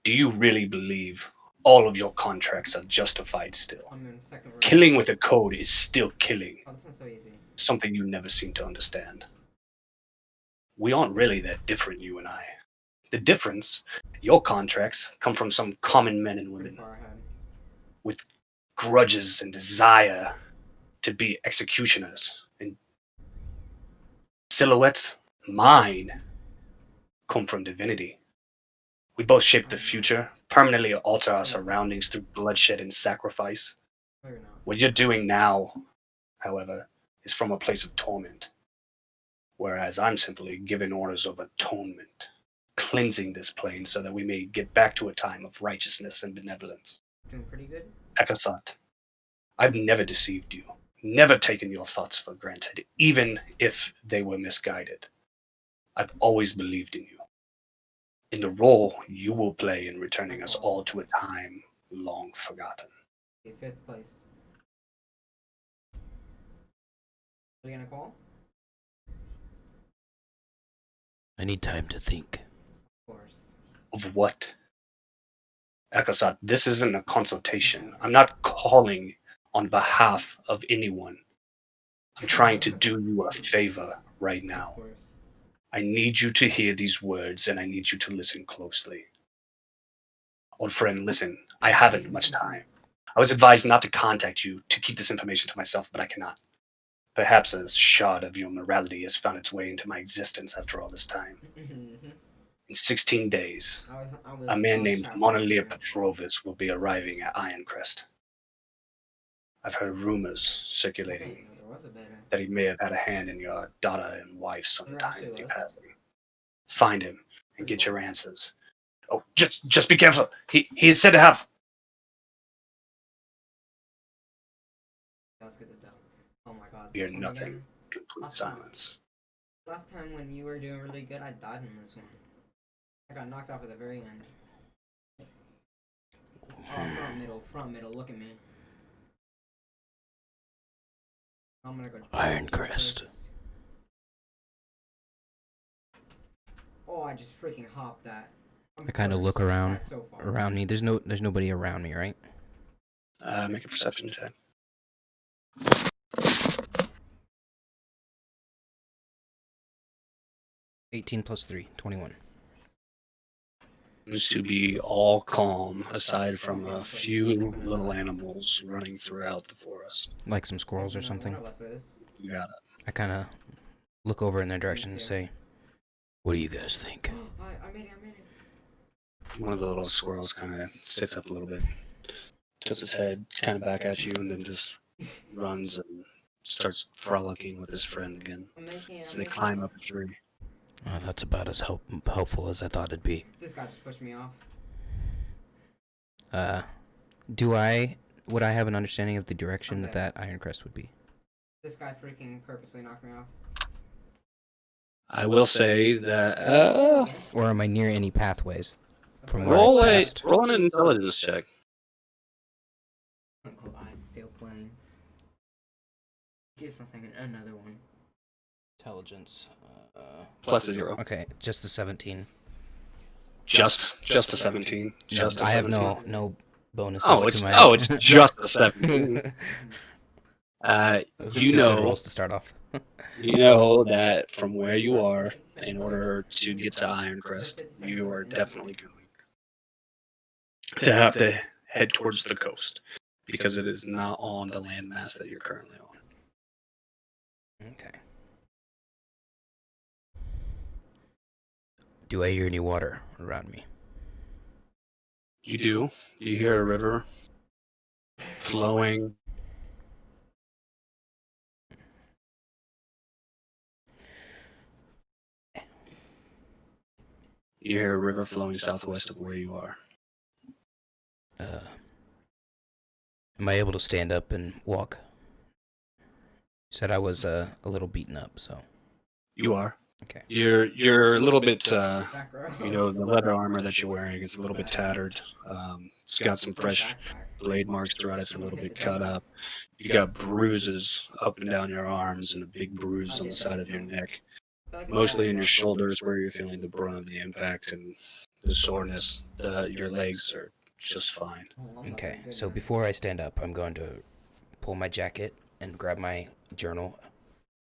Do you really believe all of your contracts are justified still? I'm in second row. Killing with a code is still killing, Oh, this one's so easy. something you never seem to understand. We aren't really that different, you and I. The difference, your contracts come from some common men and Pretty women far ahead. with grudges and desire to be executioners. And Silhouette's, mine, come from divinity. We both shape the future, permanently alter our surroundings through bloodshed and sacrifice. Maybe not. What you're doing now, however, is from a place of torment, whereas I'm simply giving orders of atonement, cleansing this plane so that we may get back to a time of righteousness and benevolence. Doing pretty good. Ekalsrt, I've never deceived you, never taken your thoughts for granted, even if they were misguided. I've always believed in you, in the role you will play in returning us all to a time long forgotten. Okay, fifth place. Are you gonna call? I need time to think. Of course. Of what? Ekalsrt, this isn't a consultation. I'm not calling on behalf of anyone. I'm trying to do you a favor right Of now. course. I need you to hear these words and I need you to listen closely. Old friend, listen, I haven't much time. I was advised not to contact you, to keep this information to myself, but I cannot. Perhaps a shard of your morality has found its way into my existence after all this time. In 16 days, a man named Monolir Petrovis will be arriving at Ironcrest. I've heard rumors circulating Okay, no, there was a better. that he may have had a hand in your daughter and wife's There actually untimely was. passing. Find him and get your answers. Oh, just be careful. He's said to have. Let's get this done. Oh my god, Hear this one nothing. again. Complete silence. Last time when you were doing really good, I died in this one. I got knocked off at the very end. Oh, front middle, look at me. I'm gonna go Ironcrest. Oh, I just freaking hopped that. I kind of look around me. There's nobody around me, right? Make a perception check. 18 plus 3, 21. Seems to be all calm, aside from a few little animals running throughout the forest. Like some squirrels or something. One of us is. You got it. I kind of look over in their direction and say, "What do you guys think?" I made it. One of the little squirrels kind of sits up a little bit, tilts its head kind of back at you, and then just runs and starts frolicking with his friend again. So they climb up a tree. Oh, that's about as helpful as I thought it'd be. This guy just pushed me off. Would I have an understanding of the direction that Ironcrest would be? This guy freaking purposely knocked me off. I will say that. Or am I near any pathways from where roll I passed? Roll an intelligence check. Uncle I's still playing. Give something another one. Intelligence. Plus a 0. Okay, just the 17. Just a 17. Just I have 17. no bonuses it's, to my. it's just a 17. Those are two good rolls to start off. You know that from where you are, in order to get to Ironcrest, you are definitely going to have to head towards the coast, because it is not on the landmass that you're currently on. Okay. Do I hear any water around me? You do. You hear a river flowing. You hear a river flowing southwest of where you are. Am I able to stand up and walk? You said I was a little beaten up, so. You are. Okay. You're a little bit, the leather armor that you're wearing is a little bit tattered. It's got some fresh blade marks throughout it. It's a little bit cut up. You got bruises up and down your arms and a big bruise on the side of your neck. Mostly in your shoulders where you're feeling the brunt of the impact, and the soreness. Your legs are just fine. Oh, I'm Okay, good so now. before I stand up, I'm going to pull my jacket and grab my journal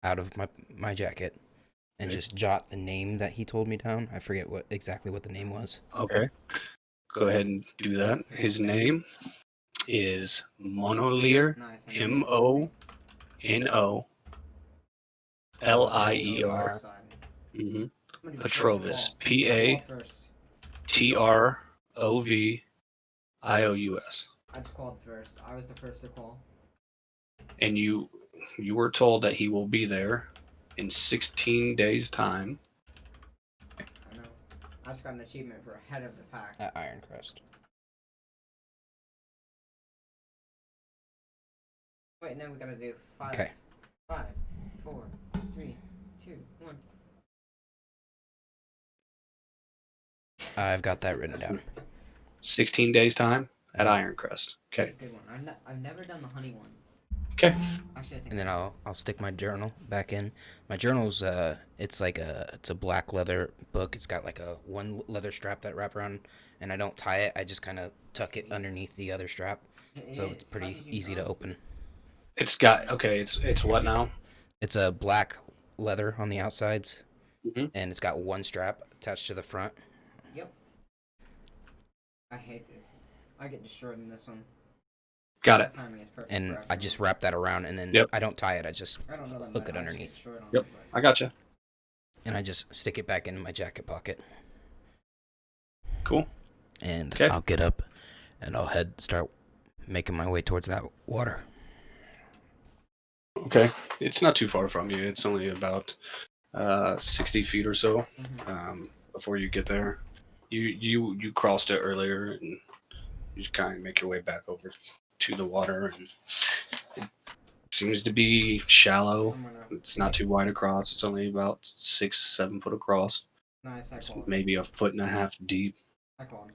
out of my jacket and Okay. just jot the name that he told me down. I forget exactly what the name was. Okay. Go ahead and do that. His name is Monolier. Nice. Monolier. Mm-hmm. Petrovis. Patrovous. I just called first. I was the first to call. And you were told that he will be there in 16 days' time. I know. I just got an achievement for head of the pack. At Ironcrest. Wait, now we gotta do 5. Okay. 5, 4, 3, 2, 1. I've got that written down. 16 days' time at Ironcrest. Okay. Good one. I've never done the honey one. Okay. Actually, I think. And then I'll stick my journal back in. My journal's it's like it's a black leather book. It's got like a one leather strap that wrap around, and I don't tie it. I just kind of tuck it underneath the other strap, so it's pretty easy to open. It's got It's what now? It's a black leather on the outsides, Mhm. and it's got one strap attached to the front. Yep. I hate this. I get destroyed in this one. Got it. The timing is perfect. And for I just wrap that around, and then Yep. I don't tie it. I just I don't know that hook it I just get underneath. destroyed on Yep. it, I gotcha. And I just stick it back into my jacket pocket. Cool. And Okay. I'll get up, and I'll start making my way towards that water. Okay. It's not too far from you. It's only about 60 feet or so before you get there. You crossed it earlier, and you just kind of make your way back over to the water, and it seems to be shallow. It's not too wide across. It's only about 6-7 foot across. Nice. I It's called. maybe a foot and a half deep. I called.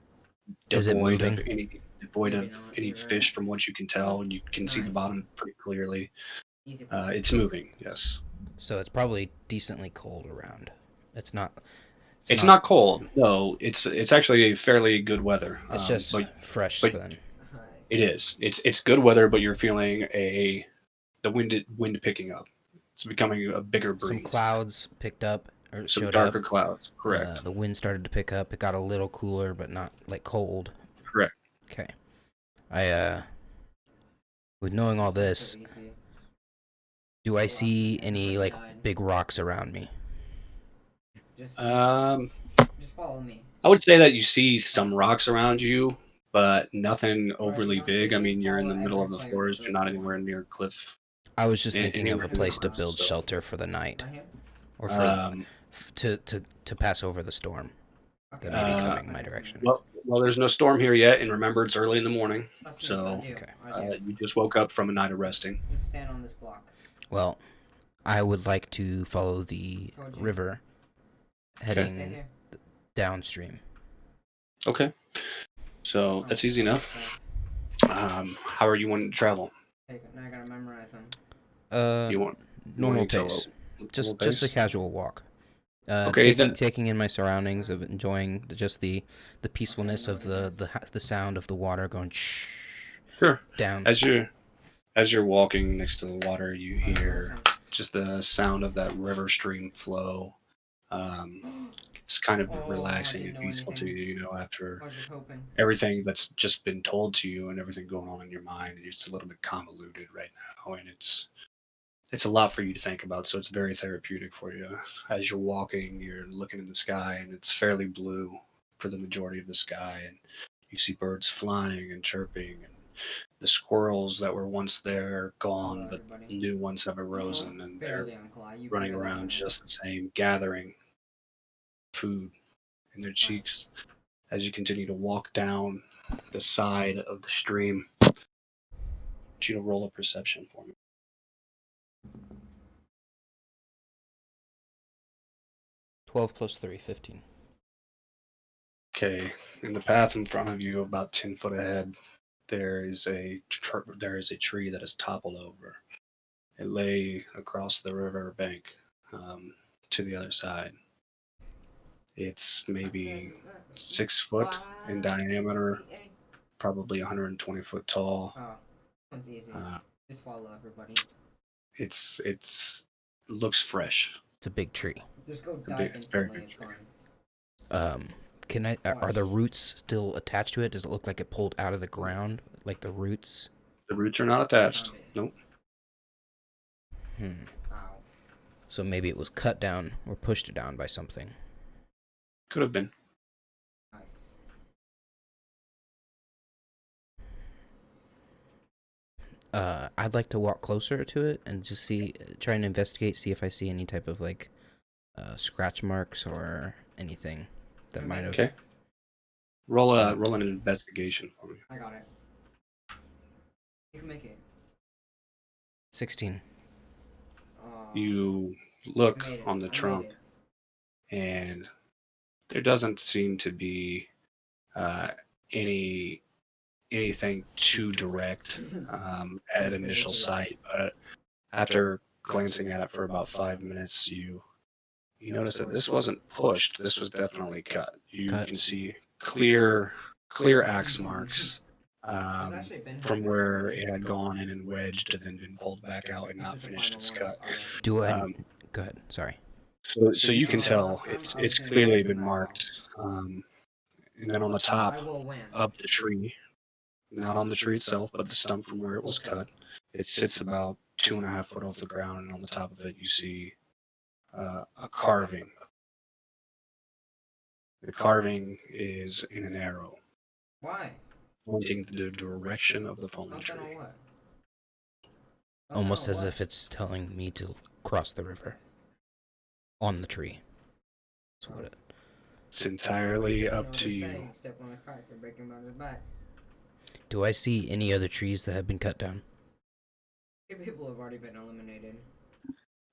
Is it Devoid of moving? any fish, from what you can tell, and you can see the Nice. bottom pretty clearly. Easy call. It's moving. Yes. So it's probably decently cold around. It's not. It's not cold. No, it's actually a fairly good weather. It's just but fresh but then. Nice. it is. It's good weather, but you're feeling the wind picking up. It's becoming a bigger breeze. Some clouds picked up or Some showed darker up. clouds. Correct. The wind started to pick up. It got a little cooler, but not like cold. Correct. Okay. With knowing all this, So easy. do I see any like big rocks around me? Just follow me. I would say that you see some rocks around you, but nothing overly you'll big. see I me mean, you're in the follow middle every of the player forest. that You're goes not to anywhere one. near a cliff. I was just thinking of Anywhere a near place to cliffs, build so- shelter for the night, Right here. or for to pass over the storm Okay. that may be Uh, coming my direction. Well, there's no storm here yet, and remember, it's early in the morning, That's me. so I do. Okay. I do. you just woke up from a night of resting. Just stand on this block. Well, I would like to follow the Told you. river Stay heading here. downstream. Okay, so Oh, that's easy enough. How are you wanting to travel? Now I gotta memorize them. You want Normal wanting to pace. normal Just a pace? casual walk. Okay, then. Taking in my surroundings, of enjoying the peacefulness of the sound of the water going shh Sure. down. As you're walking next to the water, you Alright, hear last one. just the sound of that river stream flow. It's kind of Oh, I relaxing didn't and know peaceful to anything. you, after I was just hoping. everything that's just been told to you and everything going on in your mind. It's a little bit convoluted right now, and it's a lot for you to think about. So it's very therapeutic for you. As you're walking, you're looking in the sky, and it's fairly blue for the majority of the sky, and you see birds flying and chirping, and the squirrels that were once there are gone, Hello, but everybody. new ones have arisen, and they're Barely, Uncle. You running barely around done it. just the same, gathering food in their cheeks. Nice. As you continue to walk down the side of the stream, I want you to roll a perception for me. 12 plus 3, 15. Okay, in the path in front of you, about 10 foot ahead, there is a tree that is toppled over. It lay across the river bank to the other side. It's maybe 6 foot in diameter, probably 120 foot tall. Oh, one's easy. Uh, Just follow everybody. it's looks fresh. It's a big tree. Just go It's a dive very instantly. big It's tree. Um, are the Watch. roots still attached to it? Does it look like it pulled out of the ground, like the roots? The roots are not attached. Found it. Nope. Ow. So maybe it was cut down or pushed down by something. Could have been. Nice. I'd like to walk closer to it and just try and investigate, see if I see any type of like scratch marks or anything that might have. Okay. Roll Flagged. an investigation for me. I got it. You can make it. 16. You look I made it. on the I made trunk, it. and there doesn't seem to be anything too direct at initial sight. But after glancing at it for about 5 minutes, you notice that this wasn't pushed. This was definitely cut. You Cut. can see clear axe marks from where it had gone in and wedged and then been pulled back out and This not is the finished final its one. cut. Alright. Do I? Um, Go ahead. Sorry. So you can tell Last time I was it's gonna clearly guess been that. marked. And then on the I top will win. of the tree, not on the tree itself, but the stump from where it was cut, it sits about 2.5 foot off the ground, and on the top of it you see a carving. The carving is in an arrow, Why? pointing the direction of the fallen Last time tree. on what? Last Almost time on as what? if it's telling me to cross the river. On the tree. That's what it. It's entirely You know up what to they you. say, step on a crack, you're breaking down his back. Do I see any other trees that have been cut down? People have already been eliminated.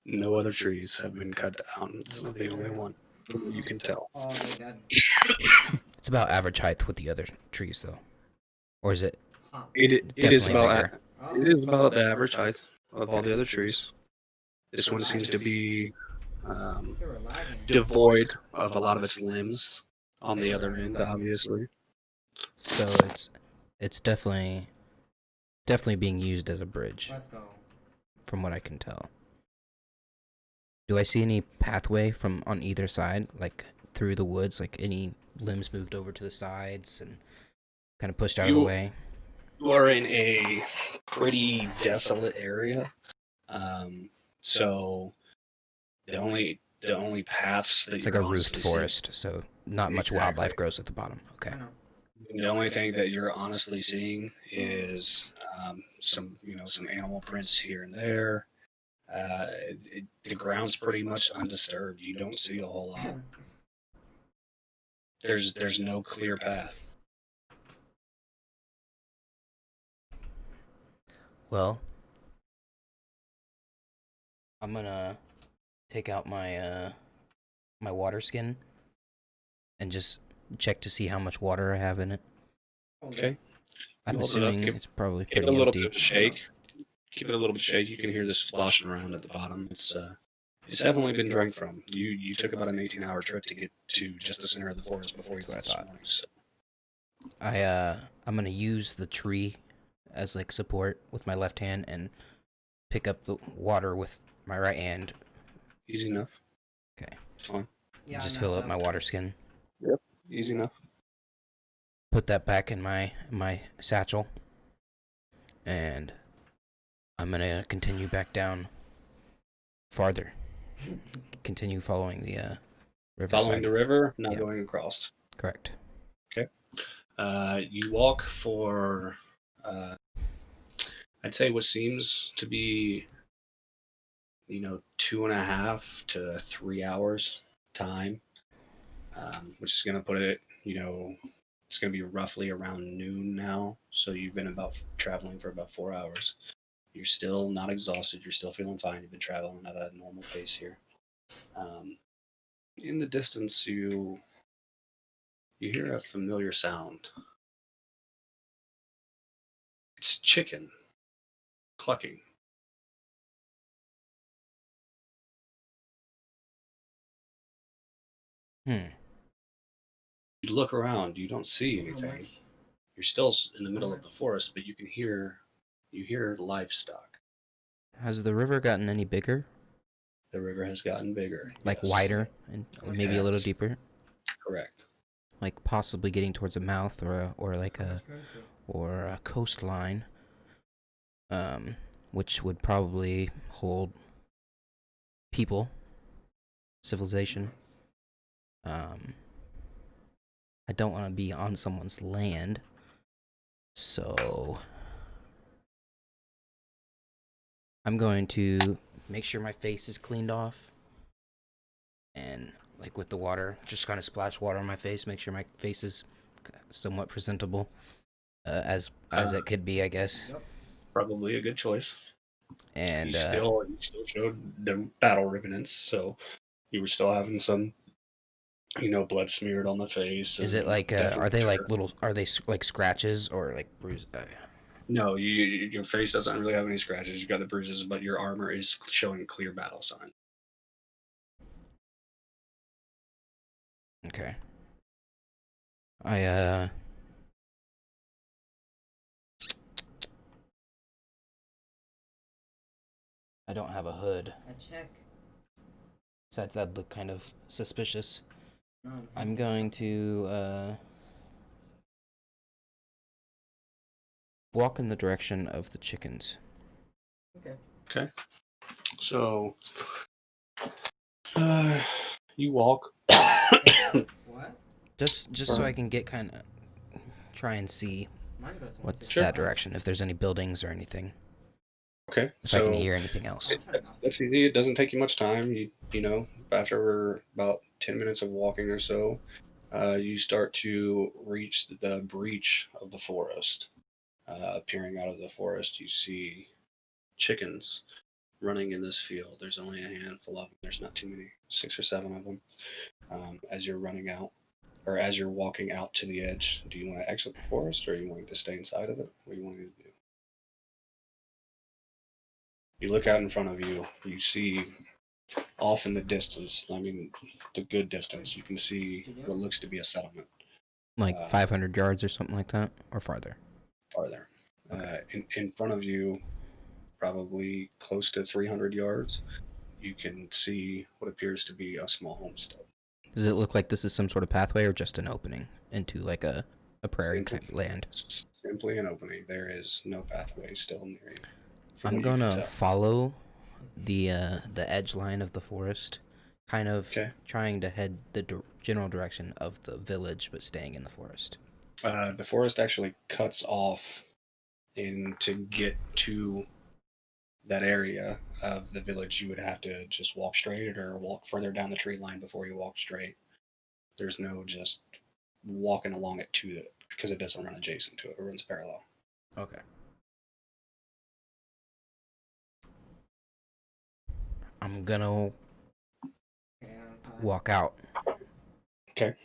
No other trees have been cut down. This is the only one you can tell. Oh, they dead. It's about average height with the other trees, though. Or is it Huh. It is definitely about bigger? it is about the average height of all the other trees. This one seems to be They were lagging. devoid of a lot of its limbs on the other end, obviously. So it's definitely being used as a bridge, Let's go. from what I can tell. Do I see any pathway from on either side, like through the woods, like any limbs moved over to the sides and kind of pushed out of the way? You are in a pretty desolate area, so the only paths that It's you're like a roofed honestly seeing, forest, so not much Exactly. wildlife grows at the bottom. Okay. I know. the only thing that you're honestly seeing is some animal prints here and there. The ground's pretty much undisturbed. You don't see a whole lot. There's no clear path. Well, I'm gonna take out my my water skin and just check to see how much water I have in it. Okay. I'm Hold it up, assuming give- it's probably Give it a pretty little bit empty. of a shake. Keep it a little bit shake. You can hear this sloshing around at the bottom. It's definitely been drank from. You took about an 18-hour trip to get to just the center of the forest before you That's left what I this morning. So. I'm gonna use the tree as like support with my left hand and pick up the water with my right hand. Easy enough. Okay. It's fine. Yeah, I Just messed fill up my water skin. Easy enough. Put that back in my satchel, and I'm gonna continue back down farther. Continue following the river. Following the river, not Yeah. going across. Correct. You walk for, I'd say, what seems to be, 2.5 to 3 hours time, which is going to put it, it's going to be roughly around noon now. So you've been traveling for about 4 hours. You're still not exhausted. You're still feeling fine. You've been traveling at a normal pace here. In the distance, you hear a familiar sound. It's chicken clucking. You look around. You don't see How anything. much? You're still in the middle of the much? forest, but you hear livestock. Has the river gotten any bigger? The river has gotten bigger. Like yes. wider and maybe a little Yes. deeper? Correct. Like possibly getting towards a mouth or like How a much currency? or a coastline, which would probably hold people, civilization. Nice. I don't want to be on someone's land, so I'm going to make sure my face is cleaned off, and like with the water, just kind of splash water on my face, make sure my face is somewhat presentable, as it could be, I guess. Yep. Probably a good choice. And You still showed the battle remnants, so you were still having some, blood smeared on the face. is it like definitely are they like dirt. little? Are they like scratches or like bruises? No, your face doesn't really have any scratches. You got the bruises, but your armor is showing clear battle signs. Okay. I I don't have a hood. A check. Besides, that'd look kind of suspicious. No, I'm going to walk in the direction of the chickens. Okay. Okay. So, you walk. What? Just so I can get kind of try and see Mine goes what's Sure. that direction. If there's any buildings or anything. Okay. If I can So hear anything else. that's easy. It doesn't take you much time. After about 10 minutes of walking or so, you start to reach the breach of the forest. Peering out of the forest, you see chickens running in this field. There's only a handful of them. There's not too many, 6 or 7 of them. As you're running out, or as you're walking out to the edge, do you want to exit the forest, or are you wanting to stay inside of it? What do you want to do? You look out in front of you. You see off in the distance. I mean, the good distance. You can see what looks to be a settlement. Like 500 yards or something like that, or farther. Farther. Okay. In front of you, probably close to 300 yards, you can see what appears to be a small homestead. Does it look like this is some sort of pathway or just an opening into like a prairie type land? Simply an opening. There is no pathway still near you. I'm gonna follow the edge line of the forest, kind of trying to head the general direction of the village, but staying in the forest. The forest actually cuts off, and to get to that area of the village, you would have to just walk straight or walk further down the tree line before you walk straight. There's no just walking along it to it because it doesn't run adjacent to it. It runs parallel. Okay. I'm gonna walk out. Okay.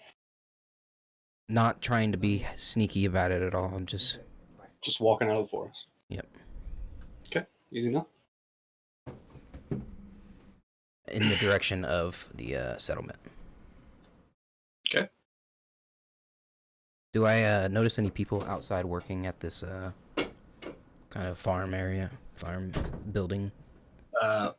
Not trying to be sneaky about it at all. I'm just walking out of the forest. Yep. Okay. Easy enough. In the direction of the settlement. Okay. Do I notice any people outside working at this kind of farm building?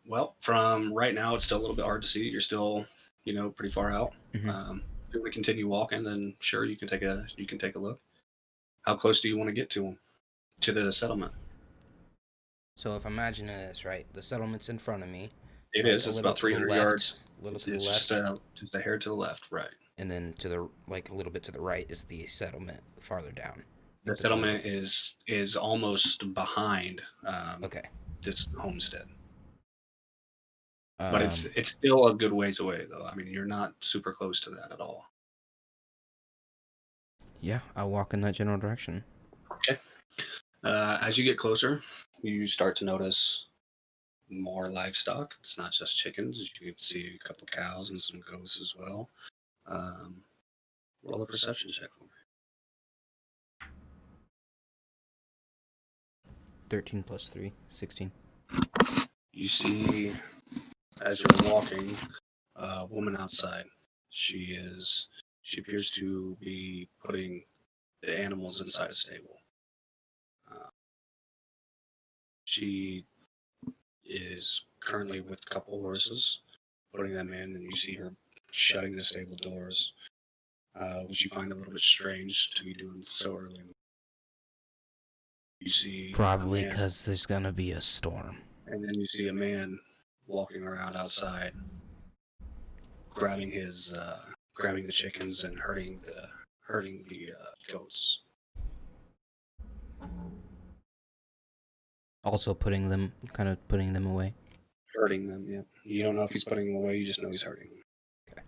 Well, from right now, it's still a little bit hard to see. You're still, pretty far out. Mm-hmm. If you want to continue walking, then sure, you can take a look. How close do you want to get to them? To the settlement? So if I'm imagining this right, the settlement's in front of me. It right, is. It's about 300 yards. A little to It's the left. Just a hair to the left, right. And then to the a little bit to the right is the settlement farther down. The settlement is almost behind Okay. this homestead. But it's still a good ways away, though. I mean, you're not super close to that at all. Yeah, I'll walk in that general direction. Okay. As you get closer, you start to notice more livestock. It's not just chickens. You can see a couple cows and some goats as well. Roll a perception check for me. 13 plus 3, 16. You see, as you're walking, a woman outside. She's She appears to be putting the animals inside a stable. She is currently with a couple horses, putting them in, and you see her shutting the stable doors, which you find a little bit strange to be doing so early. You see Probably a man, because there's gonna be a storm. and then you see a man walking around outside, grabbing the chickens and herding the goats. Also putting them away. Herding them, yeah. You don't know if he's putting them away, you just know he's herding them. Okay.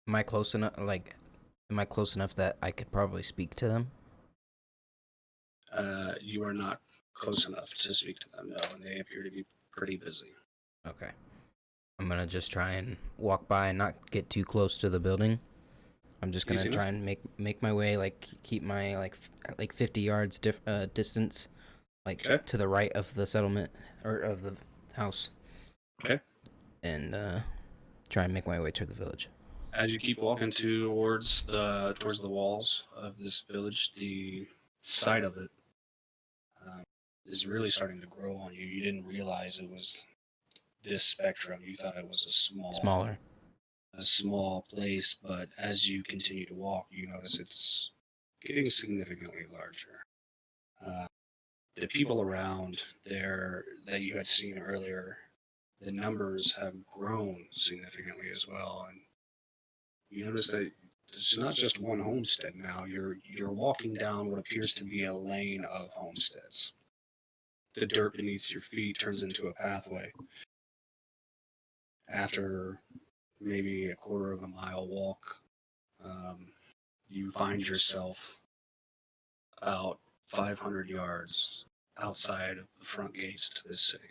Am I close enough? Am I close enough that I could probably speak to them? You are not close enough to speak to them, no, and they appear to be pretty busy. Okay. I'm gonna just try and walk by and not get too close to the building. I'm just gonna try and make my way, like keep my like 50 yards distance, to the right of the settlement or of the house. Okay. And try and make my way to the village. As you keep walking towards the walls of this village, the sight of it is really starting to grow on you. You didn't realize it was this spectrum. You thought it was Smaller. a small place, but as you continue to walk, you notice it's getting significantly larger. The people around there that you had seen earlier, the numbers have grown significantly as well, and you notice that it's not just one homestead now. You're walking down what appears to be a lane of homesteads. The dirt beneath your feet turns into a pathway. After maybe a quarter of a mile walk, you find yourself about 500 yards outside of the front gates to this city.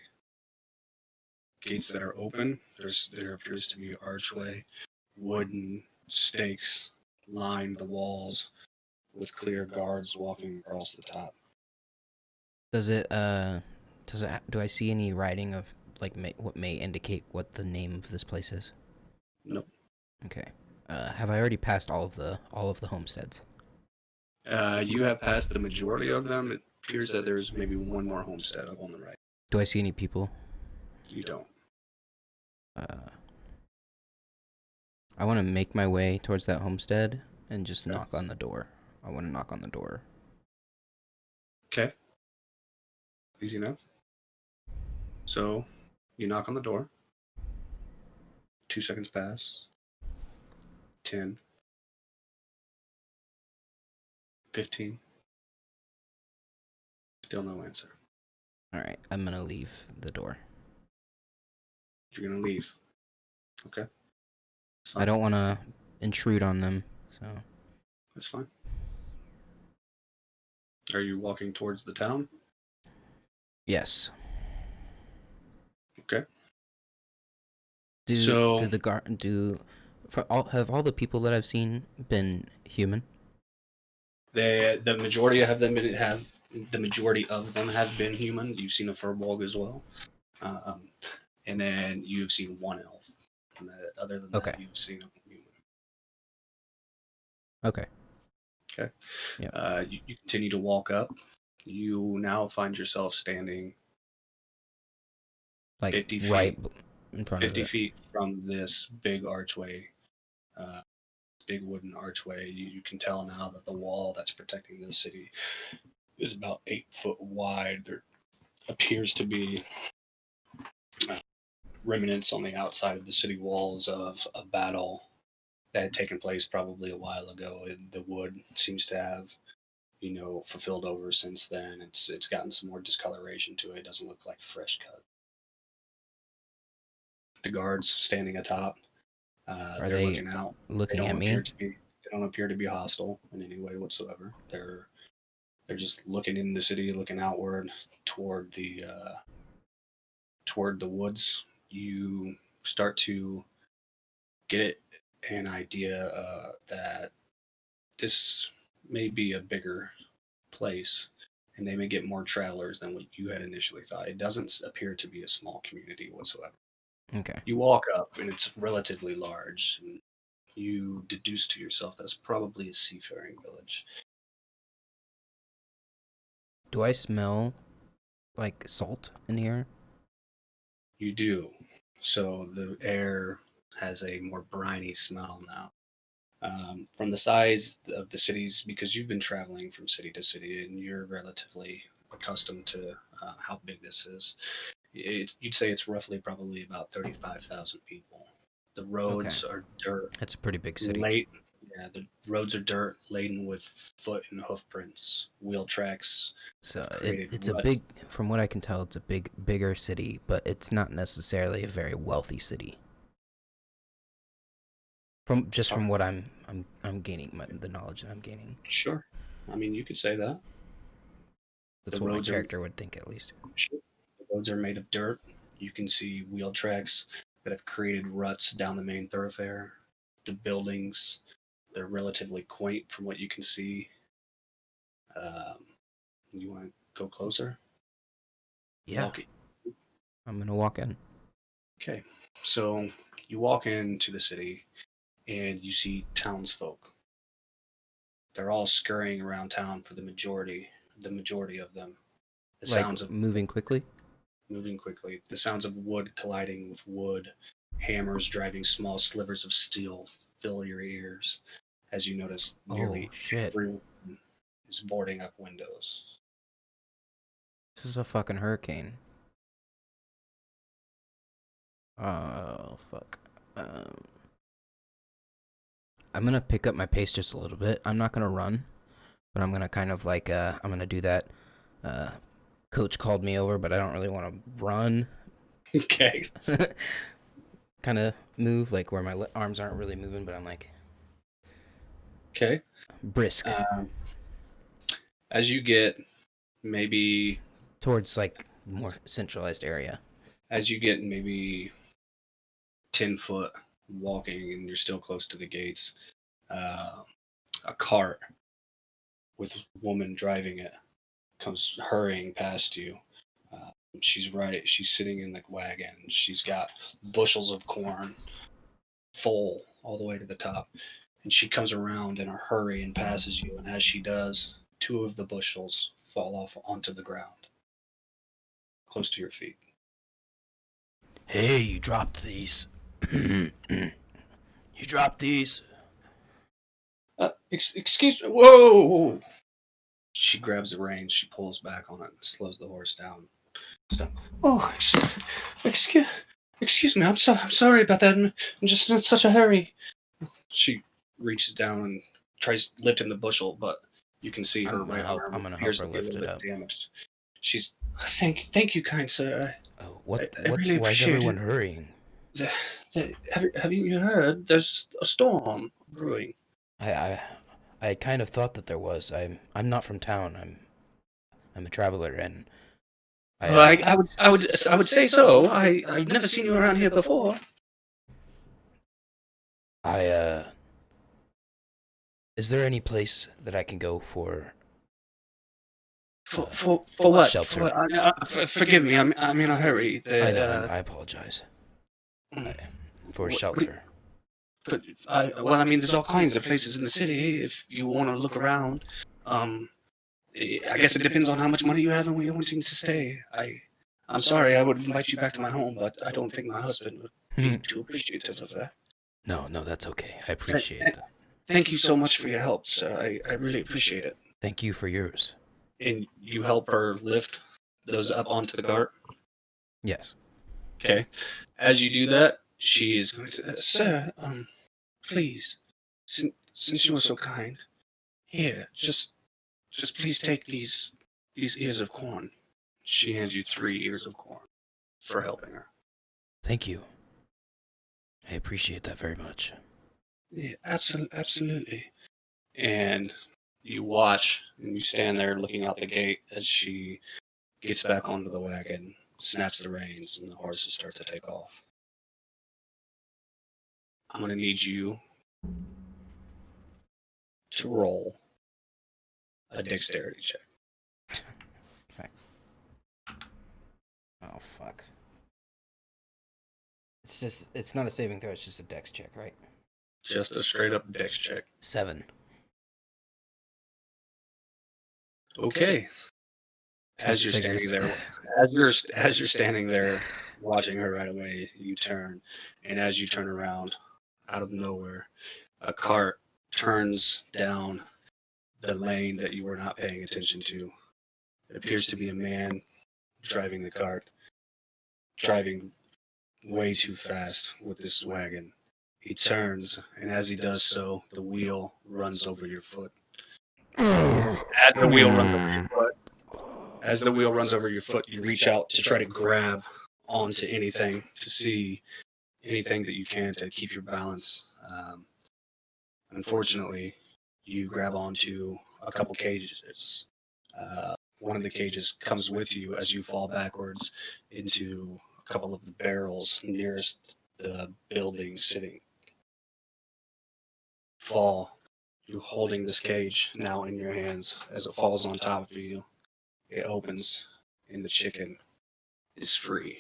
Gates that are open. There appears to be an archway. Wooden stakes line the walls with clear guards walking across the top. Do I see any writing of what may indicate what the name of this place is? Nope. Okay. Have I already passed all of the homesteads? You have passed the majority of them. It appears that there's maybe one more homestead up on the right. Do I see any people? You don't. I want to make my way towards that homestead and just knock on the door. I want to knock on the door. Okay. Easy enough. So, you knock on the door. 2 seconds pass. 10. 15. Still no answer. Alright, I'm gonna leave the door. You're gonna leave. Okay. I don't want to intrude on them, so... That's fine. Are you walking towards the town? Yes. Okay. Have all the people that I've seen been human? The majority of them have been human. You've seen a furbolg as well, and then you've seen one elf. And other than that, you've seen a human. Okay. Okay. Yeah. You continue to walk up. You now find yourself standing 50 feet, right in front of it. 50 feet from this big archway, big wooden archway. You can tell now that the wall that's protecting the city is about 8 foot wide. There appears to be remnants on the outside of the city walls of a battle that had taken place probably a while ago. The wood seems to have, fulfilled over since then. It's gotten some more discoloration to it. It doesn't look like fresh cut. The guards standing atop, Are they're they looking out. looking at me? They don't appear to be hostile in any way whatsoever. They're just looking in the city, looking outward toward the woods. You start to get an idea that this may be a bigger place, and they may get more travelers than what you had initially thought. It doesn't appear to be a small community whatsoever. Okay. You walk up, and it's relatively large, and you deduce to yourself that's probably a seafaring village. Do I smell like salt in here? You do. So the air has a more briny smell now. From the size of the cities, because you've been traveling from city to city and you're relatively accustomed to how big this is, you'd say it's roughly probably about 35,000 people. The Okay. roads are dirt, That's a pretty big city. late. Yeah, the roads are dirt laden with foot and hoof prints, wheel tracks that So have created it's a ruts. big, from what I can tell, it's a bigger city, but it's not necessarily a very wealthy city. From Sorry. what I'm gaining, the knowledge that I'm gaining. Sure. I mean, you could say that. That's The what my roads are character would think, at least. Sure. The roads are made of dirt. You can see wheel tracks that have created ruts down the main thoroughfare. The buildings, they're relatively quaint from what you can see. Um, you want to go closer? Yeah, Walk it. I'm gonna walk in. Okay. So you walk into the city and you see townsfolk. They're all scurrying around town for the majority of them. The Like sounds of moving quickly. moving quickly, the sounds of wood colliding with wood, hammers driving small slivers of steel fill your ears as you notice Oh nearly shit! everyone is boarding up windows. This is a fucking hurricane. Oh fuck. Um, I'm gonna pick up my pace just a little bit. I'm not gonna run, but I'm gonna kind of like I'm gonna do that. Uh, Coach called me over, but I don't really want to run. Okay. Kind of move like where my arms aren't really moving, but I'm like Okay. brisk Um, as you get maybe towards like more centralized area. as you get maybe 10 foot walking and you're still close to the gates, uh, a cart with a woman driving it comes hurrying past you. Uh, she's sitting in the wagon. She's got bushels of corn full all the way to the top. And she comes around in a hurry and passes you. And as she does, two of the bushels fall off onto the ground, close to your feet. Hey, you dropped these. You dropped these. Excuse me. Whoa! She grabs the reins. She pulls back on it and slows the horse down. Stop. Oh, excuse, excuse me. I'm sorry about that. I'm just in such a hurry. She reaches down and tries lifting the bushel, but you can see her I'm gonna right help. arm I'm gonna help appears her to be a lift little it bit up. damaged. She's thank you, kind sir. Oh, I really why is appreciate everyone it. hurrying? Have you heard? There's a storm brewing. I, I, I kind of thought that there was. I'm not from town. I'm a traveler, and Well, I would say so. I've never seen you around here before. I, uh, is there any place that I can go for For what? For shelter? what? Forgive me. I'm in a hurry. I know. I apologize. Mm, I, for what, shelter. but well, I mean, there's all kinds of places in the city if you want to look around. Um, I guess it depends on how much money you have and where you're wanting to stay. I'm sorry, I would invite you back to my home, but I don't think my husband would be too appreciative of that. No, that's okay. I Th- appreciate th- that. Thank you so much for your help, sir. I really appreciate it. Thank you for yours. And you help her lift those up onto the cart. Yes. Okay. As you do that, she is going to, sir, please, since you were so kind, here, just please take these ears of corn. She hands you 3 ears of corn for helping her. Thank you. I appreciate that very much. Yeah, absolutely. And you watch and you stand there looking out the gate as she gets back onto the wagon, snaps the reins, and the horses start to take off. I'm gonna need you to roll a dexterity check. Okay. Oh fuck. It's not a saving throw. It's just a dex check, right? Just a straight up dex check. 7. Okay. As you're Figures. standing there, as you're standing there, watching her right away, you turn, and as you turn around, out of nowhere, a cart turns down the lane that you were not paying attention to. It appears to be a man driving the cart, driving way too fast with this wagon. He turns, and as he does so, the wheel runs over your foot. As the wheel runs over your foot, As the wheel runs over your foot, you reach out to try to grab onto anything, to see anything that you can to keep your balance. Unfortunately, you grab onto a couple cages. One of the cages comes with you as you fall backwards into a couple of the barrels nearest the building sitting. Fall. You're holding this cage now in your hands as it falls on top of you. It opens, and the chicken is free.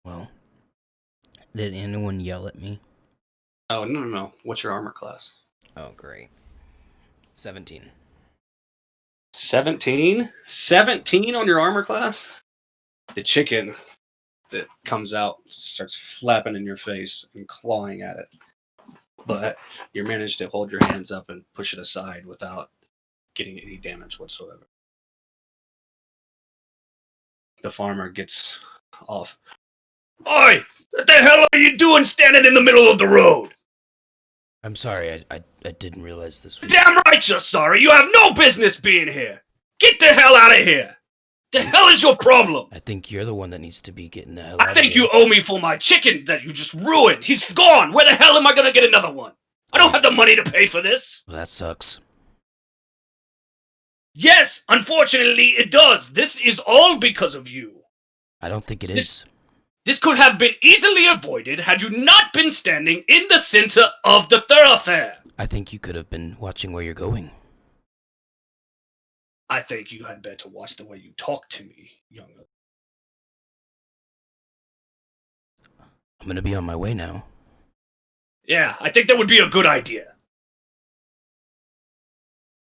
Well, did anyone yell at me? Oh, no. What's your armor class? Oh, great. 17. 17? 17 on your armor class? The chicken that comes out starts flapping in your face and clawing at it. But you manage to hold your hands up and push it aside without getting any damage whatsoever. The farmer gets off. Oi! What the hell are you doing standing in the middle of the road? I'm sorry, I didn't realize this was... Damn right you're sorry! You have no business being here! Get the hell out of here! The hell is your problem? I think you're the one that needs to be getting the hell out I of think here. you owe me for my chicken that you just ruined. He's gone. Where the hell am I gonna get another one? I don't have the money to pay for this. Well, that sucks. Yes, unfortunately it does. This is all because of you. I don't think it is. This could have been easily avoided had you not been standing in the center of the thoroughfare. I think you could have been watching where you're going. I think you had better watch the way you talk to me, younger. I'm gonna be on my way now. Yeah, I think that would be a good idea.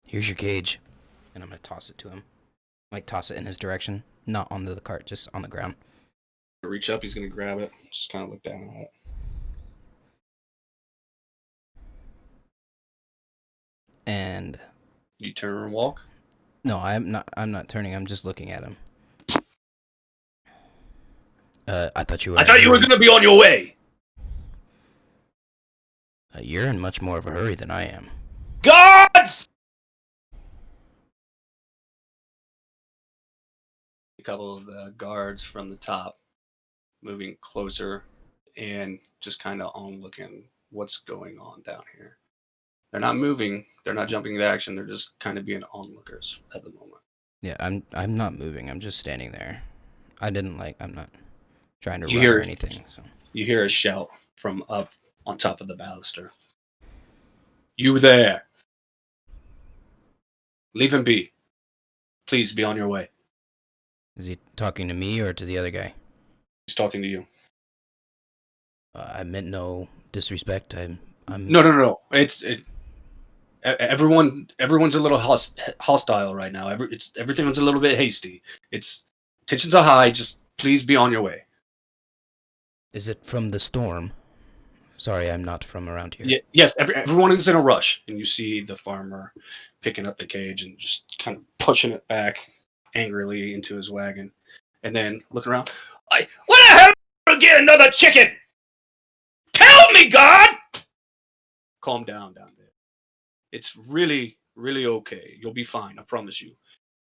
Here's your cage. And I'm gonna toss it to him. Like, toss it in his direction. Not onto the cart, just on the ground. Reach up, he's gonna grab it. Just kind of look down at it. And You turn and walk. no, I'm not turning. I'm just looking at him. I thought you were. I thought you were gonna be on your way. You're in much more of a hurry than I am. Guards! A couple of the guards from the top moving closer and just kind of on looking what's going on down here. They're not moving. They're not jumping into action. They're just kind of being onlookers at the moment. Yeah, I'm not moving. I'm just standing there. I'm not trying to You run hear- or anything. So You hear a shout from up on top of the baluster. You there! Leave him be. Please be on your way. is he talking to me or to the other guy? He's talking to you. I meant no disrespect. I'm. No. Everyone's a little hostile right now. Everything's a little bit hasty. Tensions are high. Just please be on your way. Is it from the storm? Sorry, I'm not from around here. Yes, everyone is in a rush, and you see the farmer picking up the cage and just kind of pushing it back angrily into his wagon, and then looking around. What the hell? Will get another chicken? Tell me, God! Calm down there. It's really, really okay. You'll be fine. I promise you.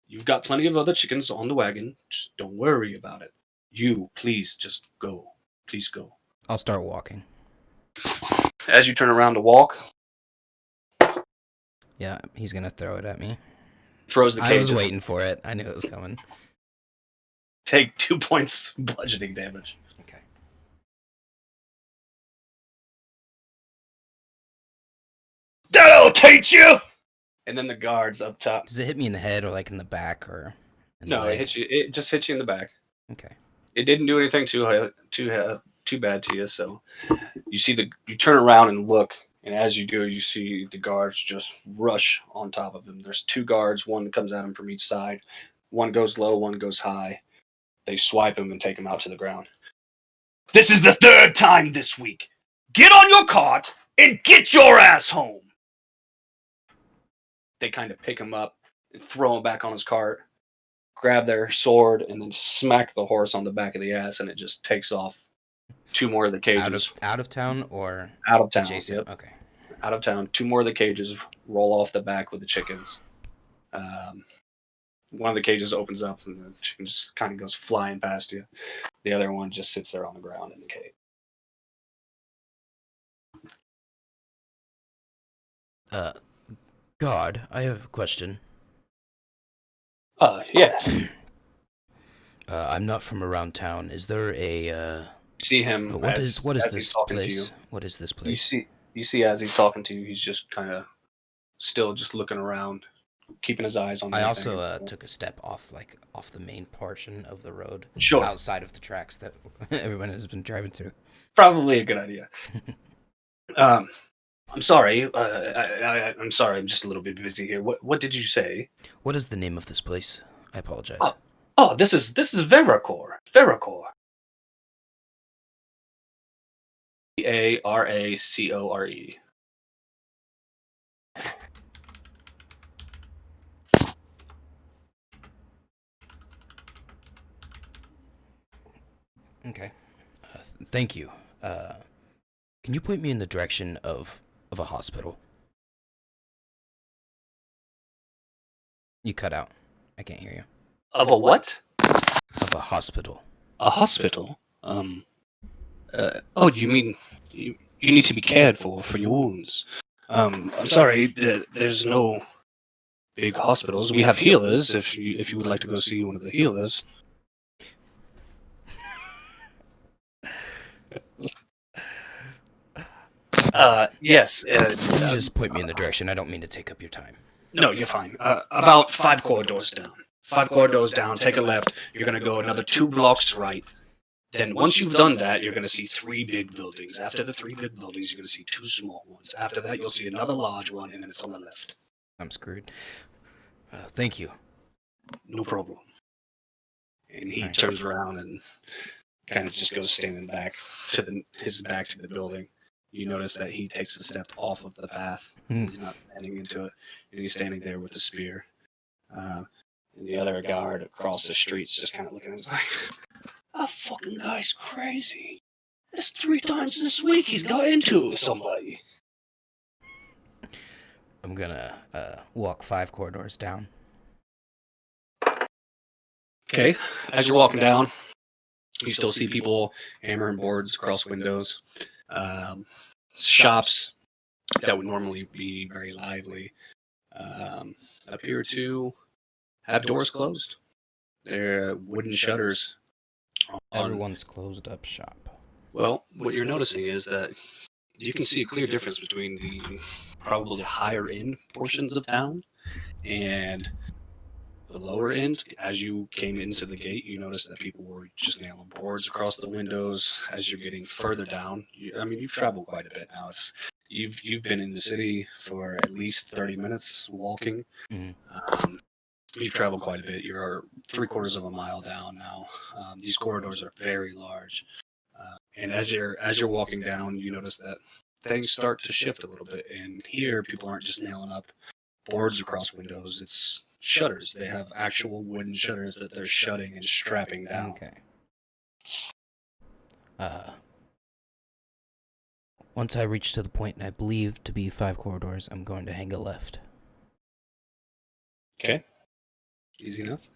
You've got plenty of other chickens on the wagon. Just don't worry about it. You, please, just go. Please go. I'll start walking. As you turn around to walk, Yeah, he's gonna throw it at me. throws the I cage. was waiting for it. I knew it was coming. Take 2 points bludgeoning damage. Okay. That'll teach you! And then the guards up top. Does it hit me in the head or like in the back or in the No, leg? it just hits you in the back. Okay. It didn't do anything too bad to you. So you turn around and look, and as you do, you see the guards just rush on top of him. There's two guards. One comes at him from each side. One goes low. One goes high. They swipe him and take him out to the ground. This is the third time this week. Get on your cart and get your ass home. They kind of pick him up and throw him back on his cart, grab their sword, and then smack the horse on the back of the ass, and it just takes off. Two more of the cages. Out of town or Out of town. adjacent? Yep. Okay. Out of town. Two more of the cages roll off the back with the chickens. One of the cages opens up and the chicken just kind of goes flying past you. The other one just sits there on the ground in the cage. God, I have a question. Yes. I'm not from around town. Is there a See him. what is as he's this talking to place? you. What is this place? You see as he's talking to you, he's just kind of still just looking around, keeping his eyes on. I also took a step off the main portion of the road, Sure. outside of the tracks that everyone has been driving through. Probably a good idea. I'm sorry. I'm sorry. I'm just a little bit busy here. What did you say? What is the name of this place? I apologize. Oh, this is Veracor. Veracor. Aracore. Okay. Thank you. Can you point me in the direction of a hospital? You cut out. I can't hear you. Of a what? Of a hospital. A hospital. Oh, you mean you need to be cared for your wounds? I'm sorry. There's no big hospitals. We have healers. If you would like to go see one of the healers. Yes. Can you just point me in the direction? I don't mean to take up your time. No, you're fine. About 5 corridors down. 5 corridors down. Take a left. You're gonna go another 2 blocks right. Then once you've done that, you're gonna see 3 big buildings. After the 3 big buildings, you're gonna see 2 small ones. After that, you'll see another large one, and then it's on the left. I'm screwed. Thank you. No problem. And he Alright. turns around and kind of just goes standing back to his back to the building. You notice that he takes a step off of the path. He's not standing into it, and he's standing there with a spear. And the other guard across the street's just kind of looking at him like, "That fucking guy's crazy. That's 3 times this week he's got into somebody." I'm gonna walk 5 corridors down. Okay, as you're walking down, you still see people hammering boards across windows. Shops that would normally be very lively appear to have doors closed. They're wooden shutters. Everyone's closed up shop. Well, what you're noticing is that you can see a clear difference between the probably higher end portions of town and the lower end. As you came into the gate, you noticed that people were just nailing boards across the windows. As you're getting further down, you've traveled quite a bit now. You've been in the city for at least 30 minutes walking. Mm-hmm. You've traveled quite a bit. You're 3/4 of a mile down now. These corridors are very large, and as you're walking down, you notice that things start to shift a little bit. And here, people aren't just nailing up boards across windows. It's shutters. They have actual wooden shutters that they're shutting and strapping down. Okay. Once I reach to the point I believe to be 5 corridors, I'm going to hang a left. Okay. Easy enough.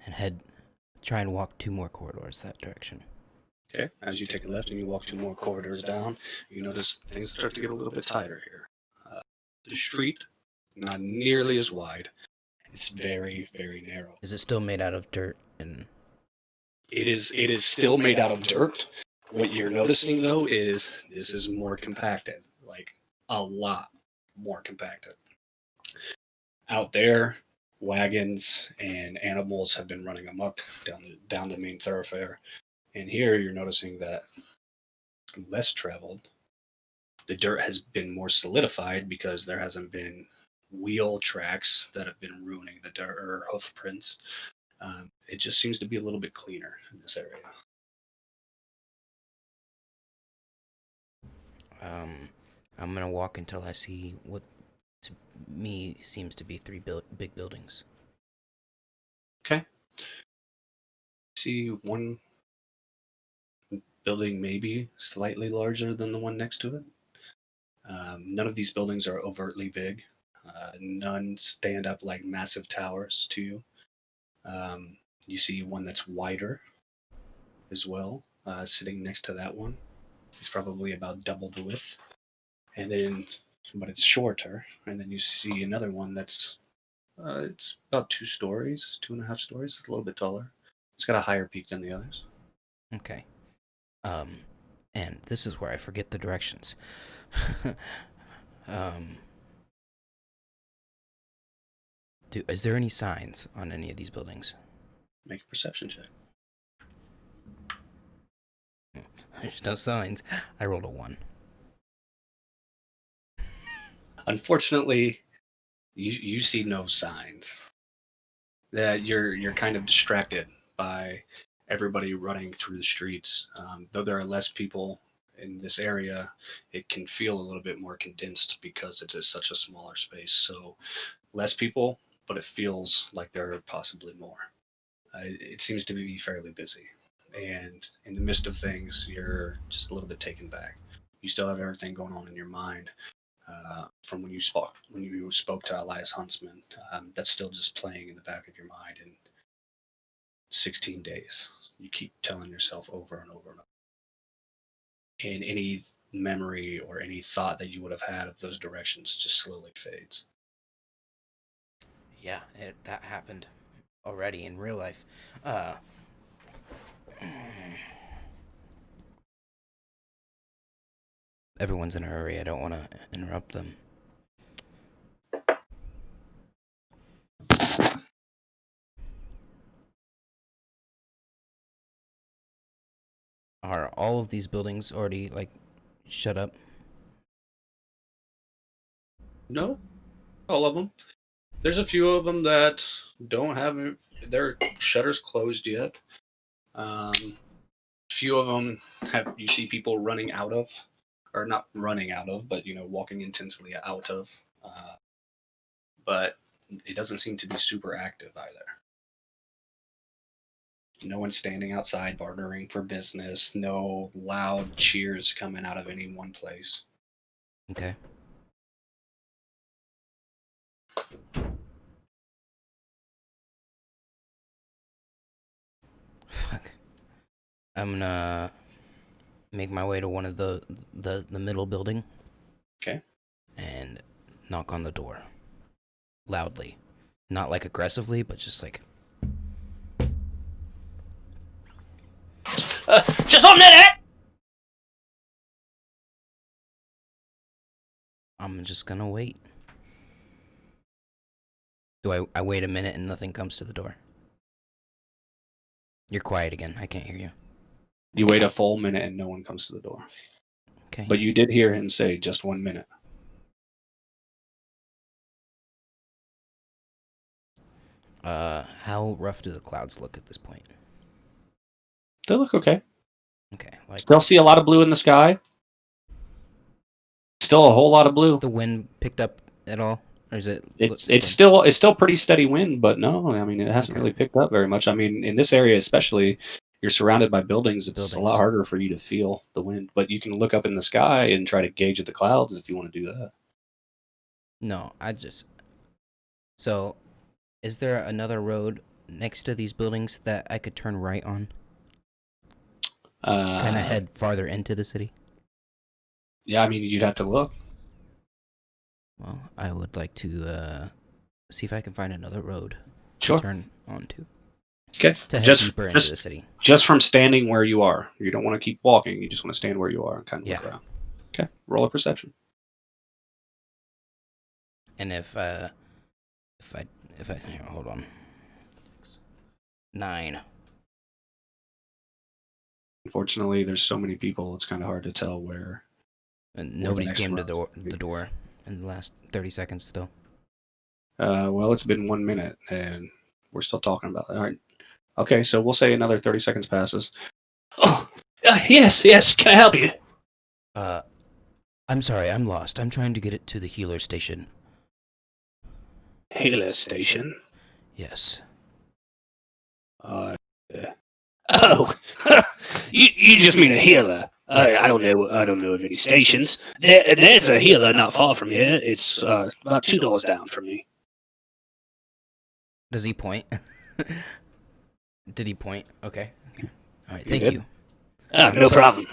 And try and walk 2 more corridors that direction. Okay. As you take a left and you walk 2 more corridors down, you notice things start to get a little bit tighter here. The street, not nearly as wide. It's very, very narrow. Is it still made out of dirt and... It is still made out of dirt. What you're noticing though is this is more compacted, like a lot. more compacted. Out there, wagons and animals have been running amok down the main thoroughfare, and here you're noticing that less traveled. The dirt has been more solidified because there hasn't been wheel tracks that have been ruining the dirt or hoof prints. It just seems to be a little bit cleaner in this area. I'm gonna walk until I see what to me seems to be three big buildings. Okay. See one building maybe slightly larger than the one next to it. None of these buildings are overtly big. None stand up like massive towers to you. You see one that's wider as well, sitting next to that one. It's probably about double the width. And then, but it's shorter. And then you see another one that's it's about 2 stories, 2.5 stories. It's a little bit taller. It's got a higher peak than the others. Okay. And this is where I forget the directions. Is there any signs on any of these buildings? Make a perception check. There's no signs. I rolled a 1. Unfortunately, you see no signs. That you're kind of distracted by everybody running through the streets. Though there are less people in this area, it can feel a little bit more condensed because it is such a smaller space. So less people, but it feels like there are possibly more. It seems to be fairly busy, and in the midst of things, you're just a little bit taken back. You still have everything going on in your mind from when you spoke to Elias Huntsman. That's still just playing in the back of your mind. In 16 days, you keep telling yourself over and over and over. And any memory or any thought that you would have had of those directions just slowly fades. Yeah, that happened already in real life. Everyone's in a hurry. I don't want to interrupt them. Are all of these buildings already, like, shut up? No, all of them. There's a few of them that don't have their shutters closed yet. Few of them have you see people running out of, or not running out of, but walking intensely out of. But it doesn't seem to be super active either. No one's standing outside bartering for business. No loud cheers coming out of any one place. Okay. Fuck. I'm gonna make my way to one of the middle building. Okay. And knock on the door. Loudly. Not like aggressively, but just like... Just a minute! I'm just gonna wait. Do I wait a minute and nothing comes to the door? You're quiet again. I can't hear you. You wait a full minute and no one comes to the door. Okay. But you did hear him say just 1 minute. How rough do the clouds look at this point? They look okay. Okay, like... Still see a lot of blue in the sky. Still a whole lot of blue. Has the wind picked up at all? Or is it... It's still pretty steady wind, but no, I mean, it hasn't really picked up very much. I mean, in this area especially, you're surrounded by buildings. It's a lot harder for you to feel the wind, but you can look up in the sky and try to gauge the clouds if you want to do that. No, So, is there another road next to these buildings that I could turn right on? Kind of head farther into the city? Yeah, I mean, you'd have to look. Well, I would like to see if I can find another road to turn onto. Okay. To head deeper into the city. Just from standing where you are. You don't want to keep walking. You just want to stand where you are and kind of look around. Okay. Roll a perception. And if I here, hold on. 9. Unfortunately, there's so many people, it's kind of hard to tell where. And Where the nobody's next came to round the door in the last 30 seconds still. Well, it's been 1 minute, and we're still talking about it. All right. Okay, so we'll say another 30 seconds passes. Oh, yes. Can I help you? I'm sorry, I'm lost. I'm trying to get it to the healer station. Healer station. Yes. Uh, oh, you just mean a healer. Yes. I don't know of any stations. There's a healer not far from here. It's about $2 down from me. Does he point? Did he point? Okay. All right, You thank did? you. No problem.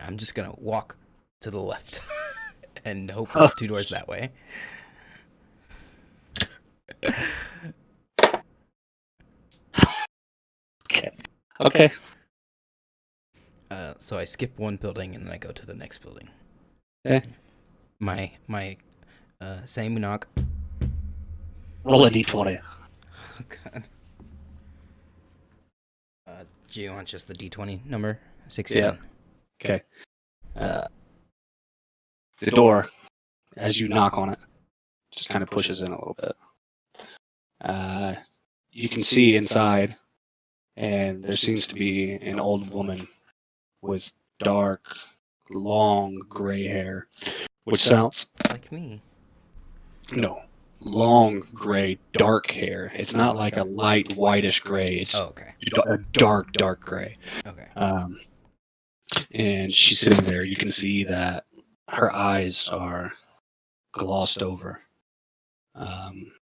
I'm just gonna walk to the left and hope there's 2 doors that way. Okay. So I skip one building and then I go to the next building. Okay. My same knock. Roll a d20. Oh God. Do you want just the D20 number? 16. Yeah. Okay. The door, as you knock on it, just kind of pushes in a little bit. You can see inside, and there seems to be an old woman with dark, long gray hair, which sounds Like me. no, long gray, dark hair. It's not like a light whitish gray. It's Oh, okay. a dark gray. Okay. And she's sitting there. You can see that her eyes are glossed over.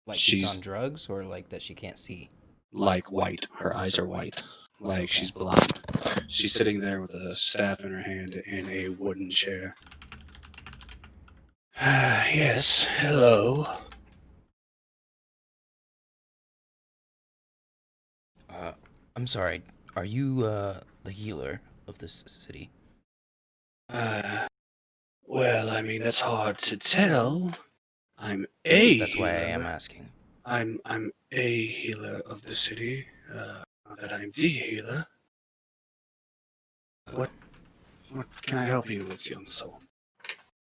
Like she's on drugs or like that she can't see? Like white. Her eyes are white. Like she's blind. She's sitting there with a staff in her hand in a wooden chair. Yes, hello. I'm sorry. Are you the healer of this city? Well, I mean, that's hard to tell. I'm a Yes, that's why I healer. am asking. I'm a healer of the city. Not that I'm the healer. What can I help you with, young soul?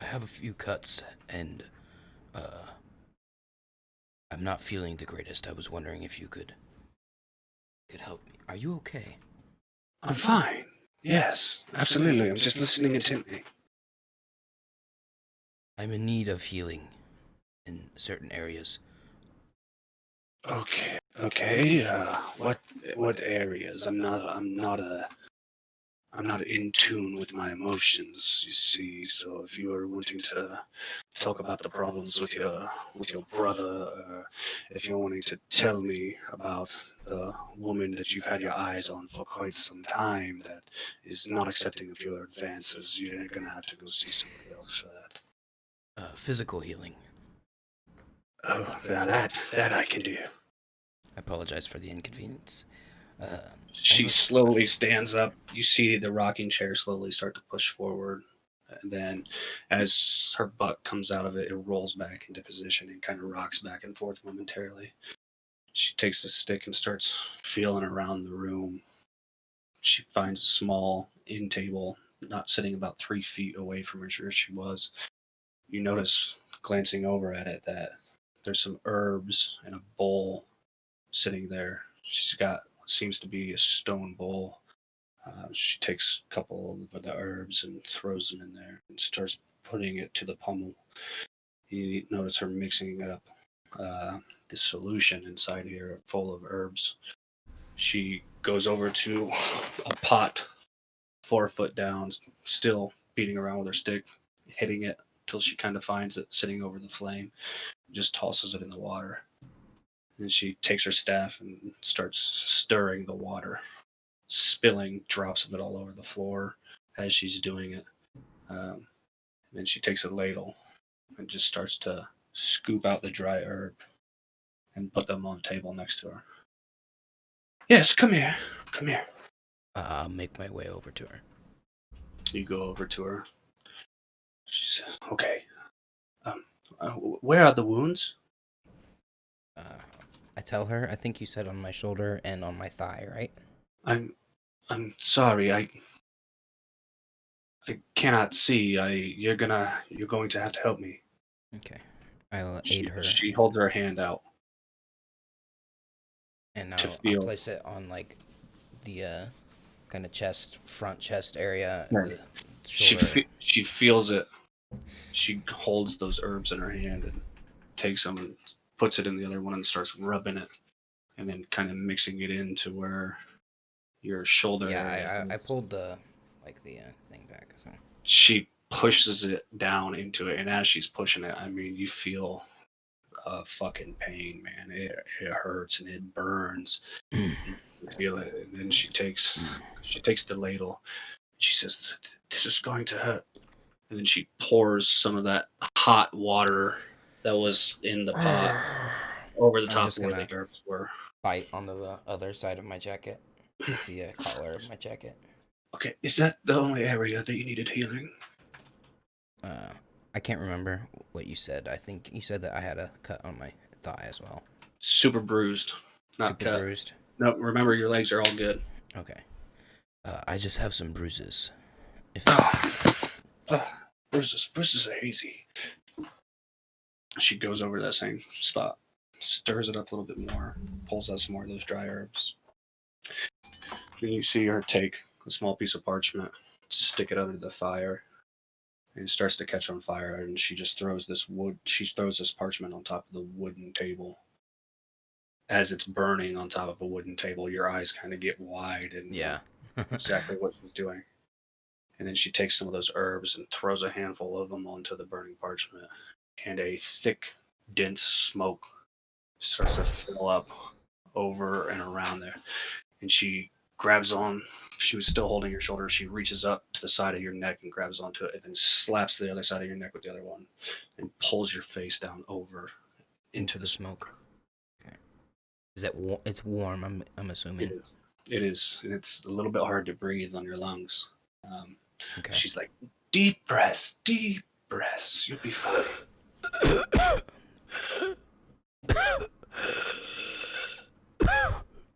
I have a few cuts and I'm not feeling the greatest. I was wondering if you could help me. Are you okay? I'm fine. Yes, absolutely. I'm just listening intently. I'm in need of healing in certain areas. Okay. What areas? I'm not in tune with my emotions, you see. So if you are wanting to talk about the problems with your brother, or if you're wanting to tell me about the woman that you've had your eyes on for quite some time that is not accepting of your advances, you're gonna have to go see somebody else for that. Physical healing. Oh, now that I can do. I apologize for the inconvenience. She slowly stands up. You see the rocking chair slowly start to push forward. And then, as her butt comes out of it, it rolls back into position and kind of rocks back and forth momentarily. She takes a stick and starts feeling around the room. She finds a small end table, not sitting about 3 feet away from where she was. You notice, glancing over at it, that there's some herbs in a bowl sitting there. She's got what seems to be a stone bowl. She takes a couple of the herbs and throws them in there and starts putting it to the pummel. You notice her mixing up this solution inside here full of herbs. She goes over to a pot 4 foot down, still beating around with her stick, hitting it till she kind of finds it sitting over the flame, just tosses it in the water. Then she takes her staff and starts stirring the water, spilling drops of it all over the floor as she's doing it. And then she takes a ladle and just starts to scoop out the dry herb and put them on the table next to her. Yes, come here. Come here. I'll make my way over to her. You go over to her. She says, okay. Where are the wounds? I tell her, I think you said on my shoulder and on my thigh, right? I'm sorry. I cannot see. You're going to have to help me. Okay. I'll aid her. She holds her hand out And to I'll feel. place it on like the kind of front chest area, Right. the shoulder. She feels it. She holds those herbs in her hand and takes them and puts it in the other one and starts rubbing it, and then kind of mixing it into where your shoulder area. Yeah, I pulled the thing back. So. She pushes it down into it, and as she's pushing it, I mean, you feel fucking pain, man. It hurts and it burns. You feel it, and then she takes the ladle. She says, "This is going to hurt." And then she pours some of that hot water that was in the pot over the I'm top just where gonna the herbs were. bite onto the other side of my jacket, like the collar of my jacket. Okay, is that the only area that you needed healing? I can't remember what you said. I think you said that I had a cut on my thigh as well. Super bruised, not Super cut. bruised. No, remember your legs are all good. Okay. I just have some bruises. If Bruises are easy. She goes over that same spot, stirs it up a little bit more, pulls out some more of those dry herbs. And you see her take a small piece of parchment, stick it under the fire, and it starts to catch on fire. And she just throws this parchment on top of the wooden table. As it's burning on top of a wooden table, your eyes kind of get wide and yeah. exactly what she's doing. And then she takes some of those herbs and throws a handful of them onto the burning parchment. And a thick, dense smoke starts to fill up over and around there. And she grabs on. She was still holding your shoulder. She reaches up to the side of your neck and grabs onto it, and then slaps the other side of your neck with the other one, and pulls your face down over into the smoke. Okay. Is that it's warm? I'm assuming. It is. It is, and it's a little bit hard to breathe on your lungs. Okay. She's like, deep breaths, you'll be fine.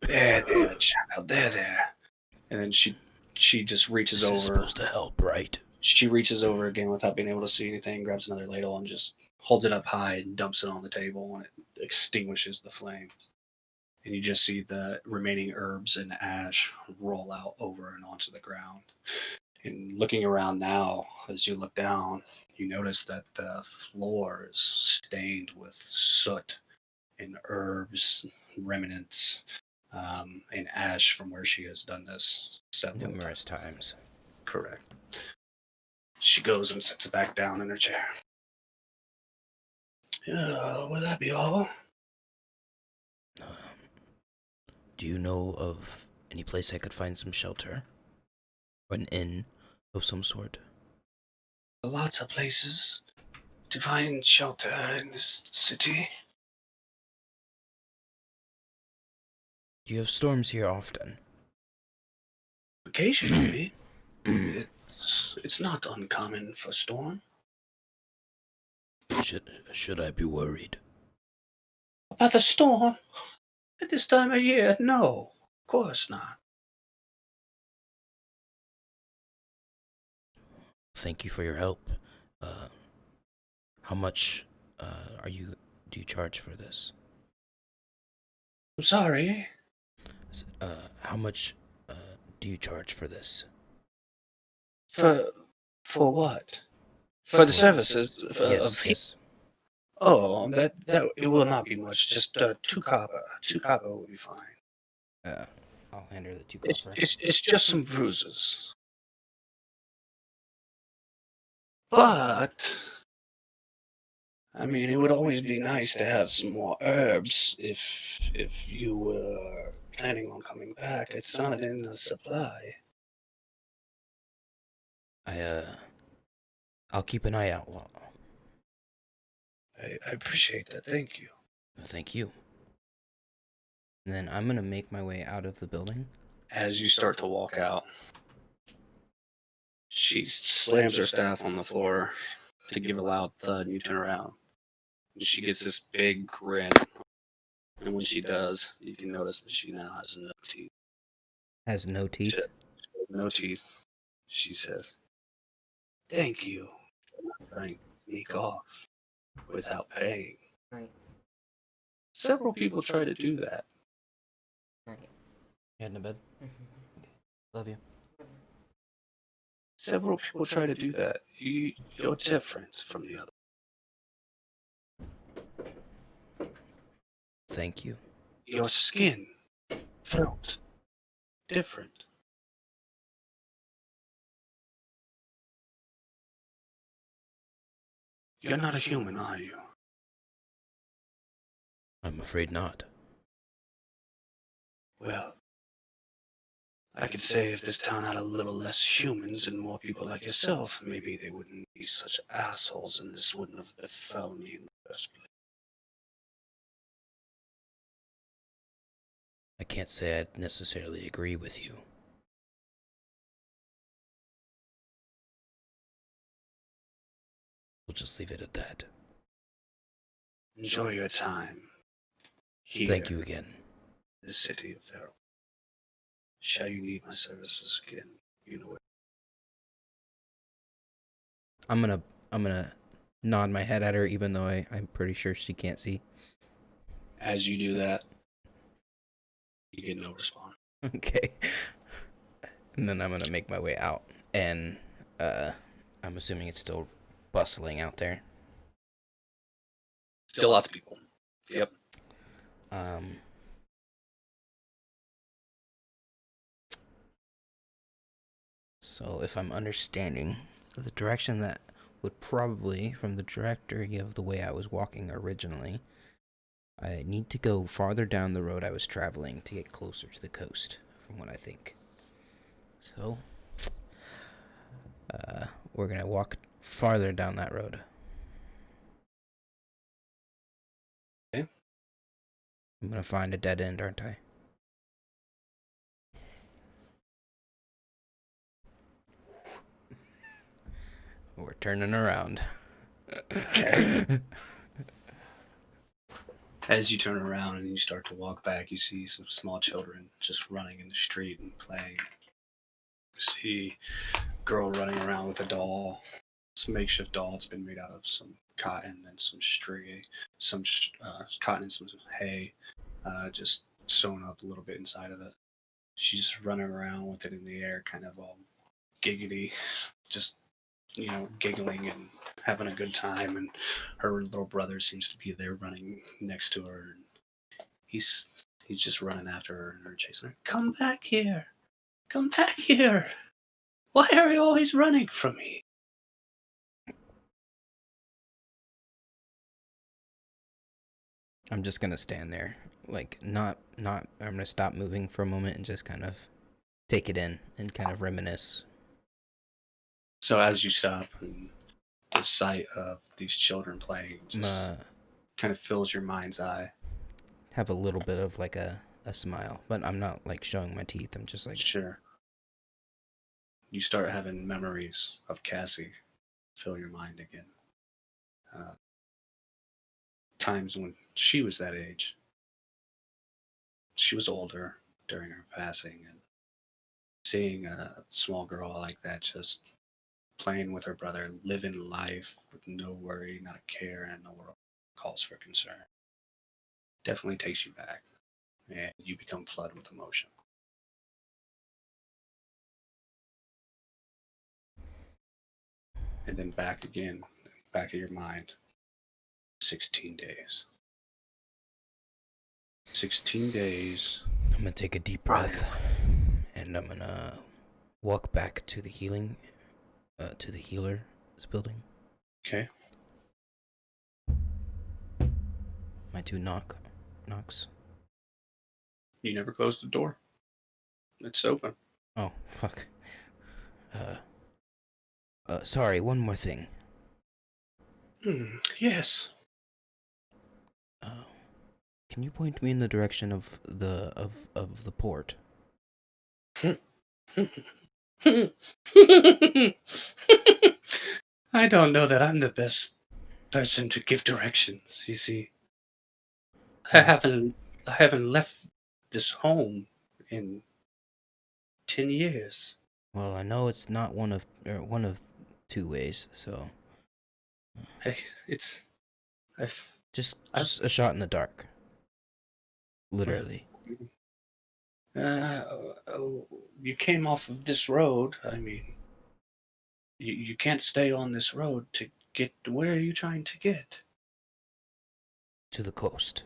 There, child, there. And then she just reaches This over. is supposed to help, right? She reaches over again without being able to see anything, grabs another ladle and just holds it up high and dumps it on the table, and it extinguishes the flame. And you just see the remaining herbs and ash roll out over and onto the ground. And looking around now, as you look down, you notice that the floor is stained with soot and herbs, remnants, and ash from where she has done this several Numerous times. Correct. She goes and sits back down in her chair. Will that be all? Do you know of any place I could find some shelter? Or an inn of some sort? Lots of places to find shelter in this city. Do you have storms here often? Occasionally. It's not uncommon for storm. Should I be worried? About the storm? At this time of year, no. Of course not. Thank you for your help. How much do you charge for this? I'm sorry. How much do you charge for this? For what? For the services Yes. Oh, that it will not be much. Just 2 copper. 2 copper will be fine. I'll hand her the 2 It's, copper. it's just some bruises. But I mean, it would always be nice to have some more herbs if you were planning on coming back. It's not in the supply. I'll keep an eye out. I appreciate that. Thank you. Thank you. And then I'm gonna make my way out of the building. As you start to walk out, she slams her staff on the floor to give a loud thud, and you turn around. And she gets this big grin And when she does, you can notice that she now has no teeth. Has no teeth. No teeth. She says, "Thank you for not trying to sneak off without paying." Right. Several people try to do that. Right. Heading to bed. Love you. Several people try to do that. You're different from the other. Thank you. Your skin felt different. You're not a human, are you? I'm afraid not. Well, I could say if this town had a little less humans and more people like yourself, maybe they wouldn't be such assholes and this wouldn't have befell me in the first place. I can't say I'd necessarily agree with you. We'll just leave it at that. Enjoy your time here Thank you again. in the city of Ferrell. Shall you need my services again? You know it. I'm gonna nod my head at her, even though I'm pretty sure she can't see. As you do that, you get no response. Okay. And then I'm gonna make my way out, and I'm assuming it's still bustling out there. Still lots of people. Yep. So if I'm understanding, the direction that would probably, from the trajectory of the way I was walking originally, I need to go farther down the road I was traveling to get closer to the coast, from what I think. So, we're gonna walk farther down that road. Okay. I'm gonna find a dead end, aren't I? We're turning around. Okay. As you turn around and you start to walk back, you see some small children just running in the street and playing. You see a girl running around with a doll. It's a makeshift doll. It's been made out of some cotton and some cotton and some hay, just sewn up a little bit inside of it. She's running around with it in the air, kind of all giggity, just giggling and having a good time. And her little brother seems to be there running next to her, and he's just running after her and her chasing her. Come back here! Come back here! Why are you always running from me? I'm just gonna stand there, like not. I'm gonna stop moving for a moment and just kind of take it in and kind of reminisce. So as you stop, and the sight of these children playing just kind of fills your mind's eye. Have a little bit of like a smile, but I'm not like showing my teeth. I'm just like, Sure. You start having memories of Cassie fill your mind again. Times when she was that age. She was older during her passing, and seeing a small girl like that just playing with her brother, living life with no worry, not a care, and no world calls for concern, definitely takes you back, and you become flooded with emotion. And then back again, back of your mind, 16 days. 16 days. I'm gonna take a deep breath, and I'm gonna walk back to the to the healer's building. Okay. My two knocks. You never closed the door. It's open. Oh, fuck. Sorry, one more thing. Yes. Can you point me in the direction of the port? I don't know that I'm the best person to give directions, you see. I haven't I haven't left this home in 10 years. Well, I know it's not one of two ways, so I, it's I've just a shot in the dark, literally. you came off of this road. I mean, you can't stay on this road to get. Where are you trying to get? To the coast.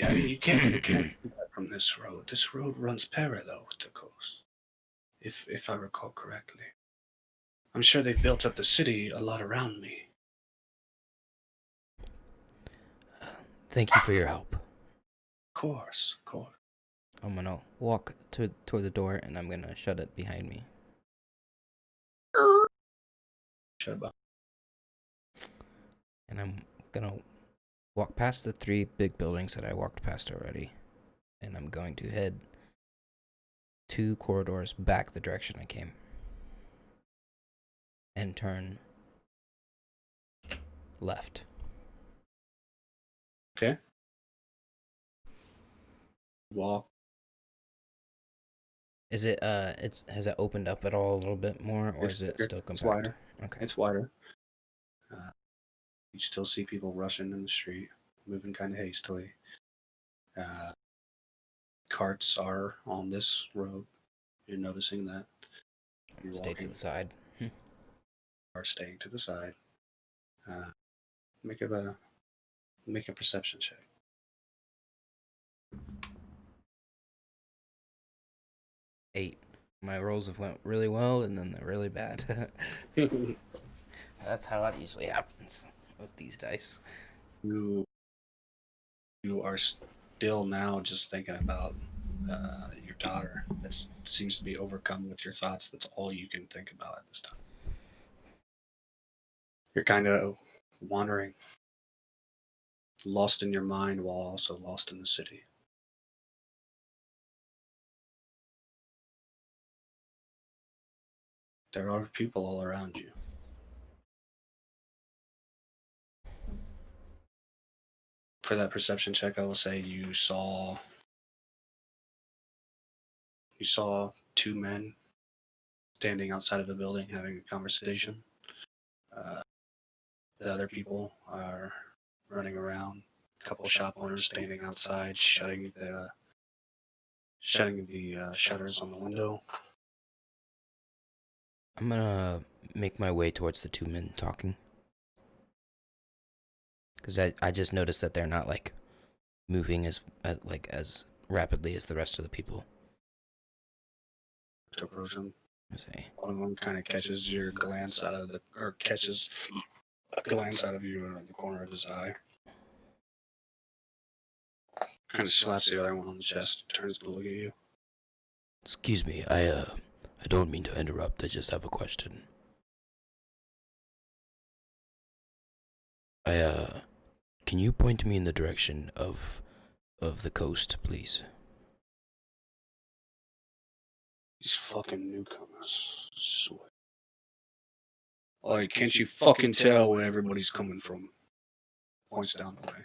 I mean, you can't do that from this road. This road runs parallel with the coast, if I recall correctly. I'm sure they've built up the city a lot around me. Thank you for your help. Of course, of course. I'm gonna walk toward the door, and I'm gonna shut it behind me. Shut up. And I'm gonna walk past the 3 big buildings that I walked past already, and I'm going to head 2 corridors back the direction I came, and turn left. Okay. Walk. Is it has it opened up at all a little bit more, or is it bigger, still it's compact? wider. Okay. It's wider. You still see people rushing in the street, moving kind of hastily. Carts are on this road. You're noticing that. You're Stay to walking. the side. Are staying to the side. Make a perception check. 8. My rolls have went really well, and then they're really bad. That's how it usually happens with these dice. you are still now just thinking about your daughter. That seems to be overcome with your thoughts. That's all you can think about at this time. You're kind of wandering, lost in your mind while also lost in the city. There are people all around you. For that perception check, I will say you saw 2 men standing outside of a building having a conversation. The other people are running around. A couple shop owners standing outside, shutting the shutters on the window. I'm gonna make my way towards the 2 men talking, because I just noticed that they're not like moving as rapidly as the rest of the people. To approach them. Okay. One of them kind of catches your glance out of catches a glance out of you in the corner of his eye. Kind of slaps the other one on the chest, turns to look at you. Excuse me, I don't mean to interrupt. I just have a question. Can you point me in the direction of the coast, please? These fucking newcomers. Swear. Like, can't you fucking tell where everybody's coming from? Points down the way.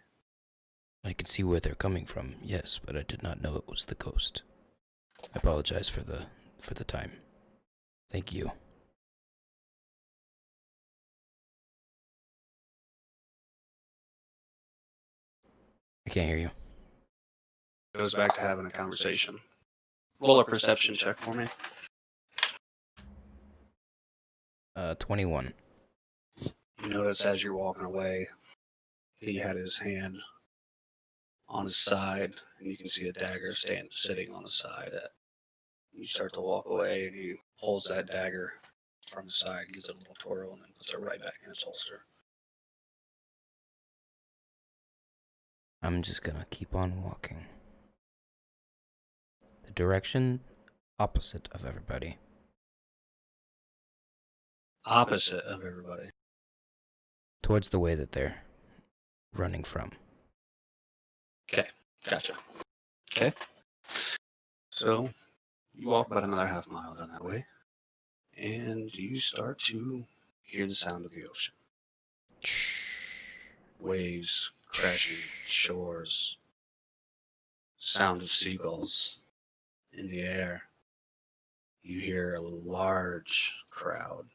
I can see where they're coming from, yes, but I did not know it was the coast. I apologize for the time. Thank you. I can't hear you. Goes back to having a conversation. Roll a perception check for me. 21. You notice as you're walking away, he had his hand on his side, and you can see a dagger sitting on the side. You start to walk away, and he pulls that dagger from the side, gives it a little twirl, and then puts it right back in its holster. I'm just gonna keep on walking. The direction opposite of everybody. Opposite of everybody. Towards the way that they're running from. Okay, gotcha. Okay. So, you walk about another half mile down that way, and you start to hear the sound of the ocean. Waves crashing, shores, sound of seagulls in the air. You hear a large crowd,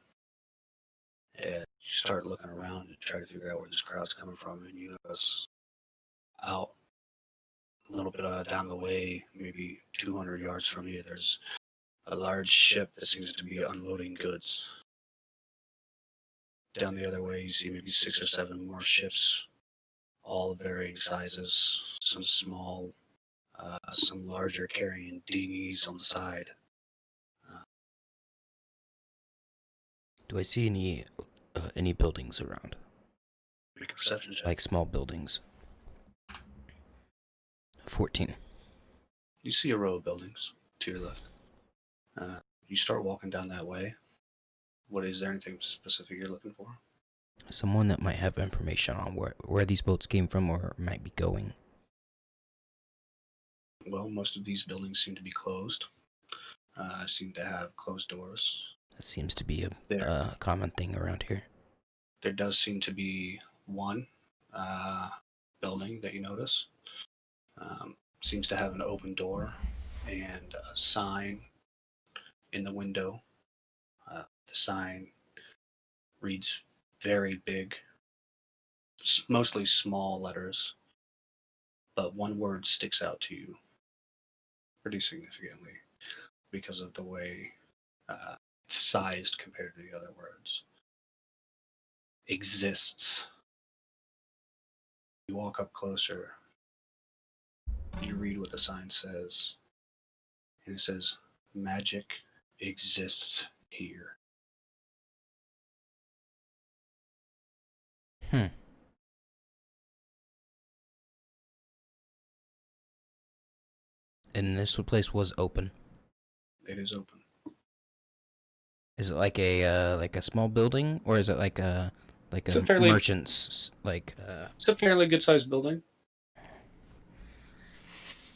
and you start looking around to try to figure out where this crowd's coming from, and you notice out a little bit down the way, maybe 200 yards from you, there's a large ship that seems to be unloading goods. Down the other way, you see maybe 6 or 7 more ships, all varying sizes, some small, some larger, carrying dinghies on the side. Do I see any buildings around? Make a perception check. Like small buildings? 14. You see a row of buildings to your left. You start walking down that way. Is there anything specific you're looking for? Someone that might have information on where these boats came from or might be going. Well, most of these buildings seem to be closed. Seem to have closed doors. That seems to be a common thing around here. There does seem to be one building that you notice. Seems to have an open door and a sign in the window. The sign reads very big, mostly small letters, but one word sticks out to you pretty significantly because of the way it's sized compared to the other words. Exists. You walk up closer. You read what the sign says, and it says, "Magic exists here." And this place was open. It is open. Is it like a small building, or is it like a merchant's It's a fairly good-sized building.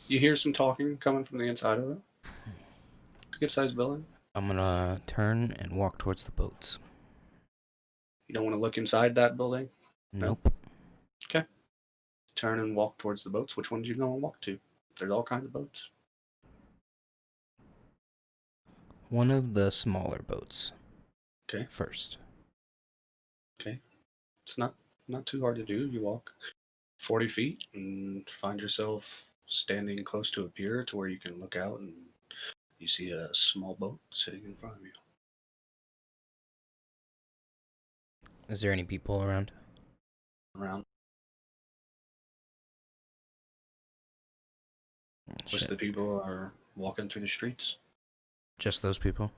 You hear some talking coming from the inside of it. It's a good-sized building. I'm gonna turn and walk towards the boats. You don't want to look inside that building? Nope. Okay. Turn and walk towards the boats. Which ones are you going to walk to? There's all kinds of boats. One of the smaller boats. Okay. First. Okay. It's not too hard to do. You walk 40 feet and find yourself standing close to a pier to where you can look out and you see a small boat sitting in front of you. Is there any people around? Around. Most Shit. of the people are walking through the streets. Just those people?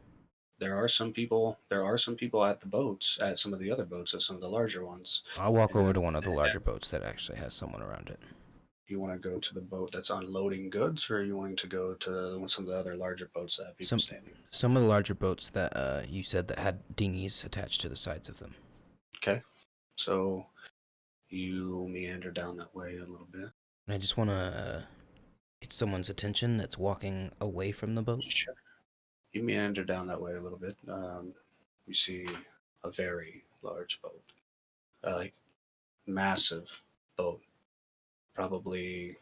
There are some people at the boats, at some of the other boats, at some of the larger ones. I'll walk over to one of the larger boats that actually has someone around it. You want to go to the boat that's unloading goods, or are you wanting to go to some of the other larger boats that have people standing? Some of the larger boats that you said that had dinghies attached to the sides of them. Okay. So you meander down that way a little bit. And I just want to get someone's attention that's walking away from the boat. Sure. You meander down that way a little bit. You see a very large boat, like massive boat, probably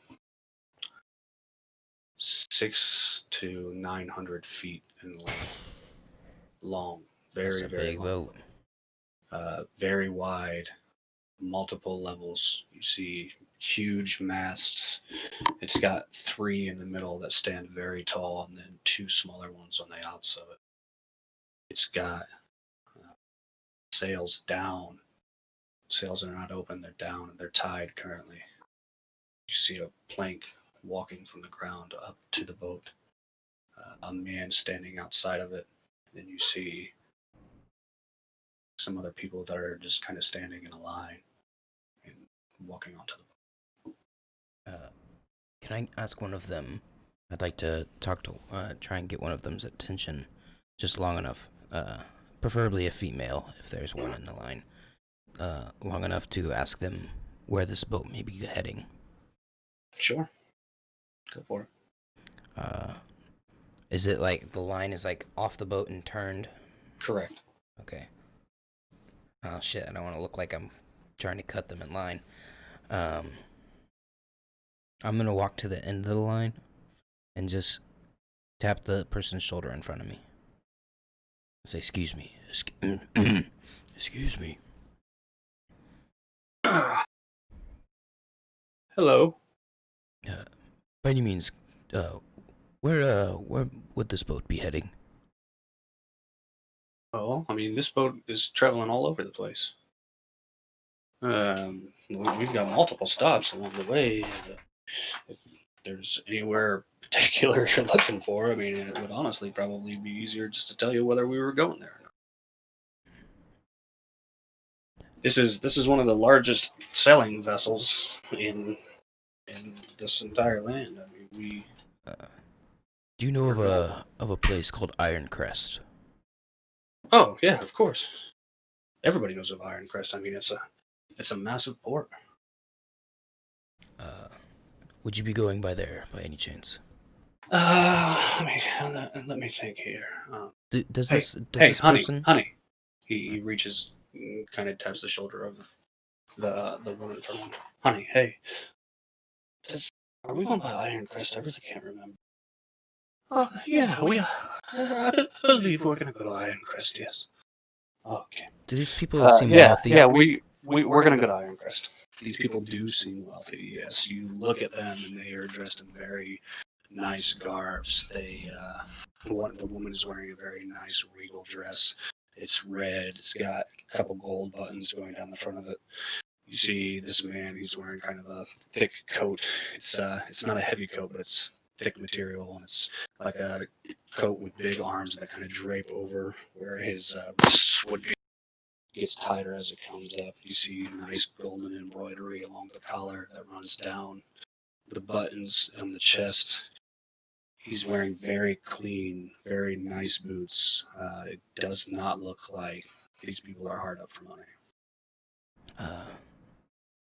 600 to 900 feet in length. Long, That's very, a very big long. boat. Very wide, multiple levels. You see huge masts. It's got 3 in the middle that stand very tall, and then 2 smaller ones on the outs of it. It's got sails down. Sails are not open, they're down, and they're tied currently. You see a plank walking from the ground up to the boat. A man standing outside of it. Then you see some other people that are just kind of standing in a line and walking onto the boat. Can I ask one of them? I'd like to try and get one of them's attention just long enough. Preferably a female, if there's one in the line. Long enough to ask them where this boat may be heading. Sure. Go for it. Is it like the line is like off the boat and turned? Correct. Okay. Oh shit, I don't want to look like I'm trying to cut them in line. I'm gonna walk to the end of the line and just tap the person's shoulder in front of me. Say, excuse me. Excuse me. Hello. By any means, where would this boat be heading? Well, I mean, this boat is traveling all over the place. We've got multiple stops along the way. If there's anywhere particular you're looking for, I mean, it would honestly probably be easier just to tell you whether we were going there or not. This is one of the largest sailing vessels in this entire land. I mean, we. Do you know of a place called Iron Crest? Oh yeah, of course. Everybody knows of Iron Crest. I mean, it's a massive port. Would you be going by there by any chance? Let me think here. Does Hey, this hey, honey, person? honey. He reaches, kind of taps the shoulder of the woman in front of him. Honey, hey, are we going by Iron Crest? I really can't remember. Oh yeah, I believe we're gonna go to Iron Crest. Yes. Okay. Do these people seem Yeah, wealthy? yeah, we're gonna go to Iron Crest. These people do seem wealthy. Yes, you look at them and they are dressed in very nice garbs. The woman is wearing a very nice regal dress. It's red. It's got a couple gold buttons going down the front of it. You see this man. He's wearing kind of a thick coat. It's not a heavy coat, but it's thick material, and it's like a coat with big arms that kind of drape over where his wrists would be. It gets tighter as it comes up. You see nice golden embroidery along the collar that runs down. The buttons on the chest. He's wearing very clean, very nice boots. It does not look like these people are hard up for money.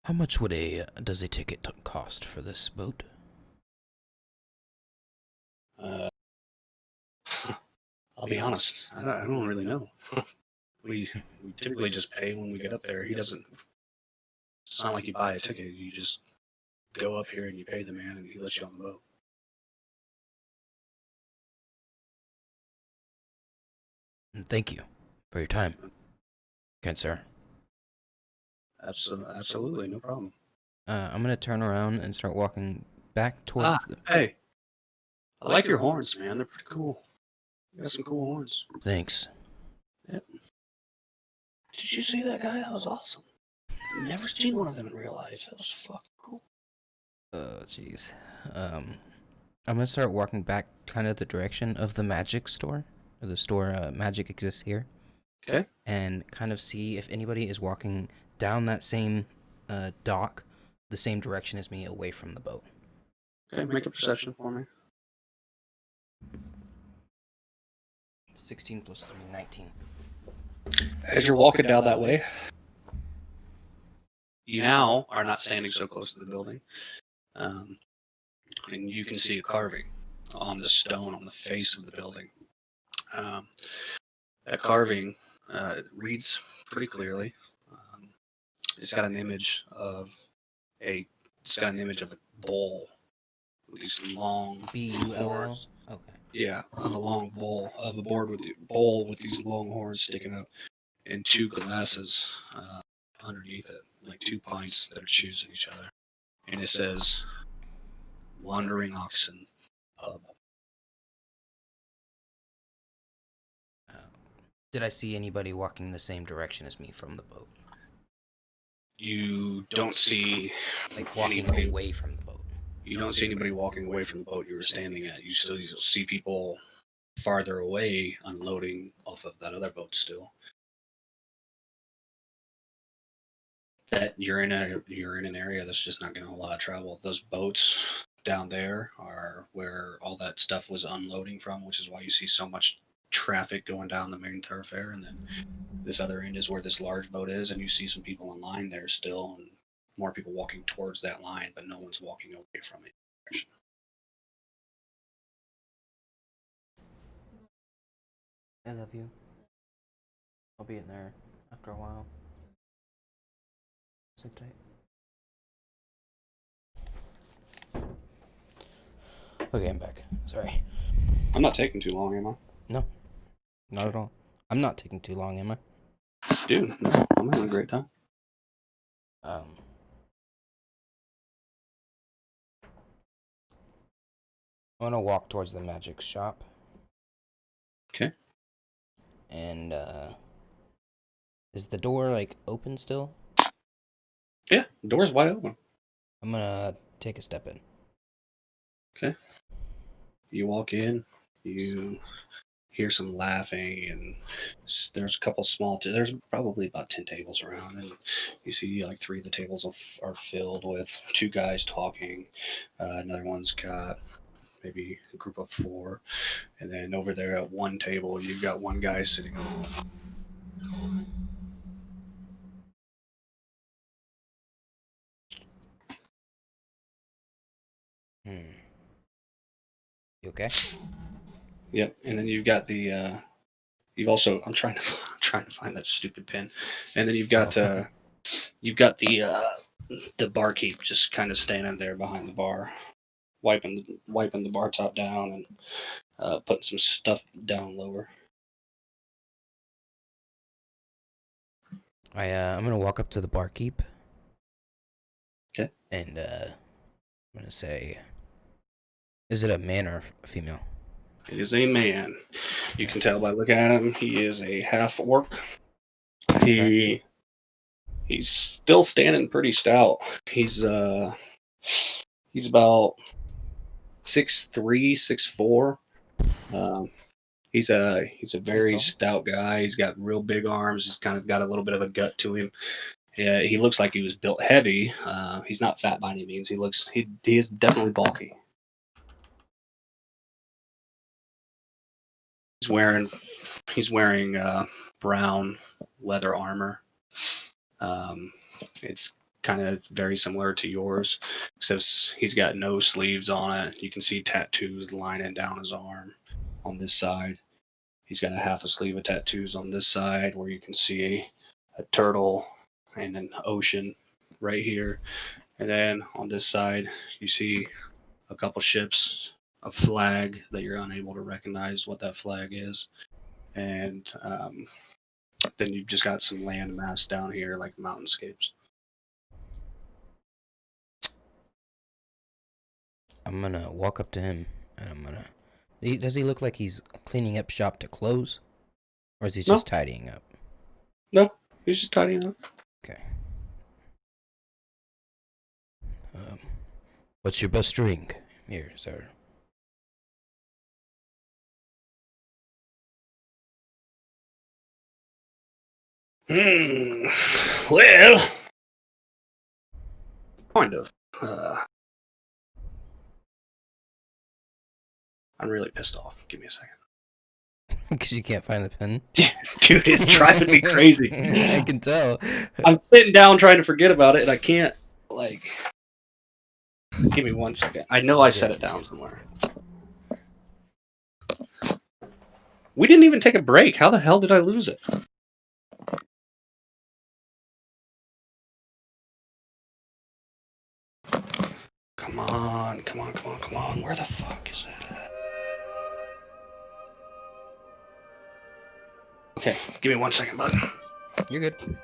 How much would does a ticket cost for this boat? Uh, I'll be honest, I don't really know. we typically just pay when we get up there. He doesn't. It's not like you buy a ticket. You just go up here and you pay the man, and he lets you on the boat. Thank you for your time, kind sir. Absolutely, no problem. I'm gonna turn around and start walking back towards. Hey, I like your horns, man. They're pretty cool. You got some cool horns. Thanks. Yep. Did you see that guy? That was awesome. Never seen one of them in real life. That was fucking cool. Oh, jeez. I'm gonna start walking back, kind of the direction of the magic store, or the store magic exists here. Okay. And kind of see if anybody is walking down that same dock, the same direction as me, away from the boat. Okay, make a perception for me. 16 plus 3, 19. As you're walking down that way, you now are not standing so close to the building, and you can see a carving on the stone on the face of the building. That carving reads pretty clearly. It's got an image of a bull with these long B-U-L-L? horns. Okay. Yeah, of a long bowl, of a bowl with these long horns sticking up, and two glasses underneath it, like two pints that are choosing each other. And it says, "Wandering Oxen Pub." Did I see anybody walking the same direction as me from the boat? You don't see Like walking anybody away from the boat? You don't see anybody walking away from the boat you were standing at. You'll see people farther away unloading off of that other boat still. That you're in an area that's just not getting a lot of travel. Those boats down there are where all that stuff was unloading from, which is why you see so much traffic going down the main thoroughfare. And then this other end is where this large boat is, and you see some people in line there still, and more people walking towards that line, but no one's walking away from it. I love you. I'll be in there after a while. Sit tight. Okay, I'm back. Sorry. I'm not taking too long, am I? No, not at all. I'm not taking too long, am I? Dude, no, I'm having a great time. Um, I want to walk towards the magic shop. Okay. And, is the door, like, open still? Yeah, door's wide open. I'm gonna take a step in. Okay. You walk in, you hear some laughing, and there's a couple small. There's probably about 10 tables around, and you see like 3 of the tables are filled with 2 guys talking. Another one's got maybe a group of 4, and then over there at one table, you've got one guy sitting alone. Hmm. You okay? Yep, and then you've got the. You've also. I'm trying to trying to find that stupid pin, and then Oh. you've got the barkeep just kind of standing there behind the bar, wiping the bar top down and putting some stuff down lower. I'm gonna walk up to the barkeep. Okay. And, I'm gonna say, is it a man or a female? He is a man. You Okay. can tell by looking at him. He is a half orc. Okay. He's still standing pretty stout. He's about 6'3", 6'4". Um, he's a Pretty very tall. stout guy. He's got real big arms. He's kind of got a little bit of a gut to him. Yeah, he looks like he was built heavy. He's not fat by any means. He is definitely bulky. He's wearing he's wearing brown leather armor. Um, it's kind of very similar to yours, except he's got no sleeves on it. You can see tattoos lining down his arm on this side. He's got a half a sleeve of tattoos on this side where you can see a turtle and an ocean right here. And then on this side, you see a couple ships, a flag that you're unable to recognize what that flag is. And then you've just got some land mass down here, like mountainscapes. I'm gonna walk up to him and I'm gonna. Does he look like he's cleaning up shop to close? Or is he No, just tidying up? no, he's just tidying up. Okay. Um, what's your best drink? Here, sir. Well, kind of. Uh, I'm really pissed off. Give me a second. Because you can't find the pen. Dude, it's driving me crazy. I can tell. I'm sitting down trying to forget about it, and I can't, like, give me 1 second. I know I set it down somewhere. We didn't even take a break. How the hell did I lose it? Come on, come on, come on, come on. Where the fuck is that at? Okay, give me 1 second, bud. You're good.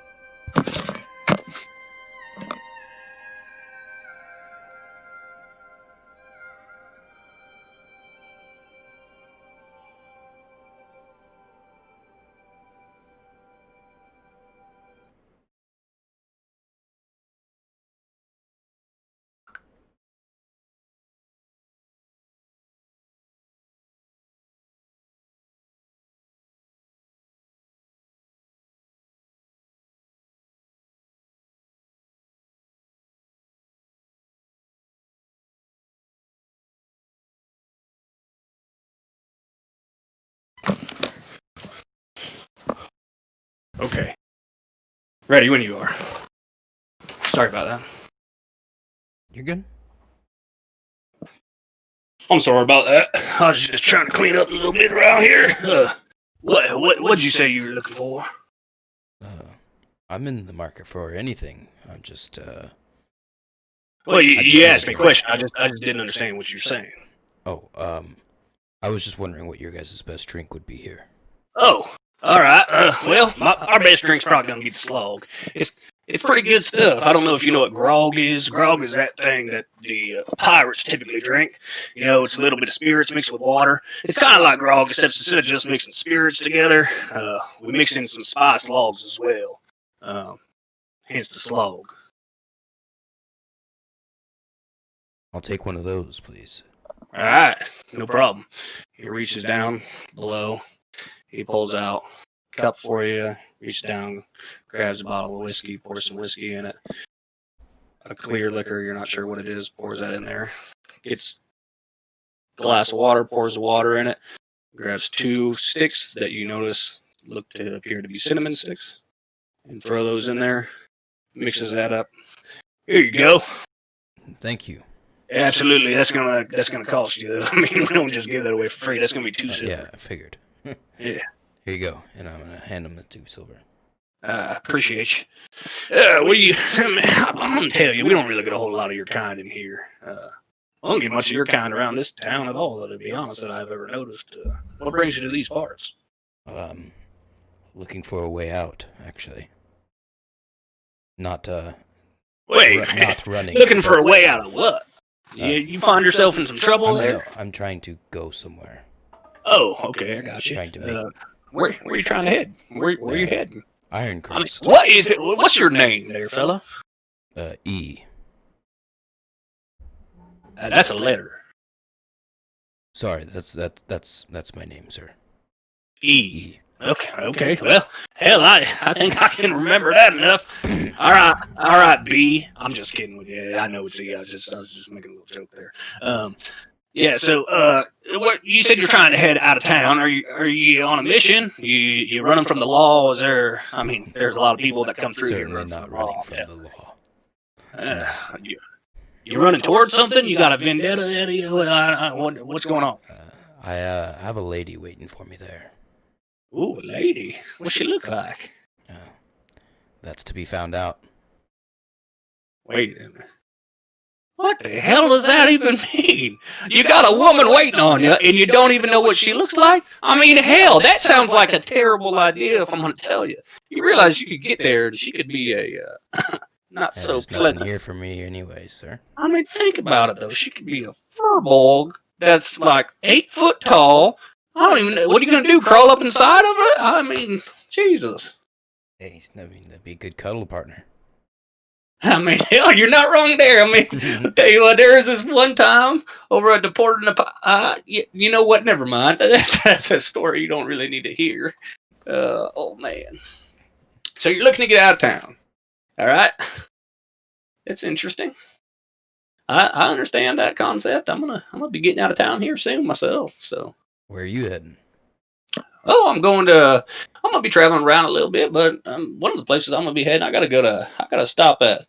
Okay. Ready when you are. Sorry about that. You're good. I'm sorry about that. I was just trying to clean up a little bit around here. What'd you say you were looking for? I'm in the market for anything. I'm just, Well, I just you need a asked me a drink. question. I just didn't understand what you're saying. Oh, I was just wondering what your guys' best drink would be here. Oh, all right. Well, our best drink's probably gonna be the slog. It's pretty good stuff. I don't know if you know what grog is. Grog is that thing that the pirates typically drink. You know, it's a little bit of spirits mixed with water. It's kind of like grog, except instead of just mixing spirits together, we mix in some spiced logs as well. Hence the slog. I'll take one of those, please. All right, no problem. He reaches down below. He pulls out a cup for you. Reaches down, grabs a bottle of whiskey, pours some whiskey in it. A clear liquor, you're not sure what it is, pours that in there. Gets a glass of water, pours the water in it. Grabs 2 sticks that you notice look to appear to be cinnamon sticks, and throw those in there. Mixes that up. Here you go. Thank you. Absolutely, that's gonna cost you. I mean, we don't just give that away for free. That's gonna be 2 silver. Yeah, I figured. Yeah. Here you go, and I'm gonna hand him the 2 silver. Appreciate you. I'm gonna tell you, we don't really get a whole lot of your kind in here. I don't get much of your kind around this town at all, to be honest, that I've ever noticed. What brings you to these parts? Looking for a way out, actually. Not Wait, not running. looking for a way out of what? You find yourself in some trouble there? No, I'm trying to go somewhere. Oh, okay, I got you. Trying to make where are you trying to head? Where are you heading? Ironcrest. What is it? What's your name there, fella? E. That's a letter. Sorry, that's my name, sir. E. Okay. Well, hell, I think I can remember that enough. All right, B. I'm just kidding with you. I know it's E. I was just making a little joke there. Yeah. So, what you said you're trying to head out of town? Are you on a mission? You running from the law? Is there? I mean, there's a lot of people that come through here. Certainly not running from the law. You running towards something? You got a vendetta, Eddie? What's going on? I have a lady waiting for me there. Ooh, a lady. What's she look like? That's to be found out. Wait a minute. What the hell does that even mean? You got a woman waiting on you, and you don't even know what she looks like? I mean, hell, that sounds like a terrible idea if I'm going to tell you. You realize you could get there, and she could be a not so There's pleasant. nothing here for me anyway, sir. I mean, think about it, though. She could be a furbolg that's like 8 foot tall. I don't even know. What are you going to do, crawl up inside of it? I mean, Jesus. Hey, that'd be a good cuddle partner. I mean, hell, you're not wrong there. I mean, I'll tell you what, there was this one time over at the port in the... you know what? Never mind. That's a story you don't really need to hear. Oh, man. So you're looking to get out of town. All right? It's interesting. I understand that concept. I'm gonna be getting out of town here soon myself. So Where are you heading? oh, I'm gonna be traveling around a little bit, but one of the places I'm gonna be heading, I gotta stop at,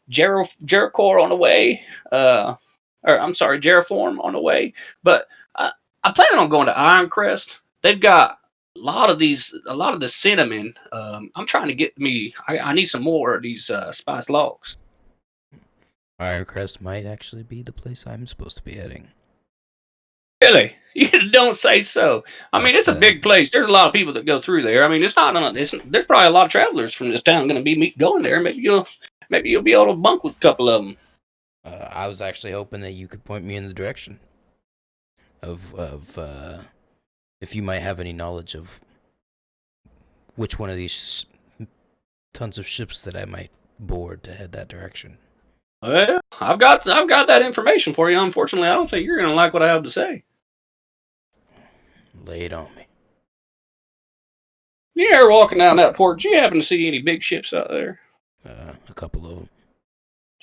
Jericho on the way, or I'm sorry, Jeriform on the way. But I plan on going to Ironcrest. They've got a lot of the cinnamon. I'm trying to get me. I need some more of these spiced logs. Ironcrest might actually be the place I'm supposed to be heading. Really? You don't say so. I mean, it's a big place. There's a lot of people that go through there. I mean, there's probably a lot of travelers from this town going to be going there. Maybe you'll be able to bunk with a couple of them. I was actually hoping that you could point me in the direction of if you might have any knowledge of which one of these tons of ships that I might board to head that direction. Well, I've got that information for you. Unfortunately, I don't think you're going to like what I have to say. Lay it on me. You ever walking down that port, did you happen to see any big ships out there? A couple of them.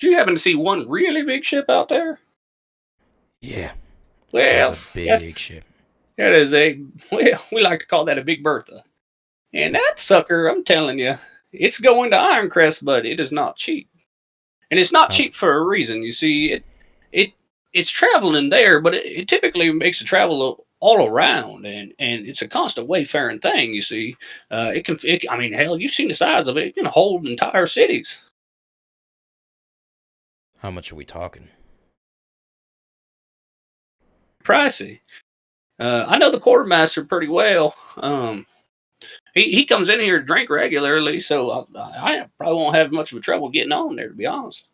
Did you happen to see one really big ship out there? Yeah. Well, That's a big ship. That is we like to call that a Big Bertha. And that sucker, I'm telling you, it's going to Ironcrest, but it is not cheap. And it's not cheap for a reason. You see, it's traveling there, but it typically makes the travel all around, and it's a constant wayfaring thing. You see, I mean, hell, you've seen the size of it. It can hold entire cities. How much are we talking? pricey. I know the quartermaster pretty well. He comes in here to drink regularly, so I probably won't have much of a trouble getting on there, to be honest.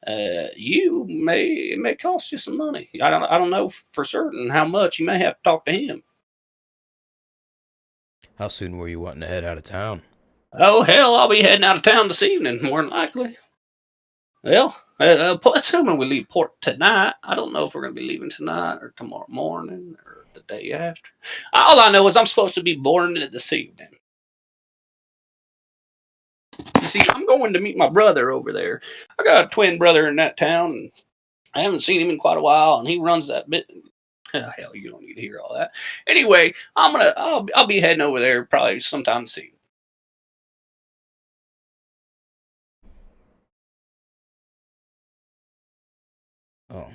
It may cost you some money. I don't know for certain how much. You may have to talk to him. How soon were you wanting to head out of town? Oh hell, I'll be heading out of town this evening, more than likely. Well, assuming we leave port tonight, I don't know if we're going to be leaving tonight or tomorrow morning or the day after. All I know is I'm supposed to be boarding it this evening. You see, I'm going to meet my brother over there. I got a twin brother in that town, and I haven't seen him in quite a while, and he runs that bit. Oh, hell, you don't need to hear all that. Anyway, I'll be heading over there probably sometime this evening. Oh.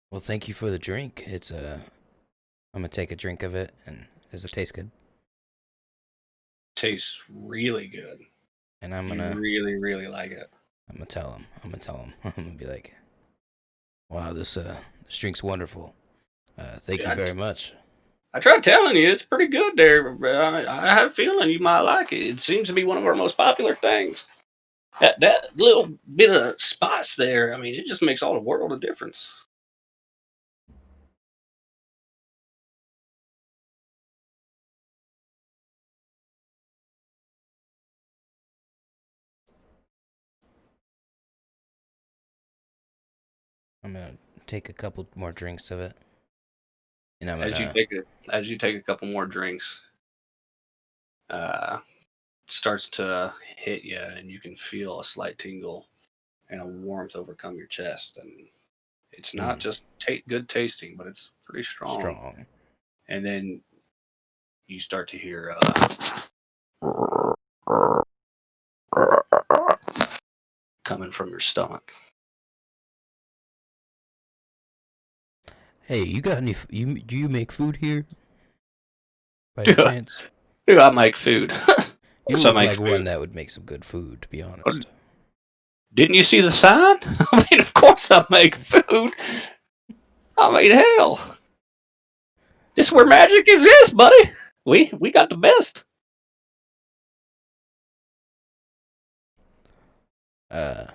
Well, thank you for the drink. It's I'm gonna take a drink of it, and does it taste good? Tastes really good. And I'm You gonna really, really like it. I'm gonna tell him. I'm gonna be like, wow, this drink's wonderful. Thank you very much. I tried telling you, it's pretty good there. I have a feeling you might like it. It seems to be one of our most popular things. That little bit of spice there, I mean, it just makes all the world of difference. I'm gonna take a couple more drinks of it, and I'm As gonna. as you take a couple more drinks, it starts to hit you, and you can feel a slight tingle and a warmth overcome your chest, and it's not just good tasting, but it's pretty strong. Strong. And then you start to hear coming from your stomach. Hey, you got any? Do you make food here? By any chance? Do I make food? You look like one that would make some good food, to be honest. Didn't you see the sign? I mean, of course I make food. I mean, hell, this is where magic exists, buddy. We got the best. I'm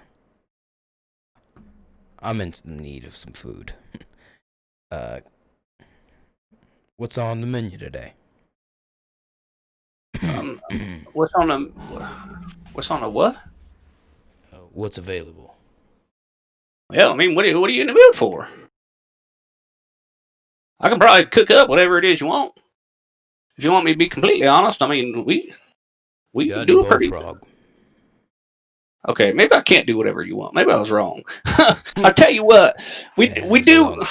in need of some food. What's on the menu today? What's on a what? What's available? Well, I mean, what are you in the mood for? I can probably cook up whatever it is you want. If you want me to be completely honest, I mean, we got do any a pretty. bullfrog? Okay, maybe I can't do whatever you want. Maybe I was wrong. I'll tell you what, we do.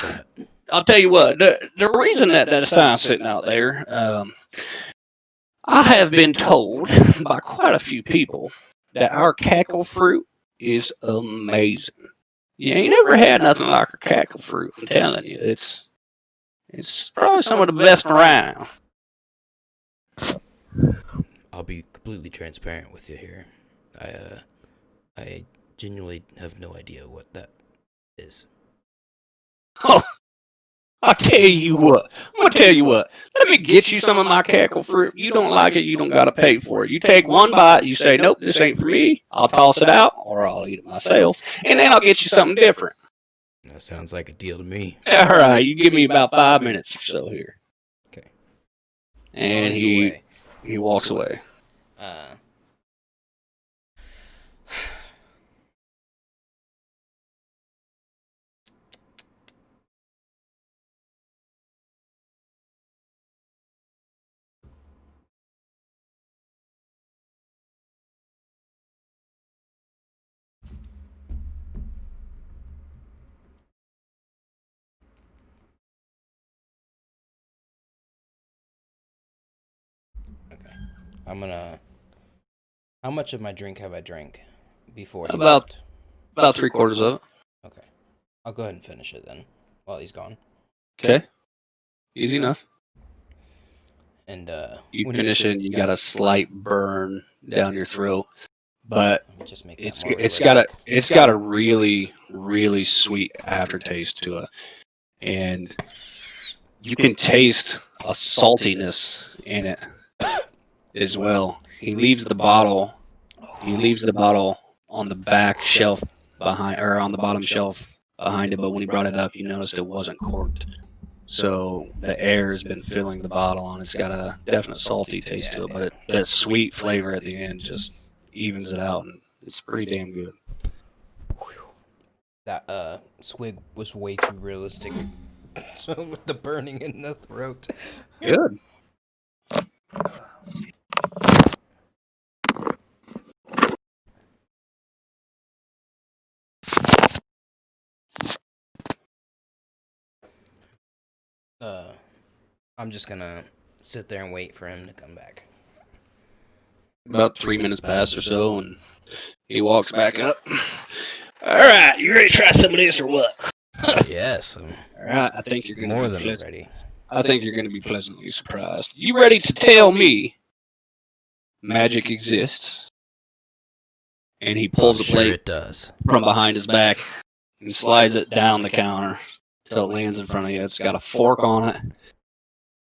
I'll tell you what. The reason that sign's sitting out there, I have been told by quite a few people that our cackle fruit is amazing. You ain't never had nothing like our cackle fruit. I'm telling you, it's probably some of the best around. I'll be completely transparent with you here. I genuinely have no idea what that is. Oh, I'll tell you what. I'm gonna tell you what. Let me get you some of my cackle fruit. You don't like it, you don't gotta pay for it. You take one bite, you say, nope, this ain't for me. I'll toss it out, or I'll eat it myself, and then I'll get you something different. That sounds like a deal to me. All right, you give me about 5 minutes or so here. Okay. And he walks away. Okay. I'm gonna. How much of my drink have I drank before he About left? about 3/4 of it. Okay. I'll go ahead and finish it then, while he's gone. Okay. Easy enough. And you finish it, and you got a slight burn down your throat, but Let me just make that it's more it's got a realistic. it's got a really really sweet aftertaste to it, and you can taste a saltiness in it as well. He leaves the bottle. He leaves the bottle on the back shelf behind, or on the bottom shelf behind it. But when he brought it up, you noticed it wasn't corked. So the air has been filling the bottle, and it's got a definite salty taste to it. But that sweet flavor at the end just evens it out, and it's pretty damn good. That swig was way too realistic. So with the burning in the throat. Good. I'm just gonna sit there and wait for him to come back. About 3 minutes pass or so, and he walks back up. All right, you ready to try some of this or what? Yes, All right, I think you're gonna more be than pleasant. ready. I think you're gonna be pleasantly surprised. You ready to tell me magic exists? And he pulls a Sure plate it does. from behind his back and slides it down the counter till it lands in front of you. It's got a fork on it.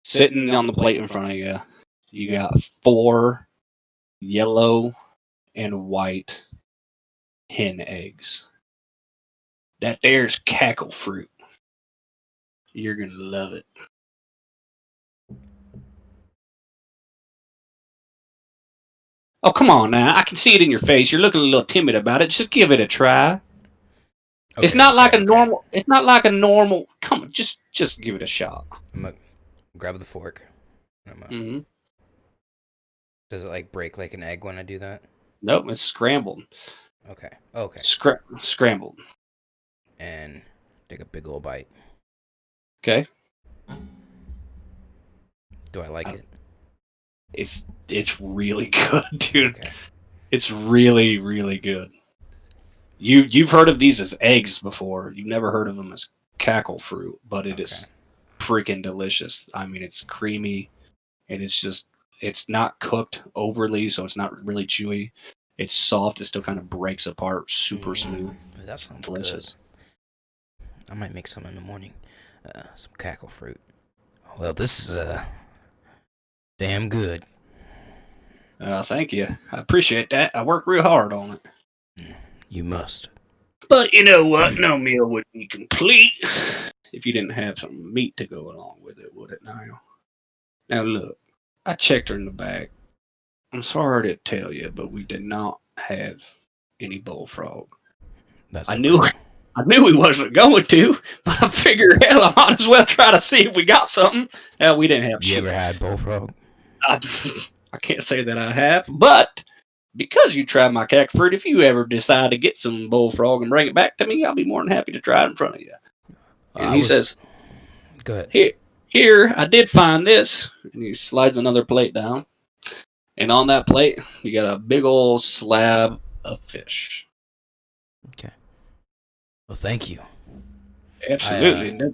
Sitting on the plate in front of you, you got 4 yellow and white hen eggs. That there's cackle fruit. You're gonna love it. Oh, come on now. I can see it in your face. You're looking a little timid about it. Just give it a try. Okay, It's not like a okay. normal. It's not like a normal. Come on, just give it a shot. I'm gonna grab the fork. Mm-hmm. Does it like break like an egg when I do that? Nope, it's scrambled. Okay. Okay. Scrambled. And take a big old bite. Okay. Do I like it? It's really good, dude. Okay. It's really really good. You've heard of these as eggs before. You've never heard of them as cackle fruit, but it is freaking delicious. I mean, it's creamy, and it's not cooked overly, so it's not really chewy. It's soft. It still kind of breaks apart, super smooth. That sounds Delicious. good. I might make some in the morning. Some cackle fruit. Well, this is damn good. Thank you. I appreciate that. I worked real hard on it. You must. But you know what? No meal would be complete if you didn't have some meat to go along with it, would it now? Now look, I checked her in the bag. I'm sorry to tell you, but we did not have any bullfrog. That's I okay. knew we wasn't going to, but I figured, hell, I might as well try to see if we got something. Hell, we didn't have You shit. ever had bullfrog? I can't say that I have, but because you tried my cack fruit, if you ever decide to get some bullfrog and bring it back to me, I'll be more than happy to try it in front of you. And he says, Go ahead. Here, I did find this. And he slides another plate down. And on that plate, you got a big old slab of fish. Okay. Well, thank you. Absolutely.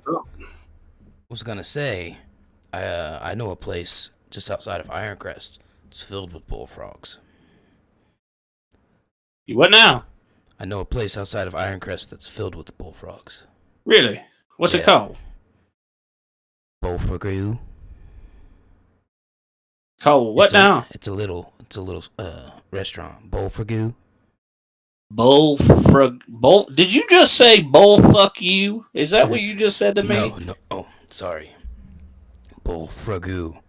Was gonna say, I know a place just outside of Ironcrest. It's filled with bullfrogs. You what now? I know a place outside of Ironcrest that's filled with bullfrogs. Really? What's it called? Bullfrogoo. Called what now? It's a little restaurant. Bullfrogoo. Did you just say bull fuck you? Is that what you just said to me? No. Oh, sorry. Bullfrogoo.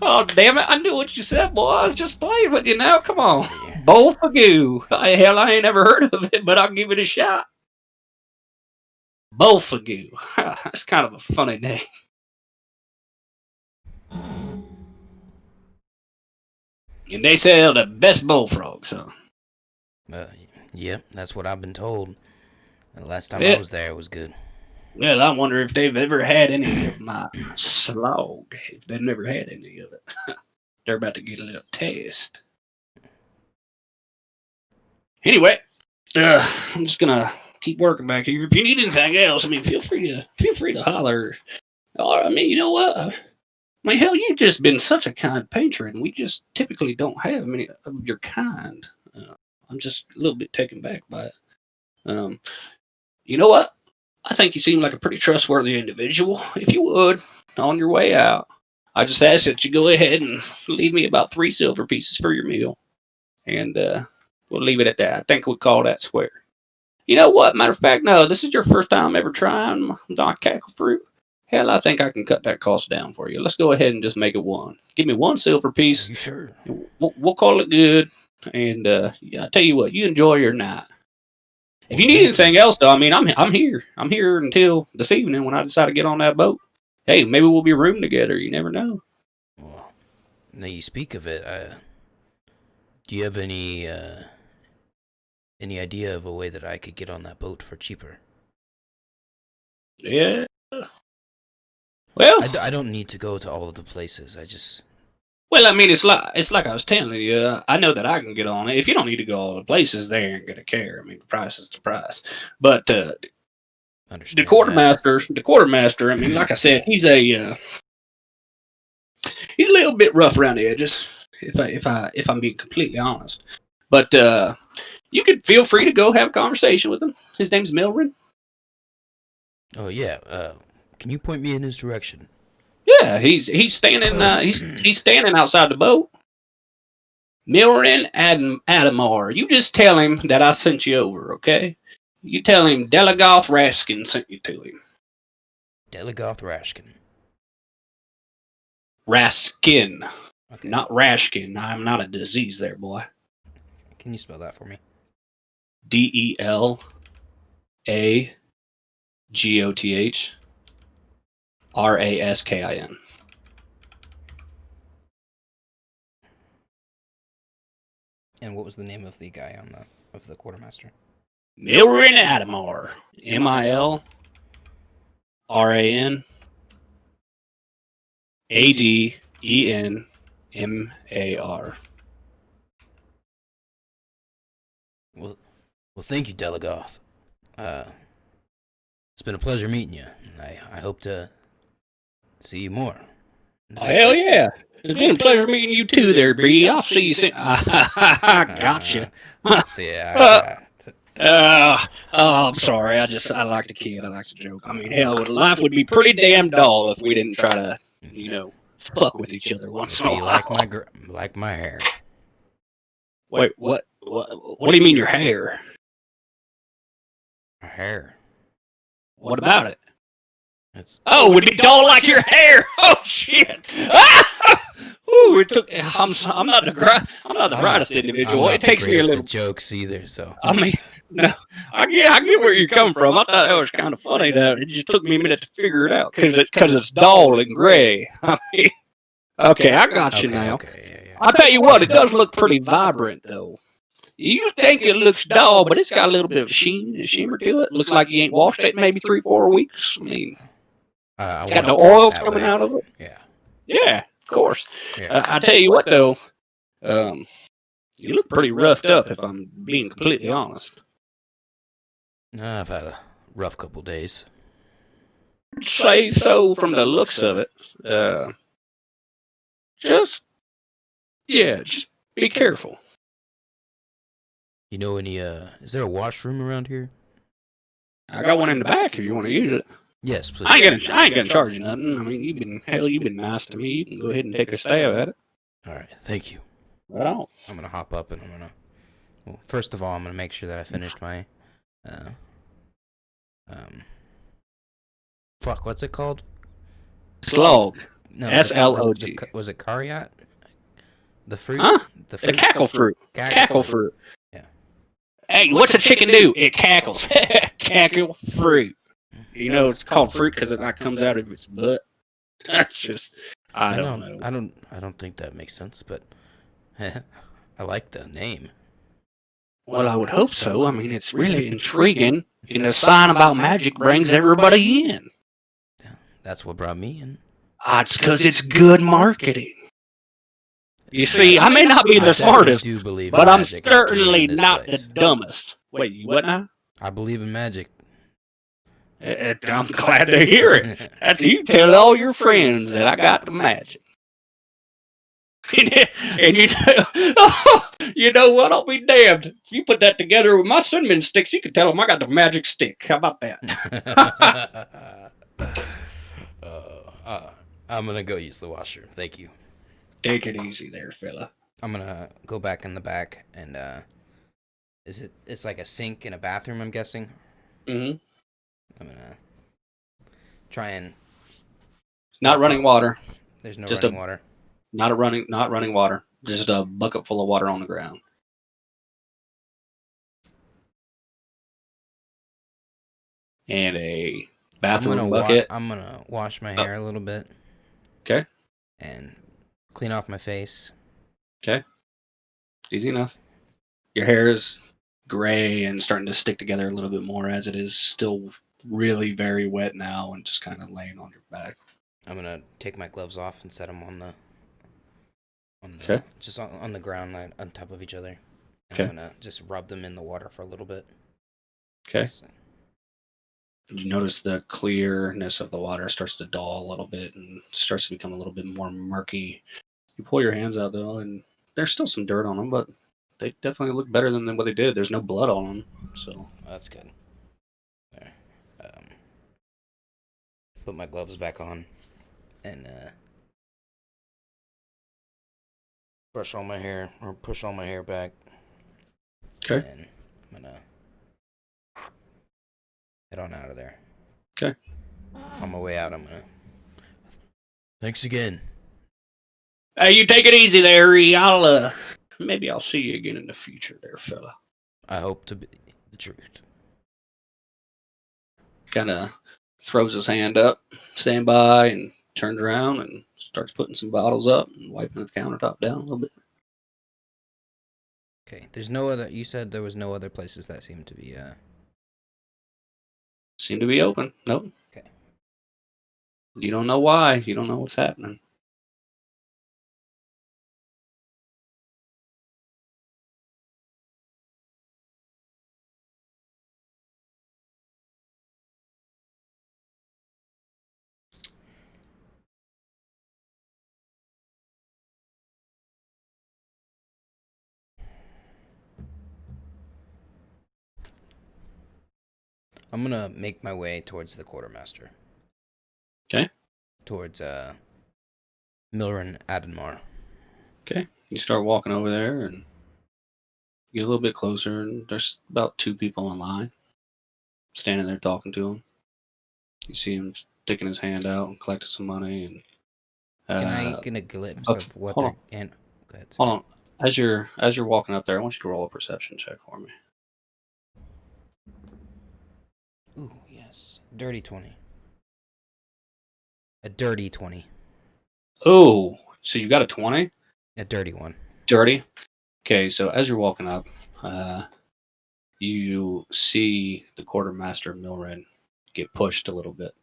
Oh, damn it. I knew what you said, boy. I was just playing with you now. Come on. Yeah. Bullfagoo. Hell, I ain't never heard of it, but I'll give it a shot. Bullfagoo. That's kind of a funny name. And they sell the best bullfrogs, huh? Yep, that's what I've been told. The last time I was there, it was good. Well, I wonder if they've ever had any of my slog. If they've never had any of it. They're about to get a little taste. Anyway, I'm just gonna keep working back here. If you need anything else, I mean, feel free to holler. Or, I mean, you know what? I mean, hell, you've just been such a kind patron. We just typically don't have many of your kind. I'm just a little bit taken back by it. Um, you know what? I think you seem like a pretty trustworthy individual. If you would, on your way out, I just ask that you go ahead and leave me about 3 silver pieces for your meal, and we'll leave it at that. I think we'll call that square. You know what? Matter of fact, no, this is your first time ever trying my cackle fruit. Hell, I think I can cut that cost down for you. Let's go ahead and just make it one. Give me 1 silver Are piece. you sure? We'll call it good. And yeah, I tell you what, you enjoy your night. If Well, you need thank anything you. else, though, I mean, I'm here. I'm here until this evening when I decide to get on that boat. Hey, maybe we'll be rooming together. You never know. Well, now you speak of it, do you have any idea of a way that I could get on that boat for cheaper? Yeah. Well, I don't need to go to all of the places. well, I mean, it's like I was telling you. I know that I can get on it. If you don't need to go all the places, they ain't gonna care. I mean, the price is the price. But the understand that. quartermaster. I mean, like I said, he's a little bit rough around the edges. If I'm being completely honest. But you could feel free to go have a conversation with him. His name's Milrin. Oh yeah. Can you point me in his direction? Yeah, he's standing he's standing outside the boat. Milrin Adamar. You just tell him that I sent you over, okay? You tell him Delagoth Raskin sent you to him. Delagoth Rashkin. Raskin, Okay. not Rashkin. I'm not a disease there, boy. Can you spell that for me? DELAGOTHRASKIN. And what was the name of the guy of the quartermaster? Milrin Adamar. MILRANADENMAR. Well, thank you, Delagoth. It's been a pleasure meeting you. I hope to see you more. Oh, hell yeah. It's been a pleasure meeting you too there, B. I'll see you soon. Gotcha. See, I'm sorry. I like to kid. I like to joke. I mean, hell, life would be pretty damn dull if we didn't try to, fuck with each other once in a be while. like my hair. Wait, what? What do you mean your hair? My hair. What about it? It's Oh, would be dull like your hair. Oh shit. Ooh, it took. I'm not the brightest individual. I'm not It takes the me a greatest little. at jokes either. So I mean, no, I get where you come from. I thought that was kind of funny. Though it just took me a minute to figure it out because it's dull and gray. I mean, okay, I got you now. Okay, yeah. I tell you what, it does look pretty vibrant though. You think it looks dull, but it's got a little bit of sheen and shimmer to it. Looks like you ain't washed it in maybe 3-4 weeks. I mean, it's got the oils coming out of it. Yeah. Yeah, of course. Yeah. I tell you what though, you look pretty roughed up if I'm being completely honest. I've had a rough couple days. Say so from the looks of it. Just be careful. You know any? Is there a washroom around here? I got one in the back if you want to use it. Yes, please. I ain't gonna charge you nothing. I mean, you've been nice to me. You can go ahead and take a stab at it. All right, thank you. Well, I'm gonna hop up and Well, first of all, I'm gonna make sure that I finished my, Fuck, what's it called? slog. No, S-L-O-G. Was it Kaviat? The fruit? Huh? The The cackle fruit. Cackle fruit. Yeah. Hey, what's a chicken do? It cackles. Cackle fruit. You know it's called fruit because it like comes out of its butt. That's just I don't know. I don't think that makes sense, but I like the name. Well, I would hope so. I mean, it's really intriguing, and the sign about magic brings everybody in. That's what brought me in. It's because it's good marketing. You see, I may not be the smartest, but I'm certainly not the dumbest. Wait, what now? I believe in magic. I'm glad to hear it. After you tell all your friends that I got the magic. And you know what? I'll be damned. If you put that together with my cinnamon sticks, you can tell them I got the magic stick. How about that? I'm gonna go use the washroom. Thank you. Take it easy there, fella. I'm gonna go back in the back and it's like a sink in a bathroom, I'm guessing. Mm-hmm. I'm gonna try and Not running water. There's no Just running water. not running water. Just a bucket full of water on the ground. And a bathroom bucket. I'm gonna wash my hair a little bit. Okay. And clean off my face. Okay. Easy enough. Your hair is gray and starting to stick together a little bit more as it is still really very wet now and just kind of laying on your back. I'm gonna take my gloves off and set them on the Okay. just on the ground on top of each other. And Okay. I'm gonna just rub them in the water for a little bit. Okay. You notice the clearness of the water starts to dull a little bit and starts to become a little bit more murky. You pull your hands out though, and there's still some dirt on them, but they definitely look better than what they did. There's no blood on them, so that's good. There. Put my gloves back on and brush all my hair or push all my hair back. Okay. And I'm gonna head on out of there. Okay. On my way out, I'm gonna. Thanks again. Hey, you take it easy there, E. Maybe I'll see you again in the future, there, fella. I hope to be the truth. Kind of throws his hand up, stand by, and turns around and starts putting some bottles up and wiping the countertop down a little bit. Okay. There's no other. You said there was no other places that seemed to be. Seem to be open. Nope. Okay. You don't know why. You don't know what's happening. I'm gonna make my way towards the quartermaster. Okay. Towards Milren Adenmar. Okay. You start walking over there and get a little bit closer, and there's about 2 people in line standing there talking to him. You see him sticking his hand out and collecting some money. And Can I get a glimpse of what hold they're and? Go ahead. Hold on. As you're walking up there, I want you to roll a perception check for me. Ooh, yes. Dirty 20. A dirty 20. Oh, so you got a 20? A dirty one. Dirty? Okay, so as you're walking up, you see the quartermaster Milren get pushed a little bit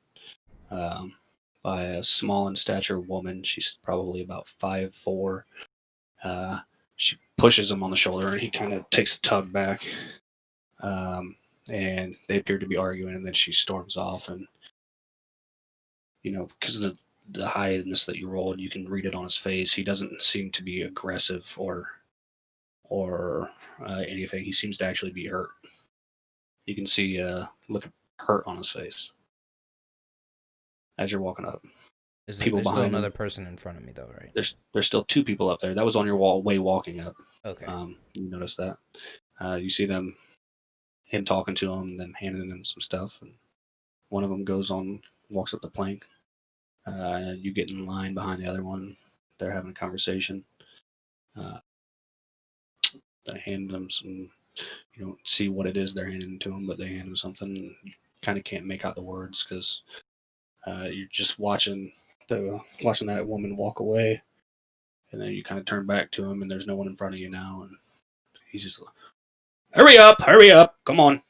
by a small in stature woman. She's probably about 5'4". She pushes him on the shoulder, and he kind of takes a tug back. And they appear to be arguing, and then she storms off. And because of the highness that you rolled, you can read it on his face. He doesn't seem to be aggressive or anything. He seems to actually be hurt. You can see look of hurt on his face as you're walking up. There's People still behind another him. person in front of me, though, right? There's still 2 people up there. That was on your way walking up. Okay. You notice that. You see him talking to them, them handing him some stuff, and one of them walks up the plank. You get in line behind the other one. They're having a conversation. They hand them some. You don't see what it is they're handing to him, but they hand him something. You kind of can't make out the words because you're just watching that woman walk away, and then you kind of turn back to him, and there's no one in front of you now, and he's just like, hurry up, come on.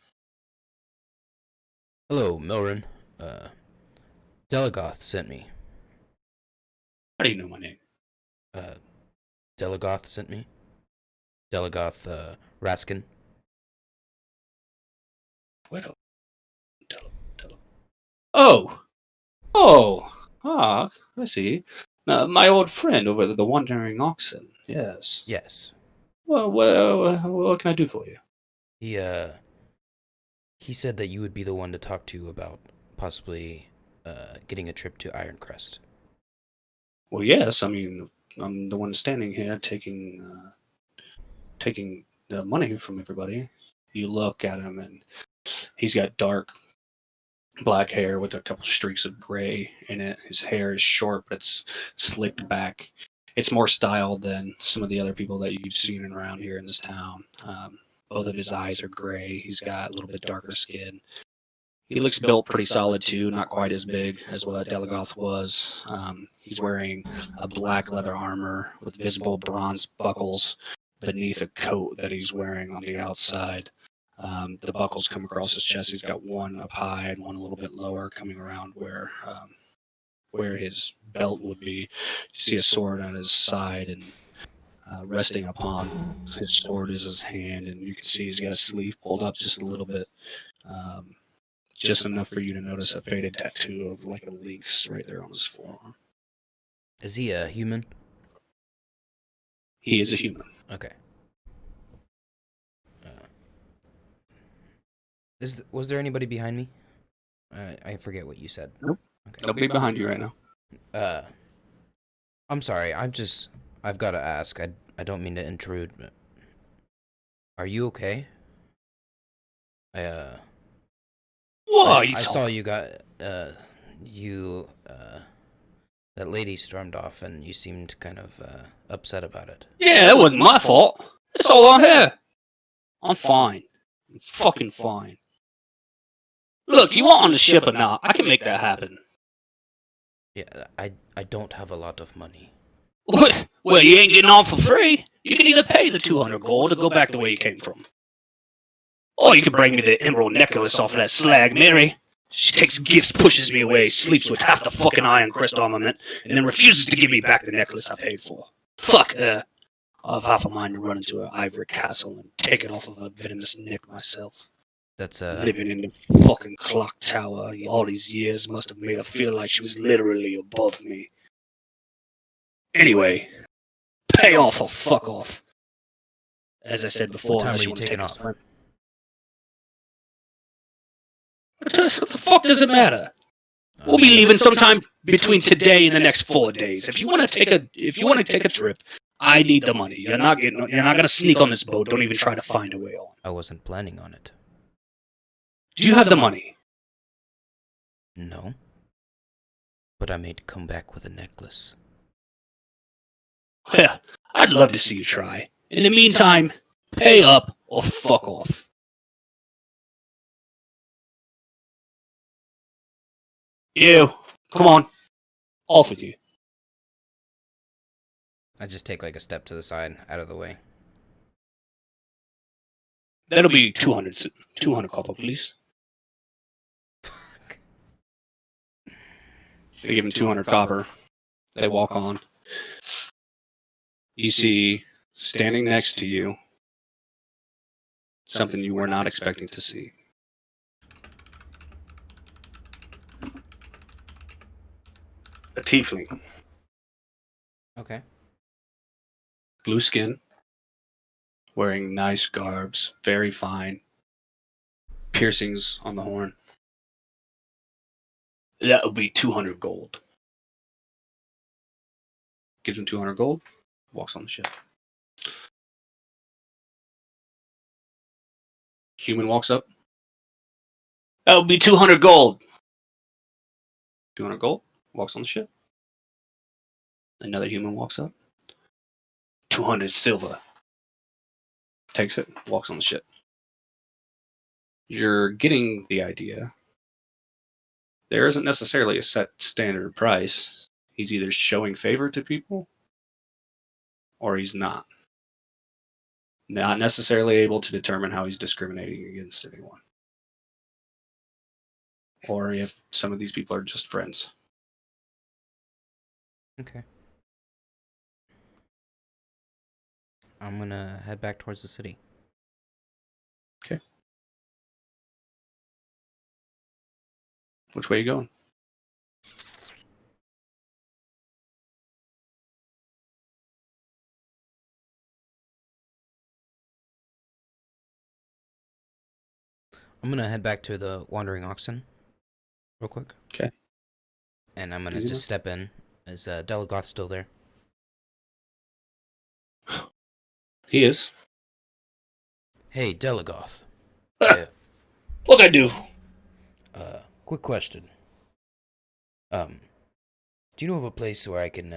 Hello, Milren. Delagoth sent me. How do you know my name? Delagoth sent me. Delagoth, Raskin. What? Oh, oh, I see. My old friend over the Wandering Oxen. Yes. Yes. Well, what can I do for you? He he said that you would be the one to talk to about possibly getting a trip to Ironcrest. Well, yes. I mean, I'm the one standing here taking the money from everybody. You look at him, and he's got dark black hair with a couple streaks of gray in it. His hair is short, but it's slicked back. It's more styled than some of the other people that you've seen around here in this town. Both of his eyes are gray. He's got a little bit darker skin. He looks built pretty solid too, not quite as big as what Delagoth was. He's wearing a black leather armor with visible bronze buckles beneath a coat that he's wearing on the outside. The buckles come across his chest. He's got one up high and one a little bit lower, coming around where his belt would be. You see a sword on his side, and resting upon his sword is his hand, and you can see he's got a sleeve pulled up just a little bit. Um, just enough for you to notice a faded tattoo of like a lynx right there on his forearm. Is he a human? He is a human. Okay. Was there anybody behind me? I forget what you said. Nope. Okay. Nobody behind you right now. I'm sorry. I've got to ask. I don't mean to intrude, but are you okay? I saw you got that lady stormed off, and you seemed kind of upset about it. Yeah, that wasn't my fault. It's all on her. I'm fine. I'm fucking fine. Look, you want on the ship or not? I can make that happen. Yeah, I don't have a lot of money. Well, you ain't getting on for free. You can either pay the 200 gold or go back the way you came from. Or you can bring me the emerald necklace off of that slag Mary. She takes gifts, pushes me away, sleeps with half the fucking Ironcrest armament, and then refuses to give me back the necklace I paid for. Fuck her. I've half a mind to run into her ivory castle and take it off of a venomous neck myself. That's Living in the fucking clock tower all these years must have made her feel like she was literally above me. Anyway, pay off or fuck off. As I said before, what time unless are you you want to taking take off? What the fuck does it matter? We'll be leaving sometime between today and the next 4 days. If you want to take a trip, I need the money. You're not gonna sneak on this boat. Don't even try to find a way on. I wasn't planning on it. Do you have the money? No. But I made come back with a necklace. Yeah, I'd love to see you try. In the meantime, pay up or fuck off. You, come on. Off with you. I just take like a step to the side, out of the way. That'll be 200 copper, please. Fuck. They give him 200 copper. They walk on. You see, standing next to you, something you were not expecting to see. A tiefling. Okay. Blue skin. Wearing nice garbs. Very fine. Piercings on the horn. That would be 200 gold. Gives him 200 gold. Walks on the ship. Human walks up. That would be 200 gold. 200 gold. Walks on the ship. Another human walks up. 200 silver. Takes it. Walks on the ship. You're getting the idea. There isn't necessarily a set standard price. He's either showing favor to people or he's not. Not necessarily able to determine how he's discriminating against anyone. Or if some of these people are just friends. Okay. I'm gonna head back towards the city. Okay. Which way you going? I'm gonna head back to the Wandering Oxen real quick. Okay. And I'm gonna Easy just step in. Is Delagoth still there? He is. Hey, Delagoth. Ah, Yeah. what I do? Quick question. Do you know of a place where I can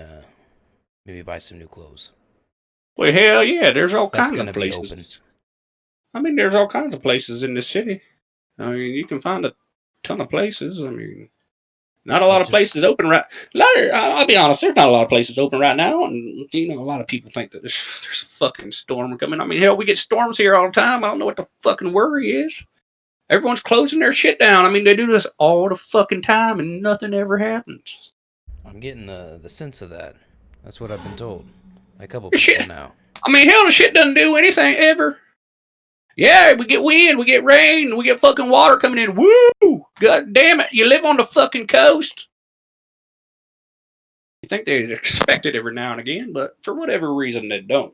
maybe buy some new clothes? Well, hell yeah, there's all That's kinds gonna of be places. open. I mean, there's all kinds of places in the city. I mean, you can find a ton of places. I mean, not a lot But of just places open right. I'll be honest, there's not a lot of places open right now, and a lot of people think that there's a fucking storm coming. I mean, hell, we get storms here all the time. I don't know what the fucking worry is. Everyone's closing their shit down. I mean, they do this all the fucking time, and nothing ever happens. I'm getting the sense of that. That's what I've been told. By a couple The people shit. now. I mean, hell, the shit doesn't do anything ever. Yeah, we get wind, we get rain, we get fucking water coming in. Woo! God damn it, you live on the fucking coast. You think they'd expect it every now and again, but for whatever reason they don't.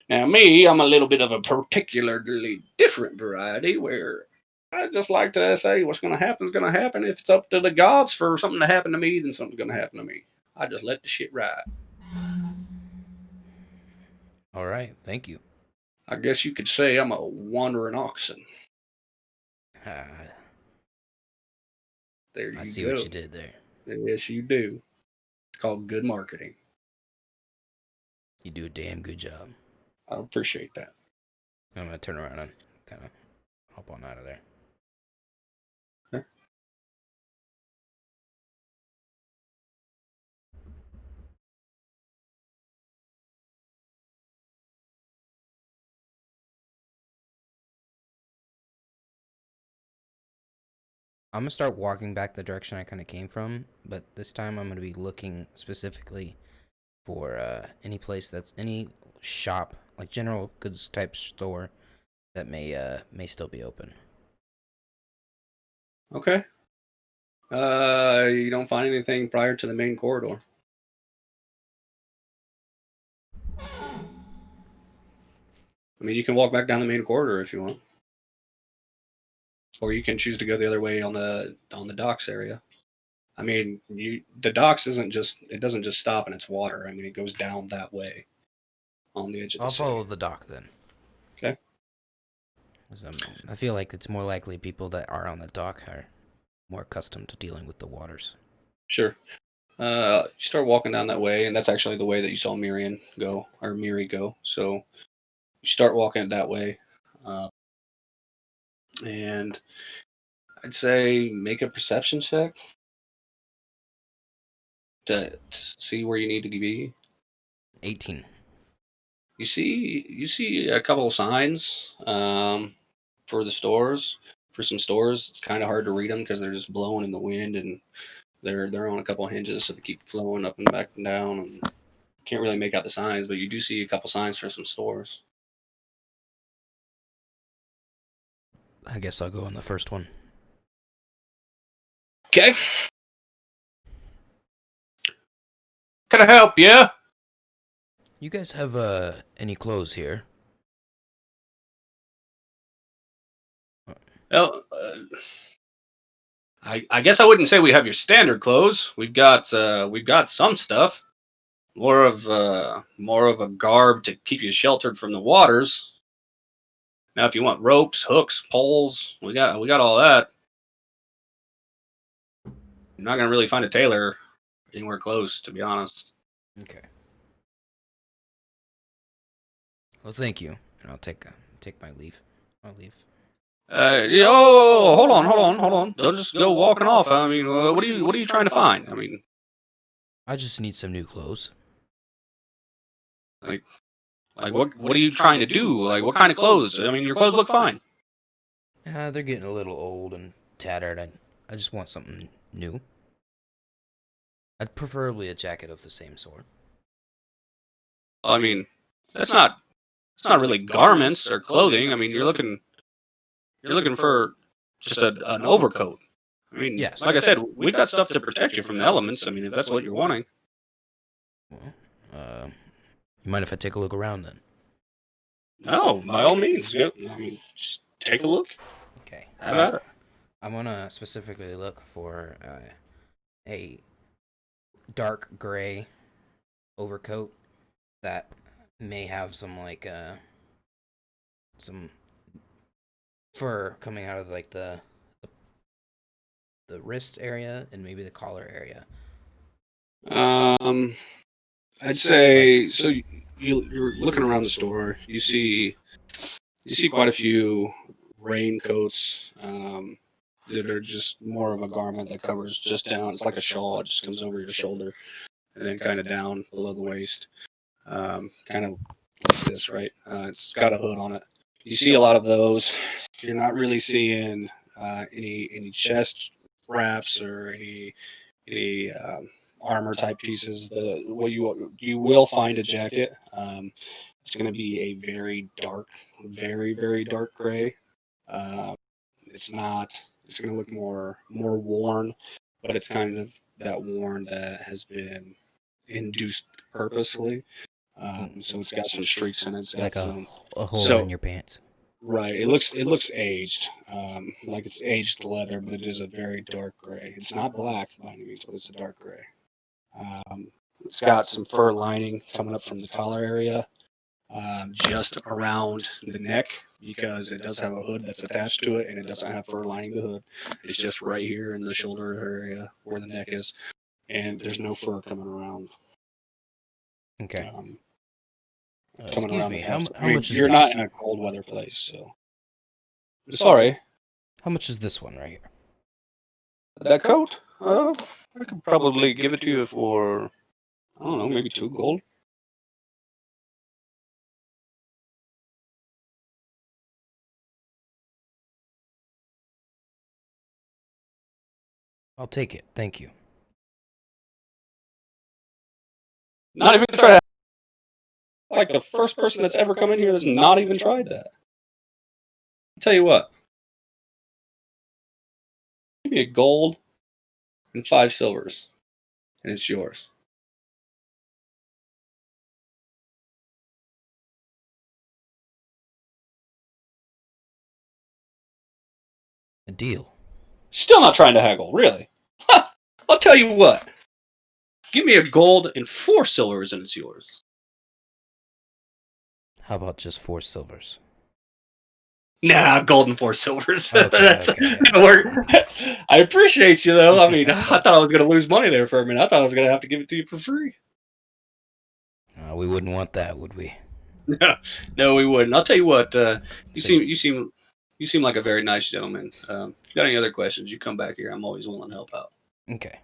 Now me, I'm a little bit of a particularly different variety where I just like to say what's going to happen is going to happen. If it's up to the gods for something to happen to me, then something's going to happen to me. I just let the shit ride. All right, thank you. I guess you could say I'm a wandering oxen. Ah, There I you see go. what you did there. Yes, you do. It's called good marketing. You do a damn good job. I appreciate that. I'm gonna turn around and kind of hop on out of there. Okay. I'm gonna start walking back the direction I kind of came from, but this time I'm gonna be looking specifically for any place that's any shop, like general goods type store that may still be open. Okay. You don't find anything prior to the main corridor. I mean, you can walk back down the main corridor if you want, or you can choose to go the other way on the docks area. I mean, the docks doesn't just stop in its water. I mean, it goes down that way on the edge of the I'll city. follow the dock then. Okay. 'Cause, I feel like it's more likely people that are on the dock are more accustomed to dealing with the waters. Sure. You start walking down that way, and that's actually the way that you saw Miriam go, or Miri go. So you start walking it that way, and I'd say make a perception check to see where you need to be. 18. You see a couple of signs for the stores. For some stores, it's kind of hard to read them because they're just blowing in the wind, and they're on a couple of hinges, so they keep flowing up and back and down. And can't really make out the signs, but you do see a couple signs for some stores. I guess I'll go on the first one. Okay. Can I help you? You guys have any clothes here? Well, I guess I wouldn't say we have your standard clothes. We've got some stuff. More of a garb to keep you sheltered from the waters. Now, if you want ropes, hooks, poles, we got all that. You're not gonna really find a tailor anywhere close, to be honest. Okay. Well, thank you, and I'll take my leave. I'll leave. Hold on. Don't just go walking off. I mean, what are you trying to find? I mean, I just need some new clothes. like what are you trying to do? Like, what kind of clothes? I mean, your clothes look fine. They're getting a little old and tattered. I just want something new. I'd preferably a jacket of the same sort. I mean, that's not it's not really garments or clothing. I mean, you're looking for just an overcoat. I mean, Yes. like I said, we've got stuff to protect you from the elements. I mean, if that's what you're wanting. Well, you mind if I take a look around then? No, by all means. Go. I mean, just take a look. Okay. Have at it. I'm gonna specifically look for a dark gray overcoat that may have some like some fur coming out of like the wrist area and maybe the collar area. I'd say so. You're looking around the store. You see quite a few raincoats that are just more of a garment that covers just down. It's like a shawl. It just comes over your shoulder and then kind of down below the waist, kind of like this, right? It's got a hood on it. You see a lot of those. You're not really seeing any chest wraps or any armor type pieces. What you will find a jacket. It's going to be a very dark, very dark gray. Uh, it's not. It's going to look more worn, but it's kind of that worn that has been induced purposefully. So it's got some streaks in it. It's got Like some. a hole So in your pants. right, it looks aged, like it's aged leather, but it is a very dark gray. It's not black by any means, but it's a dark gray. Um, it's got some fur lining coming up from the collar area, just around the neck, because it does have a hood that's attached to it, and it doesn't have fur lining the hood. It's just right here in the shoulder area where the neck is, and there's no fur coming around. Okay. Um, Excuse me. How much is you're this? not in a cold weather place, so sorry. How much is this one right here? That coat? I could probably give it to you for, I don't know, maybe 2 gold. I'll take it. Thank you. Not even try to, like the first person that's ever come in here that's not even tried that. I'll tell you what, give me a gold and 5 silvers, and it's yours. A deal. Still not trying to haggle, really. Ha! I'll tell you what, give me a gold and 4 silvers, and it's yours. How about just 4 silvers? Nah, gold and 4 silvers. Okay, That's okay. I appreciate you though. I mean, I thought I was gonna lose money there for a minute. I thought I was gonna have to give it to you for free. We wouldn't want that, would we? No, we wouldn't. I'll tell you what. You So seem like a very nice gentleman. If you got any other questions, you come back here. I'm always willing to help out. Okay.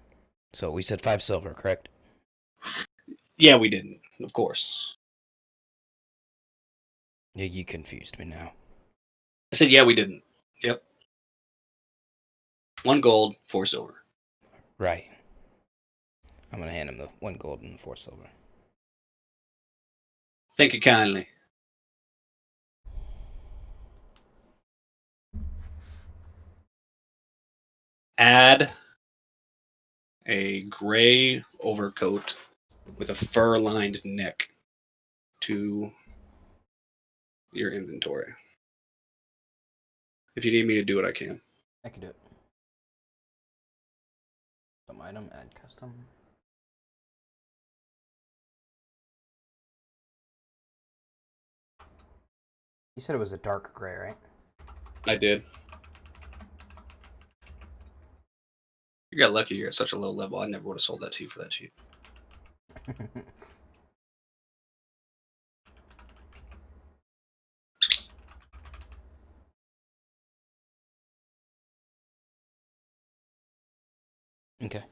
So we said 5 silver, correct? Yeah, we didn't. Of course. Yeah, you confused me now. I said yeah, we didn't. Yep. 1 gold, 4 silver. Right. I'm gonna hand him the 1 gold and 4 silver. Thank you kindly. Add a gray overcoat with a fur-lined neck to your inventory. If you need me to do it, I can. I can do it. Some item, add custom. You said it was a dark gray, right? I did. You got lucky you're at such a low level. I never would have sold that to you for that cheap. Okay.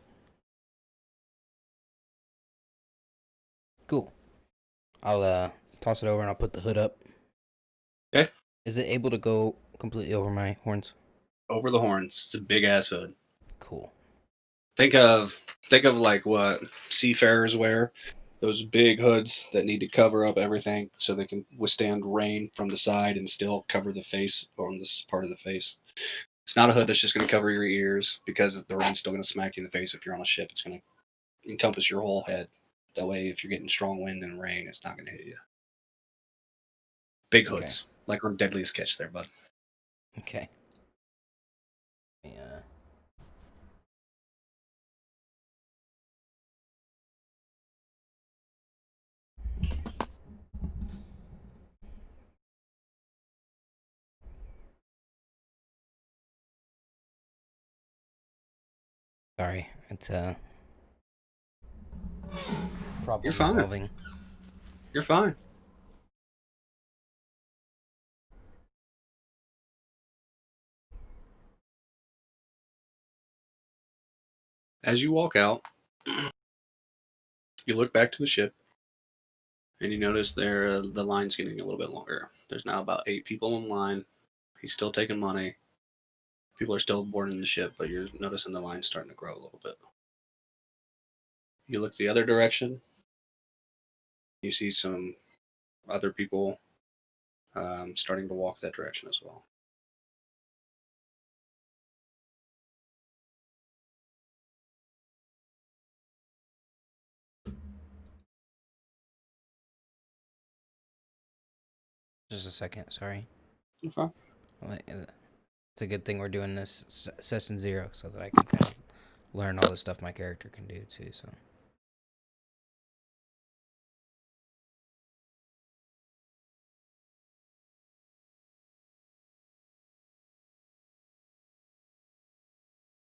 Cool. I'll toss it over and I'll put the hood up. Okay. Is it able to go completely over my horns? Over the horns. It's a big ass hood. Cool. Think of like what seafarers wear. Those big hoods that need to cover up everything so they can withstand rain from the side and still cover the face on this part of the face. It's not a hood that's just going to cover your ears because the rain's still going to smack you in the face if you're on a ship. It's going to encompass your whole head. That way, if you're getting strong wind and rain, it's not going to hit you. Big Okay. hoods, like on Deadliest Catch there, bud. Okay. Yeah. Sorry, it's problem You're fine. solving. You're fine. As you walk out, you look back to the ship, and you notice there the line's getting a little bit longer. There's now about 8 people in line. He's still taking money. People are still boarding the ship, but you're noticing the line starting to grow a little bit. You look the other direction. You see some other people starting to walk that direction as well. Just a second, sorry. Okay. It's a good thing we're doing this session 0 so that I can kind of learn all the stuff my character can do too. So.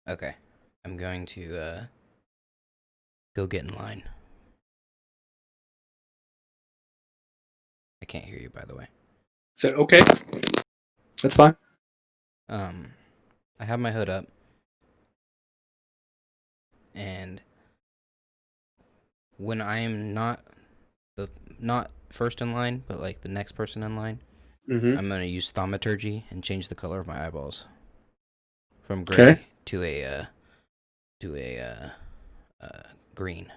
Okay, I'm going to go get in line. I can't hear you, by the way. So okay, that's fine. I have my hood up, and when I am not first in line, but like the next person in line, Mm-hmm. I'm gonna use thaumaturgy and change the color of my eyeballs from gray to a green,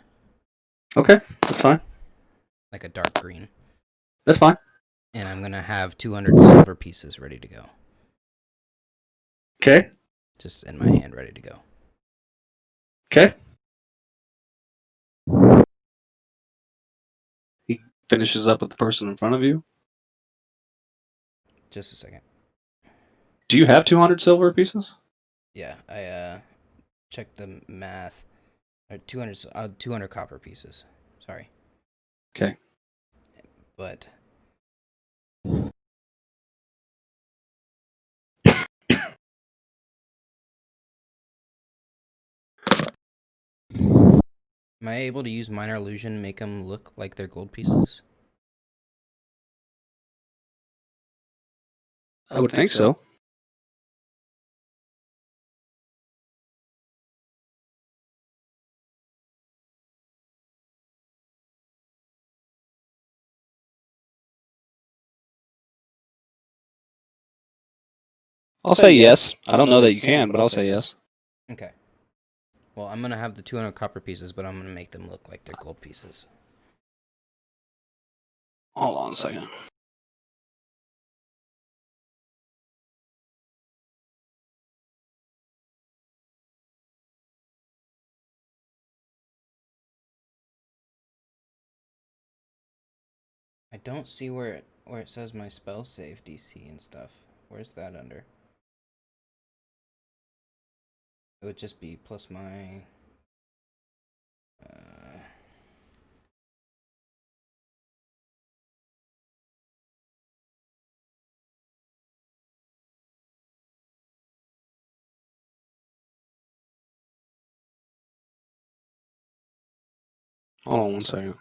Okay, that's fine. like a dark green. That's fine. And I'm gonna have 200 silver pieces ready to go. Okay. Just in my hand, ready to go. Okay. He finishes up with the person in front of you. Just a second. Do you have 200 silver pieces? Yeah, I checked the math. 200 copper pieces. Sorry. Okay. But am I able to use minor illusion, make them look like they're gold pieces? I would think so. I'll say yes. I don't know that you can, but I'll say yes. Okay. Well, I'm gonna have the 200 copper pieces, but I'm gonna make them look like they're gold pieces. Hold on a second. I don't see where it says my spell save DC and stuff. Where's that under? It would just be plus my. Hold on one second.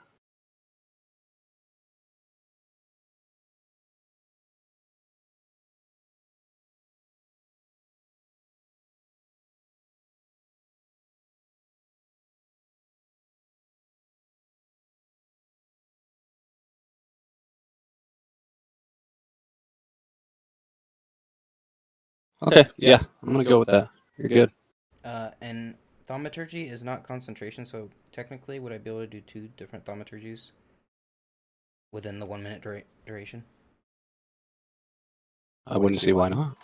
Okay, yeah, I'm gonna go with that. You're good. And thaumaturgy is not concentration, so technically, would I be able to do 2 different thaumaturgies within the 1 minute duration? I wouldn't see why not.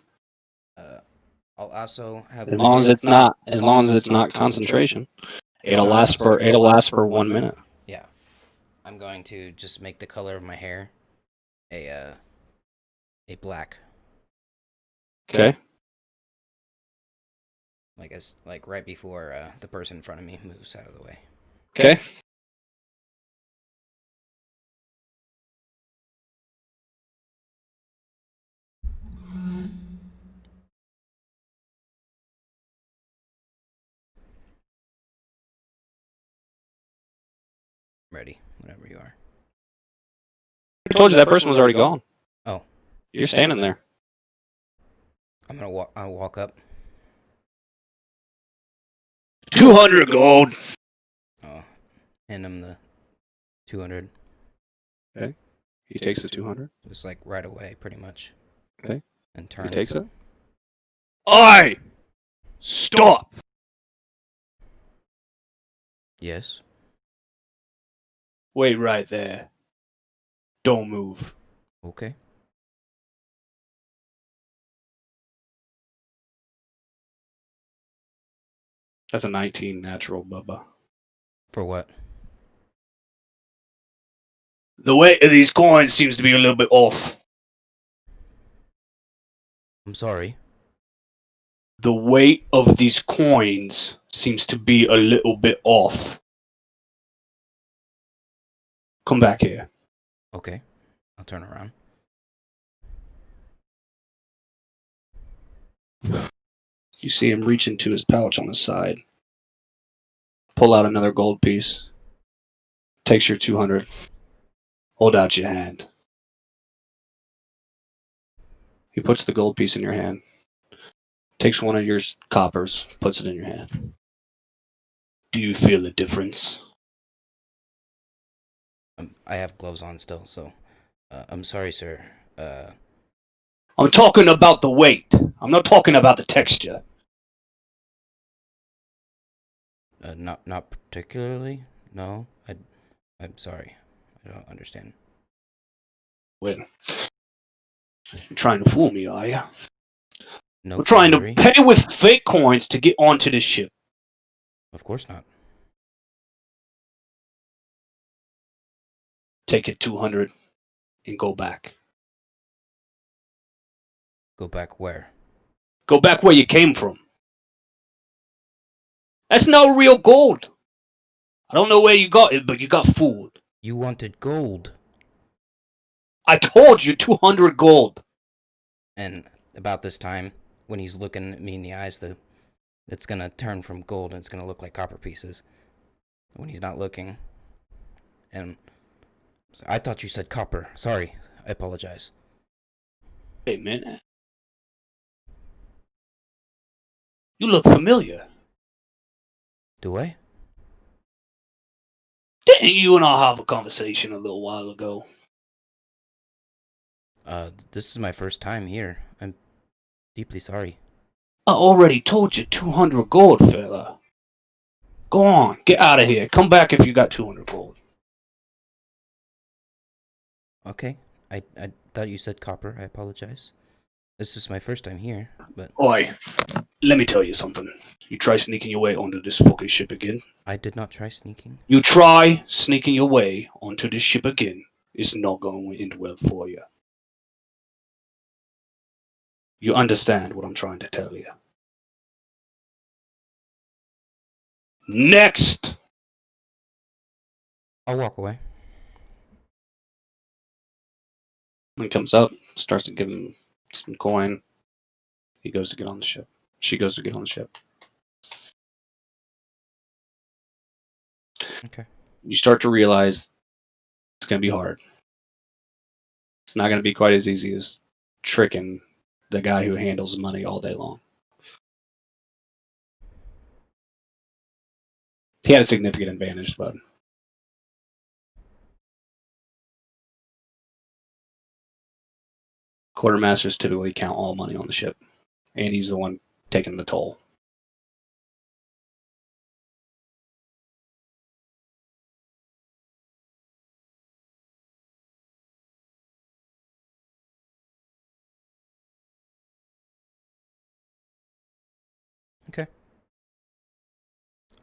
I'll also have As long as it's not concentration, it'll last for 1 minute. Yeah. I'm going to just make the color of my hair a black. Okay. Like right before the person in front of me moves out of the way. Okay. Ready, whenever you are. I told you that person was already gone. Oh. You're standing there. I'll walk up. 200 gold. Oh, hand him the 200. Okay. He takes the 200. Just like right away, pretty much. Okay. And turn. He takes it. Oi! Stop! Yes. Wait right there. Don't move. Okay. That's a 19 natural, Bubba. For what? The weight of these coins seems to be a little bit off. I'm sorry. The weight of these coins seems to be a little bit off. Come back here. Okay. I'll turn around. You see him reach into his pouch on the side. Pull out another gold piece. Takes your 200. Hold out your hand. He puts the gold piece in your hand. Takes one of your coppers, puts it in your hand. Do you feel a difference? I have gloves on still, so I'm sorry, sir. I'm talking about the weight. I'm not talking about the texture. Not particularly. No, I'm sorry. I don't understand. Wait. You're trying to fool me, are you? No We're trying to foolery. pay with fake coins to get onto this ship. Of course not. Take it 200 and go back. Go back where? Go back where you came from. That's no real gold. I don't know where you got it, but you got fooled. You wanted gold. I told you 200 gold. And about this time, when he's looking at me in the eyes, it's gonna turn from gold and it's gonna look like copper pieces. When he's not looking. And I thought you said copper. Sorry. I apologize. Hey, man. You look familiar. Do I? Didn't you and I have a conversation a little while ago? This is my first time here. I'm deeply sorry. I already told you 200 gold, fella. Go on, get out of here. Come back if you got 200 gold. Okay. I thought you said copper. I apologize. This is my first time here, but Oi, let me tell you something. You try sneaking your way onto this fucking ship again. I did not try sneaking. You try sneaking your way onto this ship again. It's not going to end well for you. You understand what I'm trying to tell you. Next! I'll walk away. When he comes up, starts to give him some coin. He goes to get on the ship. She goes to get on the ship. Okay. You start to realize it's going to be hard. It's not going to be quite as easy as tricking the guy who handles money all day long. He had a significant advantage, but quartermasters typically count all money on the ship, and he's the one taking the toll.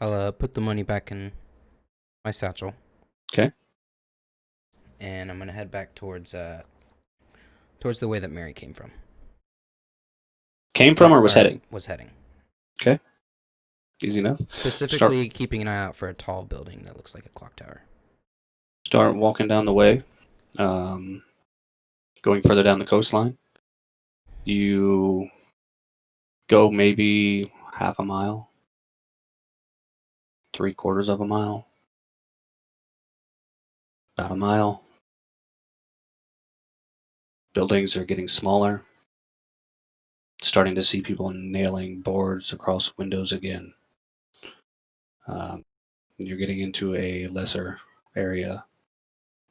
I'll put the money back in my satchel. Okay. And I'm gonna head back towards the way that Mary came from. Came from or was heading? Was heading. Okay. Easy enough. Specifically, keeping an eye out for a tall building that looks like a clock tower. Start walking down the way, going further down the coastline. You go maybe half a mile, 3/4 of a mile, about a mile. Buildings are getting smaller. Starting to see people nailing boards across windows again. You're getting into a lesser area.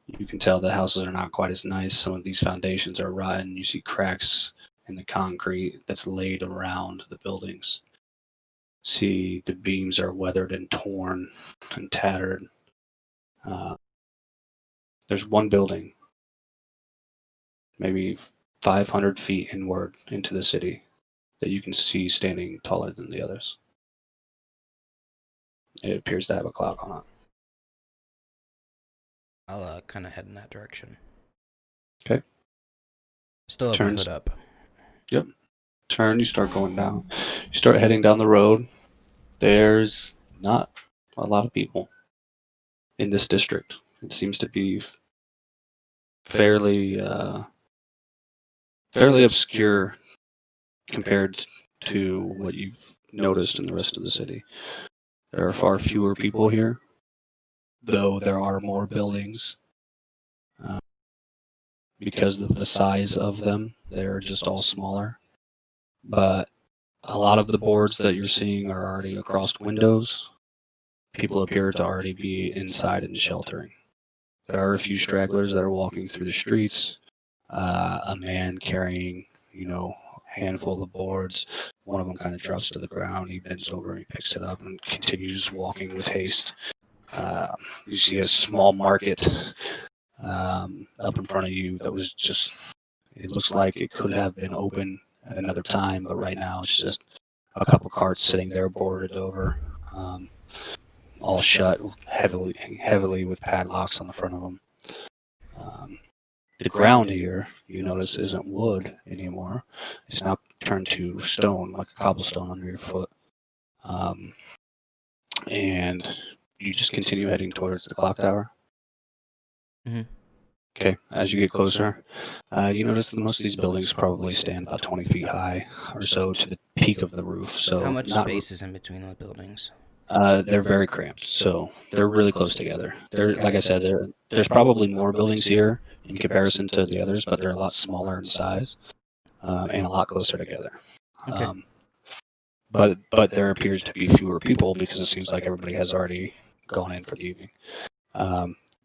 You can tell the houses are not quite as nice. Some of these foundations are rotten. You see cracks in the concrete that's laid around the buildings. See the beams are weathered and torn and tattered. There's one building, maybe 500 feet inward into the city, that you can see standing taller than the others. It appears to have a clock on it. I'll kind of head in that direction. Okay. Still have my hood up. Yep. Turn, you start going down. You start heading down the road. There's not a lot of people in this district. It seems to be fairly obscure compared to what you've noticed in the rest of the city. There are far fewer people here, though there are more buildings. Because of the size of them, they're just all smaller. But a lot of the boards that you're seeing are already across windows. People appear to already be inside and sheltering. There are a few stragglers that are walking through the streets. A man carrying, a handful of boards. One of them kind of drops to the ground. He bends over, he picks it up, and continues walking with haste. You see a small market up in front of you that was just, it looks like it could have been open at another time, but right now it's just a couple carts sitting there boarded over, all shut heavily with padlocks on the front of them. The ground here, you notice, isn't wood anymore. It's now turned to stone, like a cobblestone under your foot. And you just continue heading towards the clock tower. Mm-hmm. Okay, as you get closer, you notice that most of these buildings probably stand about 20 feet high or so to the peak of the roof. So how much space is in between the buildings? They're very cramped, so they're really close together. Like I said, there's probably more buildings here in comparison to the others, but they're a lot smaller in size and a lot closer together. Okay. But there appears to be fewer people because it seems like everybody has already gone in for the evening.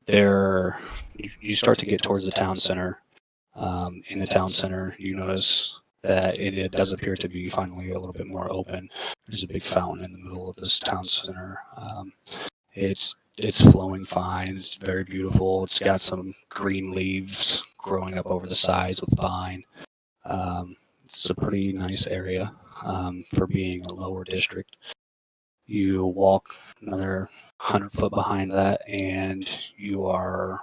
You start to get towards the town center. In the town center, you notice that it does appear to be finally a little bit more open. There's a big fountain in the middle of this town center. It's flowing fine. It's very beautiful. It's got some green leaves growing up over the sides with vine. It's a pretty nice area for being a lower district. You walk another 100 foot behind that, and you are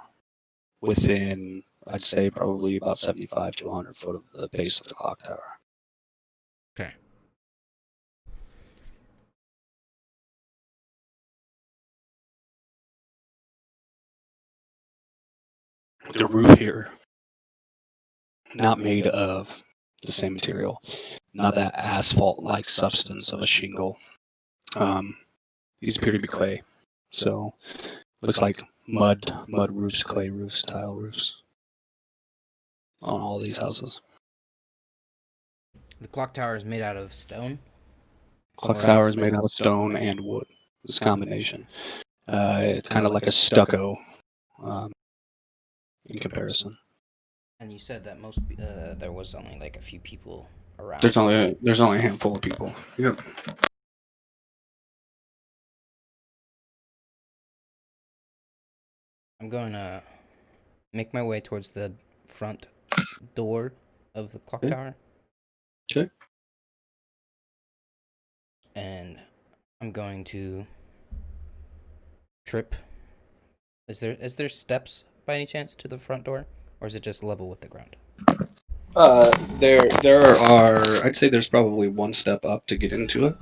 within, I'd say, probably about 75 to 100 foot of the base of the clock tower. Okay. The roof here, not made of the same material, not that asphalt-like substance of a shingle. These appear to be clay, so looks like mud roofs, clay roofs, tile roofs on all these houses. The clock tower is made out of stone? Clock tower is made out of stone and wood. It's a combination. It's kind of like a stucco in comparison. And you said that most there was only like a few people around. There's only a handful of people. Yep. I'm going to make my way towards the front door of the clock tower. Okay. And I'm going to Trip. Is there steps by any chance to the front door, or is it just level with the ground? There are. I'd say there's probably one step up to get into it,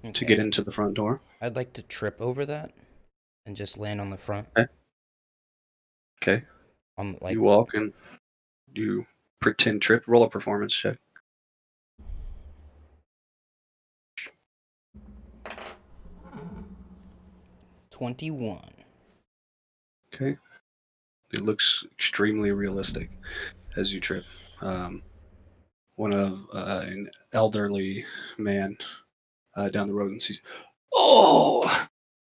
to Okay. get into the front door. I'd like to trip over that and just land on the front. Okay. Okay. On like You walk and you pretend trip. Roll a performance check. 21. Okay. It looks extremely realistic as you trip. One of an elderly man down the road and sees. Oh,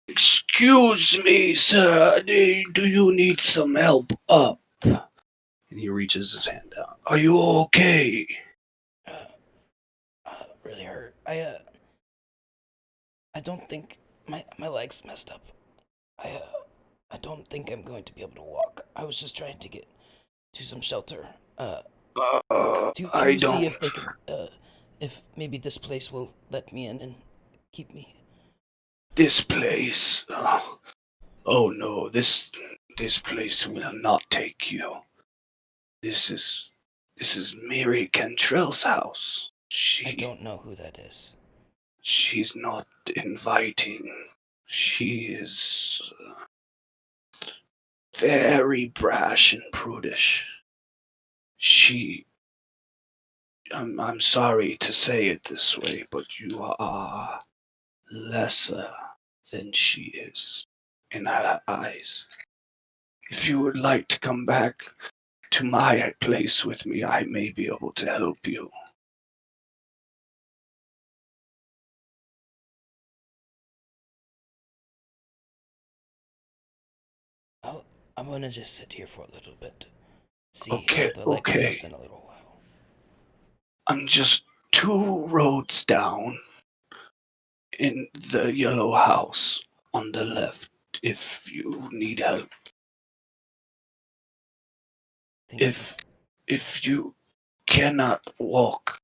excuse me, sir. Do you need some help up? And he reaches his hand down. Are you okay? Uh, really hurt. I don't think my legs messed up. I don't think I'm going to be able to walk. I was just trying to get to some shelter. Can I you see don't. if they can if maybe this place will let me in and keep me? This place. Oh no, this place will not take you. This is Mary Cantrell's house. I don't know who that is. She's not inviting. She is very brash and prudish. She I'm sorry to say it this way, but you are lesser than she is in her eyes. If you would like to come back to my place with me, I may be able to help you. I'll, I'm gonna just sit here for a little bit. See how Okay, the leg okay. feels in a little while. I'm just 2 roads down in the yellow house on the left if you need help. Thank you. If you cannot walk,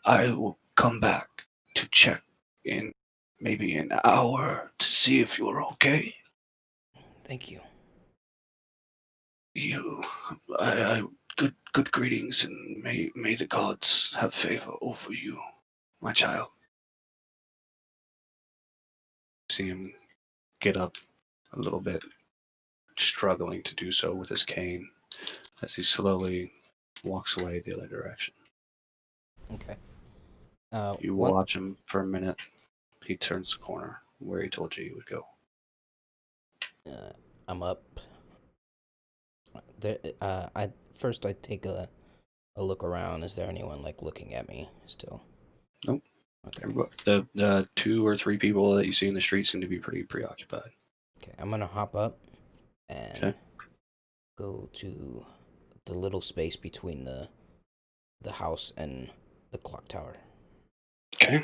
I will come back to check in maybe an hour to see if you're okay. Thank you. You, I good greetings, and may the gods have favor over you, my child. See him get up a little bit, struggling to do so with his cane as he slowly walks away the other direction. Okay. You One. watch him for a minute. He turns the corner where he told you he would go. I'm up. There. I first I take a look around. Is there anyone like looking at me still? Nope. Okay. The 2 or 3 people that you see in the street seem to be pretty preoccupied. Okay. I'm gonna hop up and Okay. go to the little space between the house and the clock tower. Okay.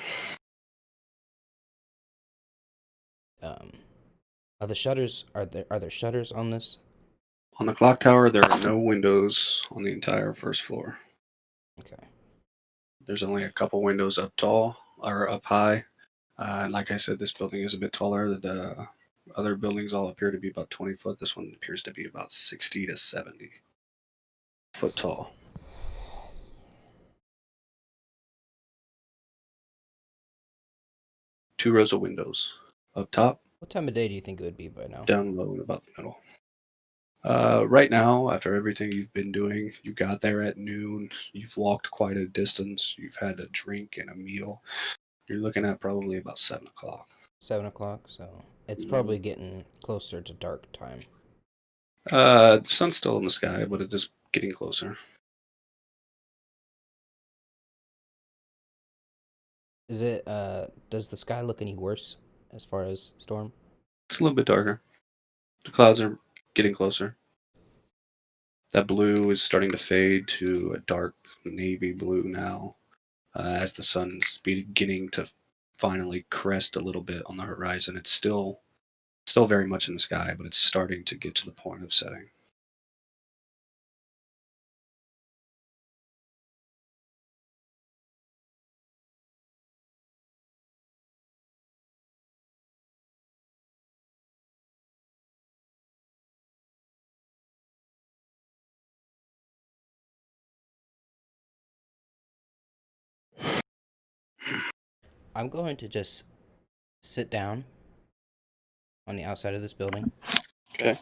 Um, are there shutters on this? On the clock tower, there are no windows on the entire first floor. Okay. There's only a couple windows up tall or up high. And like I said, this building is a bit taller. The other buildings all appear to be about 20 foot. This one appears to be about 60 to 70 foot tall. Two rows of windows up top, What time of day do you think it would be by now? down low, and about the middle. Right now, after everything you've been doing, you got there at noon. You've walked quite a distance. You've had a drink and a meal. You're looking at probably about 7 o'clock. 7 o'clock. So it's Mhm. probably getting closer to dark time. The sun's still in the sky, but it is getting closer. Is it? Does the sky look any worse as far as storm? It's a little bit darker. The clouds are getting closer. That blue is starting to fade to a dark navy blue now, as the sun's beginning to finally crest a little bit on the horizon. It's still very much in the sky, but it's starting to get to the point of setting. I'm going to just sit down on the outside of this building. Okay.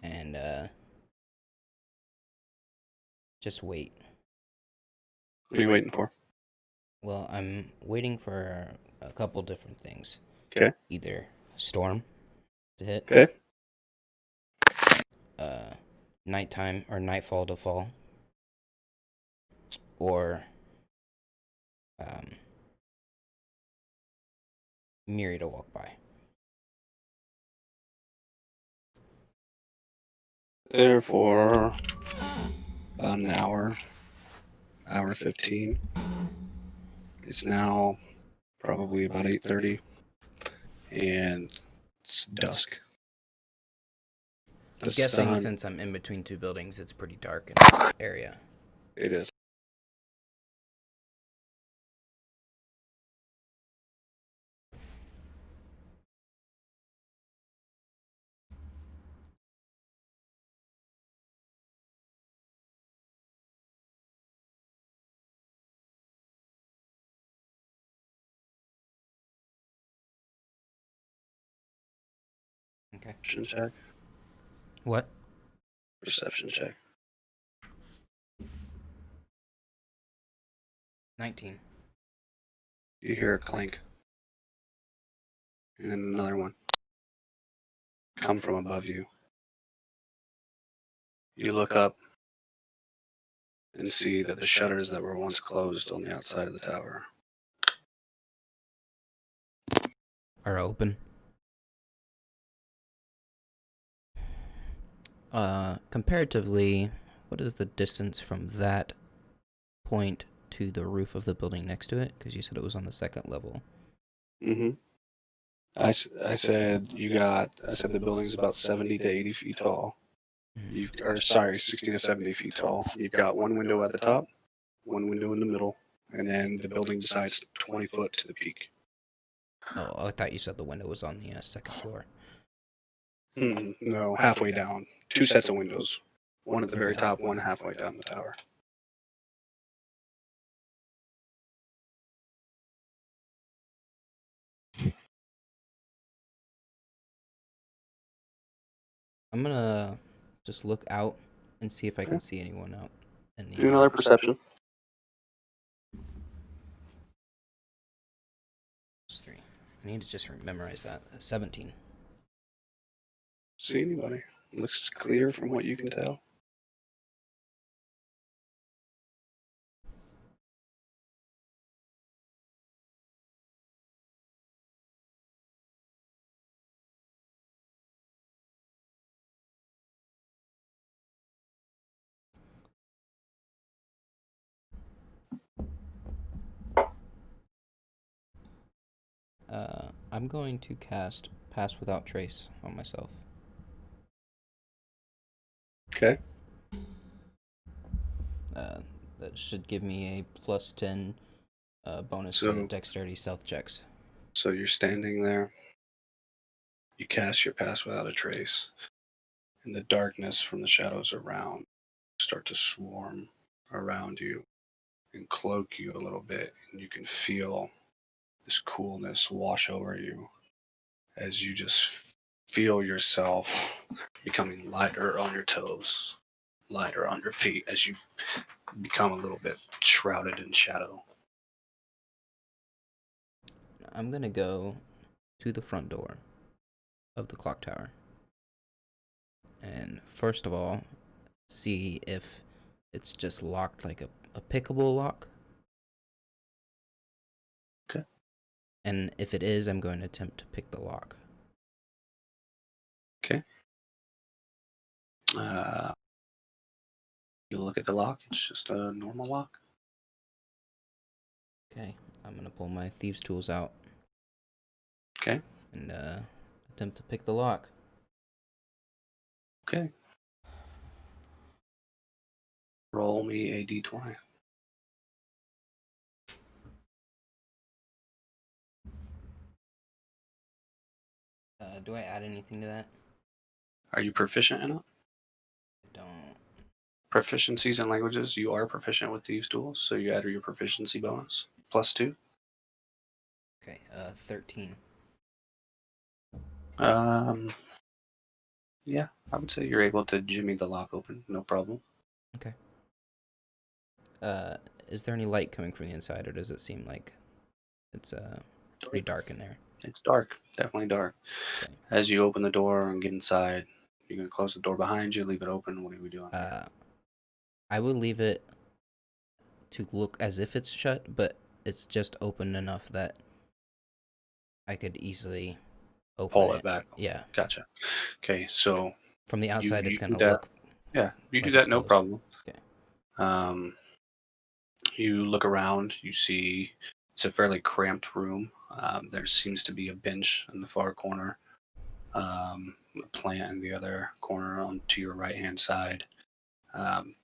And just wait. What are you waiting for? Well, I'm waiting for a couple different things. Okay. Either storm to hit. Okay. Nighttime or nightfall to fall. Or Miri to walk by. There for about an hour 15. It's now probably about 8:30, and it's dusk. I'm The guessing sun, since I'm in between two buildings, it's pretty dark in the area. it is. Okay. Perception check. What? Perception check. 19. You hear a clink, and then another one come from above you. You look up and see that the shutters that were once closed on the outside of the tower Are open. Comparatively, what is the distance from that point to the roof of the building next to it? Because you said it was on the second level. Mm-hmm. I said the building's about 70 to 80 feet tall. Mhm. 60 to 70 feet tall. You've got one window at the top, one window in the middle, and then the building decides 20 foot to the peak. Oh, I thought you said the window was on the second floor. No, halfway down. Two sets of windows. One at the very top, one halfway down the tower. I'm gonna just look out and see if I can see anyone out in the. Do another perception. Three. I need to just memorize that. 17. See anybody? Looks clear from what you can tell. I'm going to cast Pass Without Trace on myself. Okay. That should give me a plus 10 bonus to So, Dexterity Stealth checks. so you're standing there. You cast your pass without a trace, and the darkness from the shadows around start to swarm around you and cloak you a little bit, and you can feel this coolness wash over you as you just feel yourself becoming lighter on your toes, lighter on your feet as you become a little bit shrouded in shadow. I'm gonna go to the front door of the clock tower. And first of all, see if it's just locked like a pickable lock. Okay. And if it is, I'm going to attempt to pick the lock. Okay. You look at the lock, it's just a normal lock. Okay, I'm gonna pull my thieves' tools out. Okay. And attempt to pick the lock. Okay. Roll me a d20. Do I add anything to that? Are you proficient in it? I don't. Proficiencies in languages, you are proficient with these tools, so you add your proficiency bonus. +2. Okay, 13. Yeah, I would say you're able to jimmy the lock open, no problem. Okay. Is there any light coming from the inside, or does it seem like it's pretty dark in there? It's dark, definitely dark. Okay. As you open the door and get inside, you're gonna close the door behind you, leave it open. What are we doing? I would leave it to look as if it's shut, but it's just open enough that I could easily open Pull it back. Yeah. Gotcha. Okay, so From the outside, it's you do gonna that. look. Yeah, you do like it's that, no closed. problem. Okay. You look around. You see it's a fairly cramped room. There seems to be a bench in the far corner, a plant in the other corner on to your right hand side.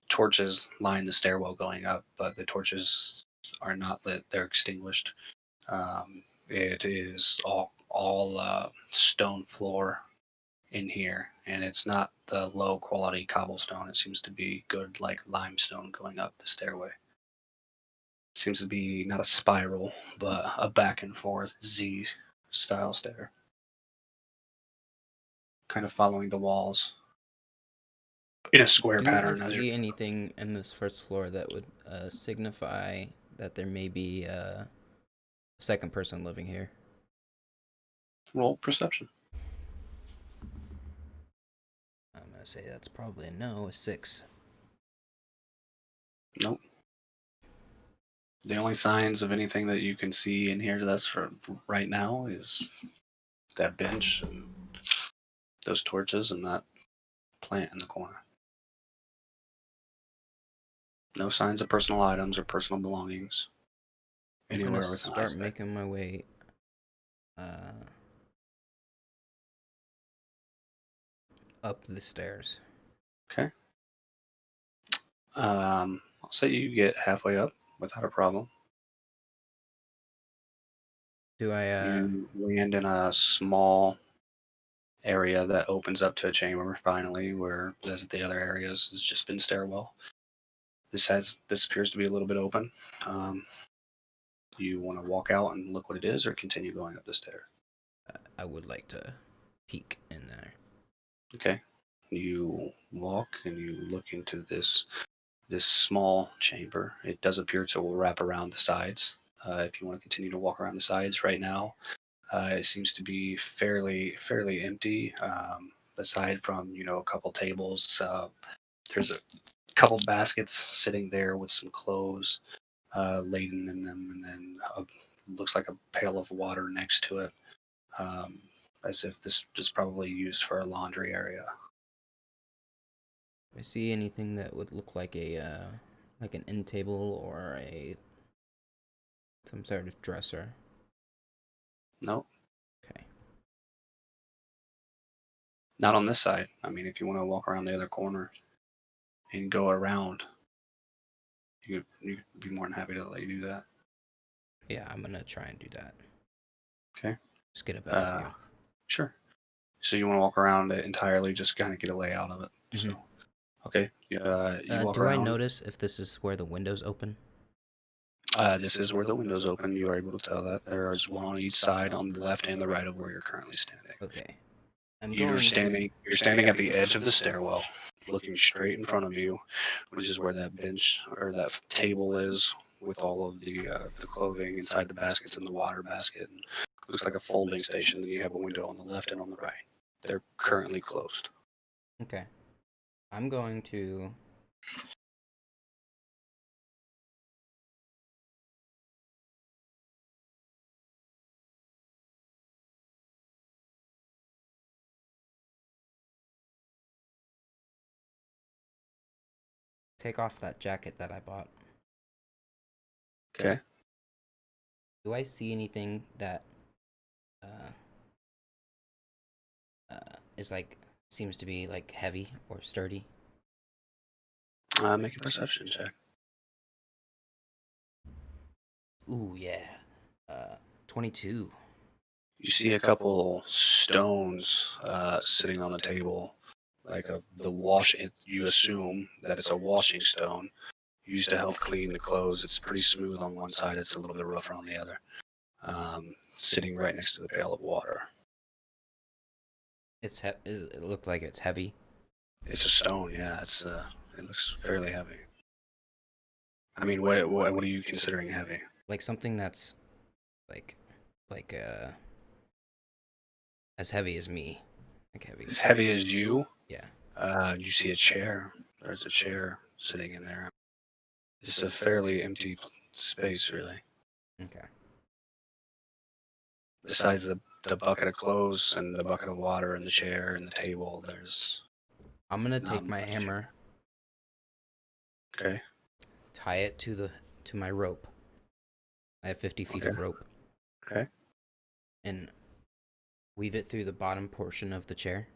Torches line the stairwell going up, but the torches are not lit. They're extinguished. It is all stone floor in here, and it's not the low quality cobblestone. It seems to be good like limestone going up the stairway. Seems to be not a spiral, but a back and forth Z style stair, kind of following the walls in a square Do I pattern. As you see anything in this first floor that would signify that there may be a second person living here? roll perception. I'm gonna say that's probably a no, a 6. Nope. The only signs of anything that you can see in here that's for right now is that bench and those torches and that plant in the corner. No signs of personal items or personal belongings I'm anywhere gonna within start eyesight. making my way uh, up the stairs. Okay. I'll say you get halfway up without a problem. Do I You land in a small area that opens up to a chamber finally, where as the other areas has just been stairwell. This appears to be a little bit open. You want to walk out and look what it is, or continue going up the stairs? I would like to peek in there. Okay. You walk and you look into this small chamber. It does appear to wrap around the sides. If you want to continue to walk around the sides right now, it seems to be fairly empty. Aside from a couple tables, there's a couple baskets sitting there with some clothes laden in them, and then looks like a pail of water next to it, as if this is probably used for a laundry area. Do I see anything that would look like like an end table or some sort of dresser? No, Okay. not on this side. I mean, if you want to walk around the other corner and go around, you'd be more than happy to let you do that. Yeah, I'm gonna try and do that. Okay. Just get a better view. Sure. So you want to walk around it entirely, just kind of get a layout of it. Mhm. So, okay. You walk Do I around. notice if this is where the windows open? This is where the windows open. You are able to tell that there is one on each side, on the left and the right of where you're currently standing. Okay. I'm You're going standing. You're standing at the edge of the stairwell, looking straight in front of you, which is where that bench or that table is, with all of the clothing inside the baskets and the water basket. And looks like a folding station. Then you have a window on the left and on the right. They're currently closed. Okay. I'm going to take off that jacket that I bought. Okay. Do I see anything that uh, is like seems to be like heavy or sturdy? Make a perception check. Ooh, yeah. 22. You see a couple stones sitting on the table, like the wash. You assume that it's a washing stone used to help clean the clothes. It's pretty smooth on one side. It's a little bit rougher on the other. sitting right next to the pail of water. It looked like it's heavy. It's a stone, yeah. It looks fairly heavy. I mean, what are you considering heavy? Like something that's like as heavy as me. Like heavy. As heavy as you? Yeah. You see a chair. There's a chair sitting in there. It's a fairly empty space, really. Okay. Besides the bucket of clothes and the bucket of water and the chair and the table, there's I'm gonna not take my much. hammer, Okay. tie it to my rope. I have 50 feet of Okay. rope. Okay. And weave it through the bottom portion of the chair,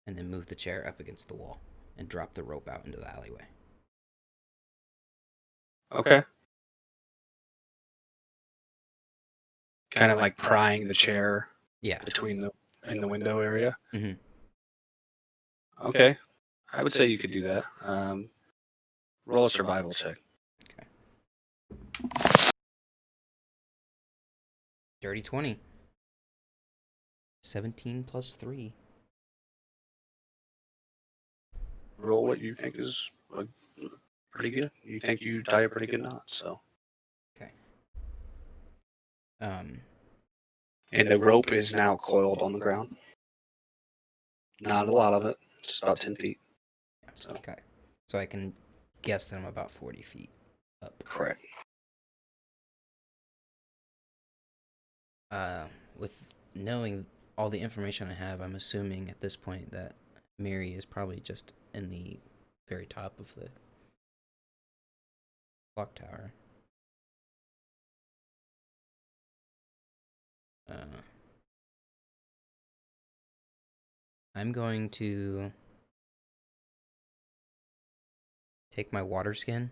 and then move the chair up against the wall, and drop the rope out into the alleyway. Okay. Kind of like prying the chair Yeah. in the window area. Mhm. Okay. I would say you could do that. Roll a survival check. Dirty 20. 17 plus 3. Roll what you think is pretty good. You think you tie a pretty good knot, so. Okay. And the rope is now coiled on the ground. Not a lot of it, just about 10 feet. So. Okay. So I can guess that I'm about 40 feet up. Correct. With knowing all the information I have, I'm assuming at this point that Mary is probably just in the very top of the clock tower. I'm going to take my water skin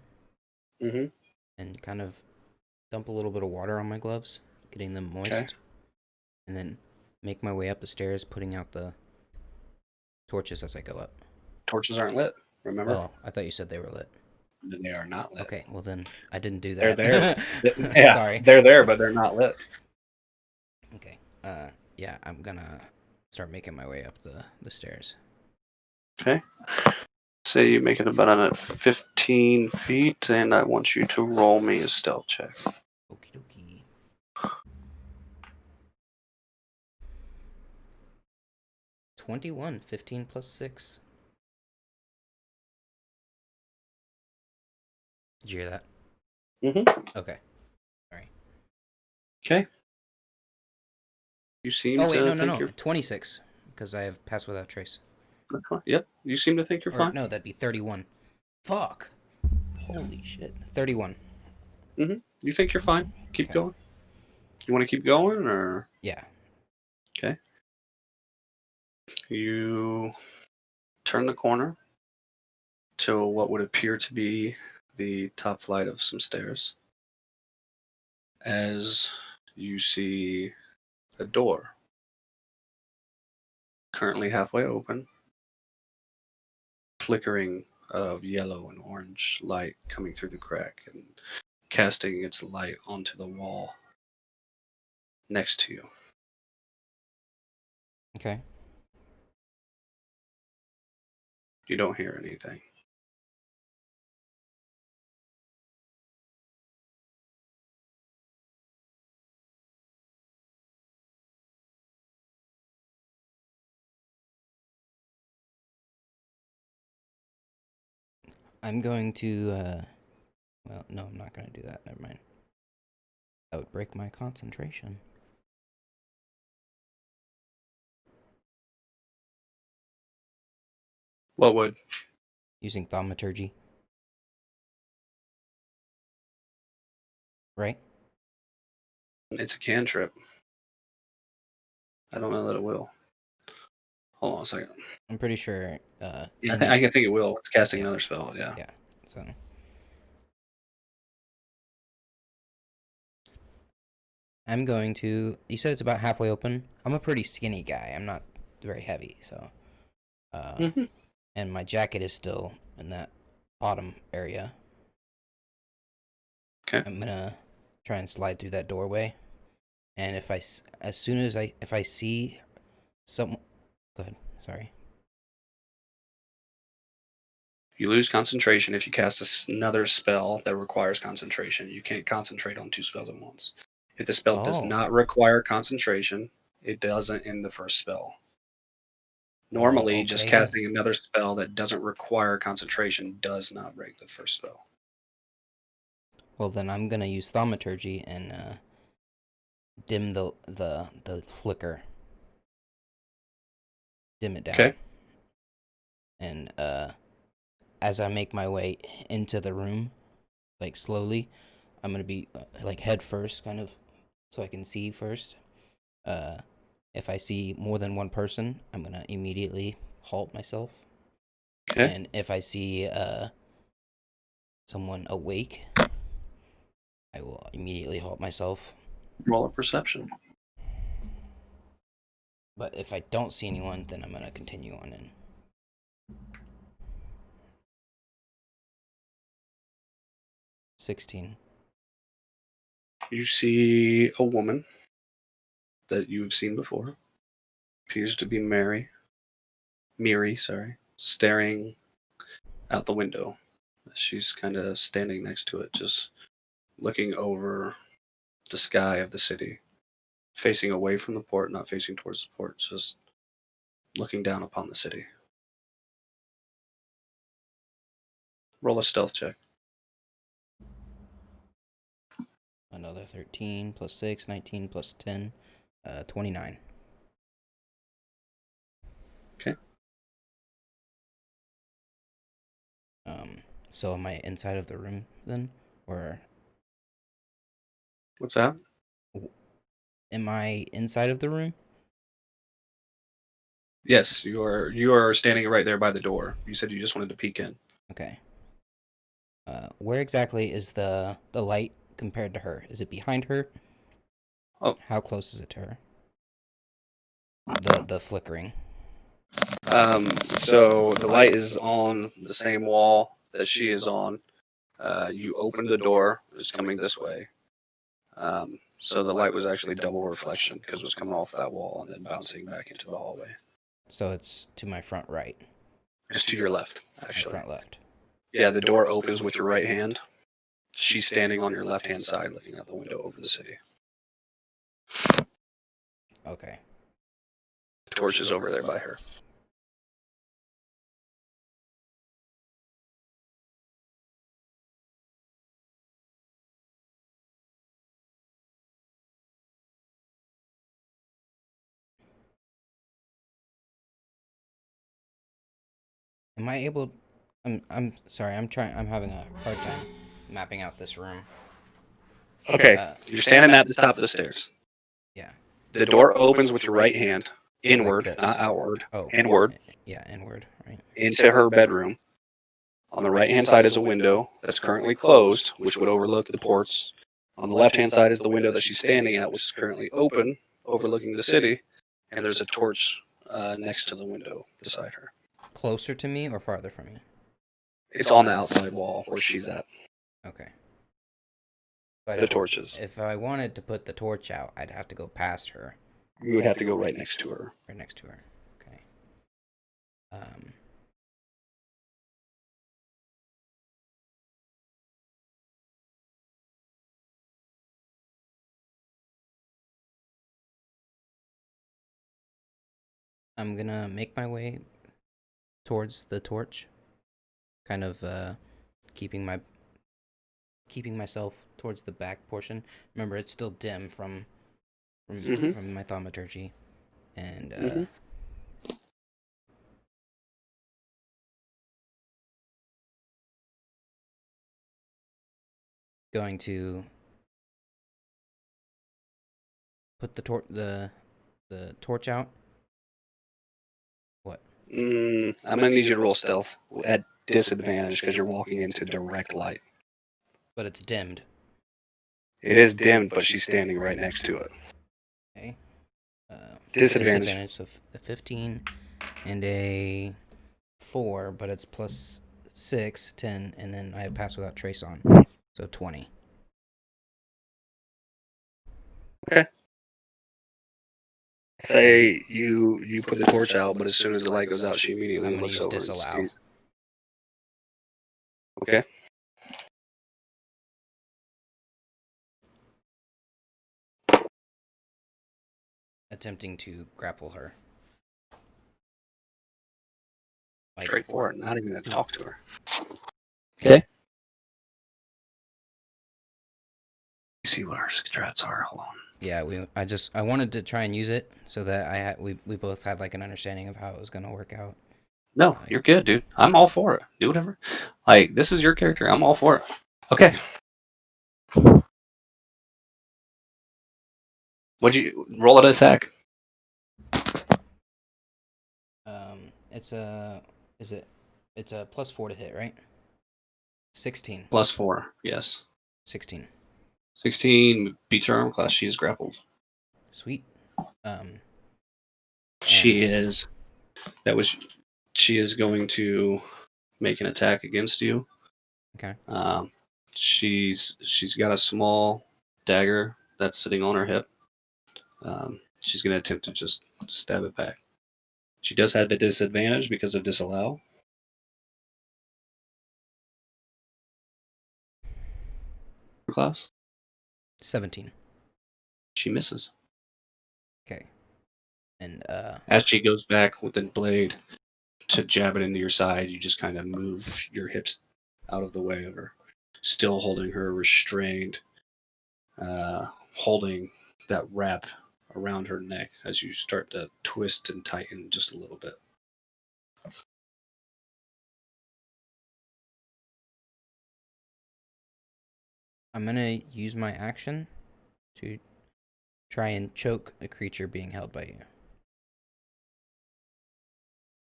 and kind of dump a little bit of water on my gloves, getting them moist, and then make my way up the stairs, putting out the torches as I go up. Torches aren't lit, remember? Oh, I thought you said they were lit. They are not lit. Okay, well then I didn't do that. They're there. Yeah, Sorry. They're there, but they're not lit. Okay. Yeah, I'm gonna start making my way up the stairs. Okay. Say you make it about 15 feet, and I want you to roll me a stealth check. Okie dokie. $21, 15 plus 6. Did you hear that? Mm-hmm. Okay. Sorry. Okay. You seem Oh wait, to no. you're 26, because I have passed without trace. fine. Yep. You seem to think you're fine. No, that'd be 31. Fuck. Holy shit. 31. Mm-hmm. You think you're fine. Keep Okay. going. You want to keep going, or? Yeah. Okay. You turn the corner to what would appear to be the top flight of some stairs. As you see a door currently halfway open, flickering of yellow and orange light coming through the crack and casting its light onto the wall next to you. Okay. You don't hear anything. I'm going to, well, no, I'm not going to do that. Never mind. That would break my concentration. What would? Using thaumaturgy. Right? It's a cantrip. I don't know that it will. Hold on a second. I'm pretty sure, Yeah, I can think it will. It's casting another spell, yeah. Yeah, so. I'm going to, you said it's about halfway open. I'm a pretty skinny guy. I'm not very heavy, so. And my jacket is still in that bottom area. Okay. I'm gonna try and slide through that doorway And as soon as if I see some, go ahead. Sorry. You lose concentration if you cast another spell that requires concentration. You can't concentrate on 2 spells at once. If the spell does not require concentration, it doesn't end the first spell. Normally, just okay, casting another spell that doesn't require concentration does not break the first spell. Well, then I'm gonna use thaumaturgy and dim the flicker. Dim it down. Okay. And as I make my way into the room, like slowly, I'm gonna be like head first, kind of, so I can see first. If I see more than one person, I'm gonna immediately halt myself. Okay. And if I see someone awake, I will immediately halt myself. Roll a perception. But if I don't see anyone, then I'm gonna continue on in. $16. You see a woman that you've seen before. Appears to be Miri, staring out the window. She's kind of standing next to it, just looking over the sky of the city, facing away from the port, not facing towards the port, just looking down upon the city. Roll a stealth check. Another 13 plus 6, 19 plus 10, 29. Okay. So am I inside of the room then, or What's that? am I inside of the room? Yes, you are. You are standing right there by the door. You said you just wanted to peek in. Okay. Where exactly is the light compared to her? Is it behind her? Oh. How close is it to her? The flickering. So the light is on the same wall that she is on. You opened the door. It's coming this way. So the light was actually double reflection because it was coming off that wall and then bouncing back into the hallway. So it's to my front right. Just to your left, actually. My front left. Yeah, the door opens with your right hand. She's standing on your left-hand side looking out the window over the city. Okay. The torch is over there by her. Am I able? I'm sorry. I'm having a hard time mapping out this room. Okay, you're standing at the top of the stairs. Yeah. The door opens with your right hand, inward, Like this. not outward. Oh. Inward. Yeah, inward. Right. Into her bedroom. On the right-hand side is a window that's currently closed, which would overlook the ports. On the left-hand side is the window that she's standing at, which is currently open, overlooking the city. And there's a torch next to the window beside her. Closer to me or farther from me? It's on the outside wall where she's at. Okay. But The torches. If I wanted to put the torch out, I'd have to go past her. You would have to go right next to her. Right next to her. Okay. I'm gonna make my way towards the torch, kind of keeping myself towards the back portion. Remember, it's still dim from my thaumaturgy, and going to put the torch out. What? I'm gonna need you to roll stealth at disadvantage because you're walking into direct light. But it's dimmed. It is dimmed, but she's standing right next to it. Okay. Disadvantage. So a 15 and a 4, but it's plus 6, 10, and then I have pass without trace on. So 20. Okay. Say you put the torch out, but as soon as the light goes out, she immediately I'm gonna looks use over disallow. and sees. Okay. Attempting to grapple her. Like, Straight for it. Not even gonna talk to her. Okay. See what our strats are. Hold on. yeah, I wanted to try and use it so that we both had like an understanding of how it was gonna work out. No, you're good, dude. I'm all for it. Do whatever. Like, this is your character. I'm all for it. Okay. What'd you roll an attack? It's a it's a +4 to hit, right? 16. +4. Yes. 16. 16 beats her arm class. She is grappled. Sweet. She is. That was. She is going to make an attack against you. Okay. She's got a small dagger that's sitting on her hip. She's going to attempt to just stab it back. She does have a disadvantage because of disallow. Class. 17. She misses. Okay. And As she goes back with the blade to jab it into your side, you just kind of move your hips out of the way of her, still holding her restrained, holding that wrap around her neck as you start to twist and tighten just a little bit. I'm gonna use my action to try and choke a creature being held by you.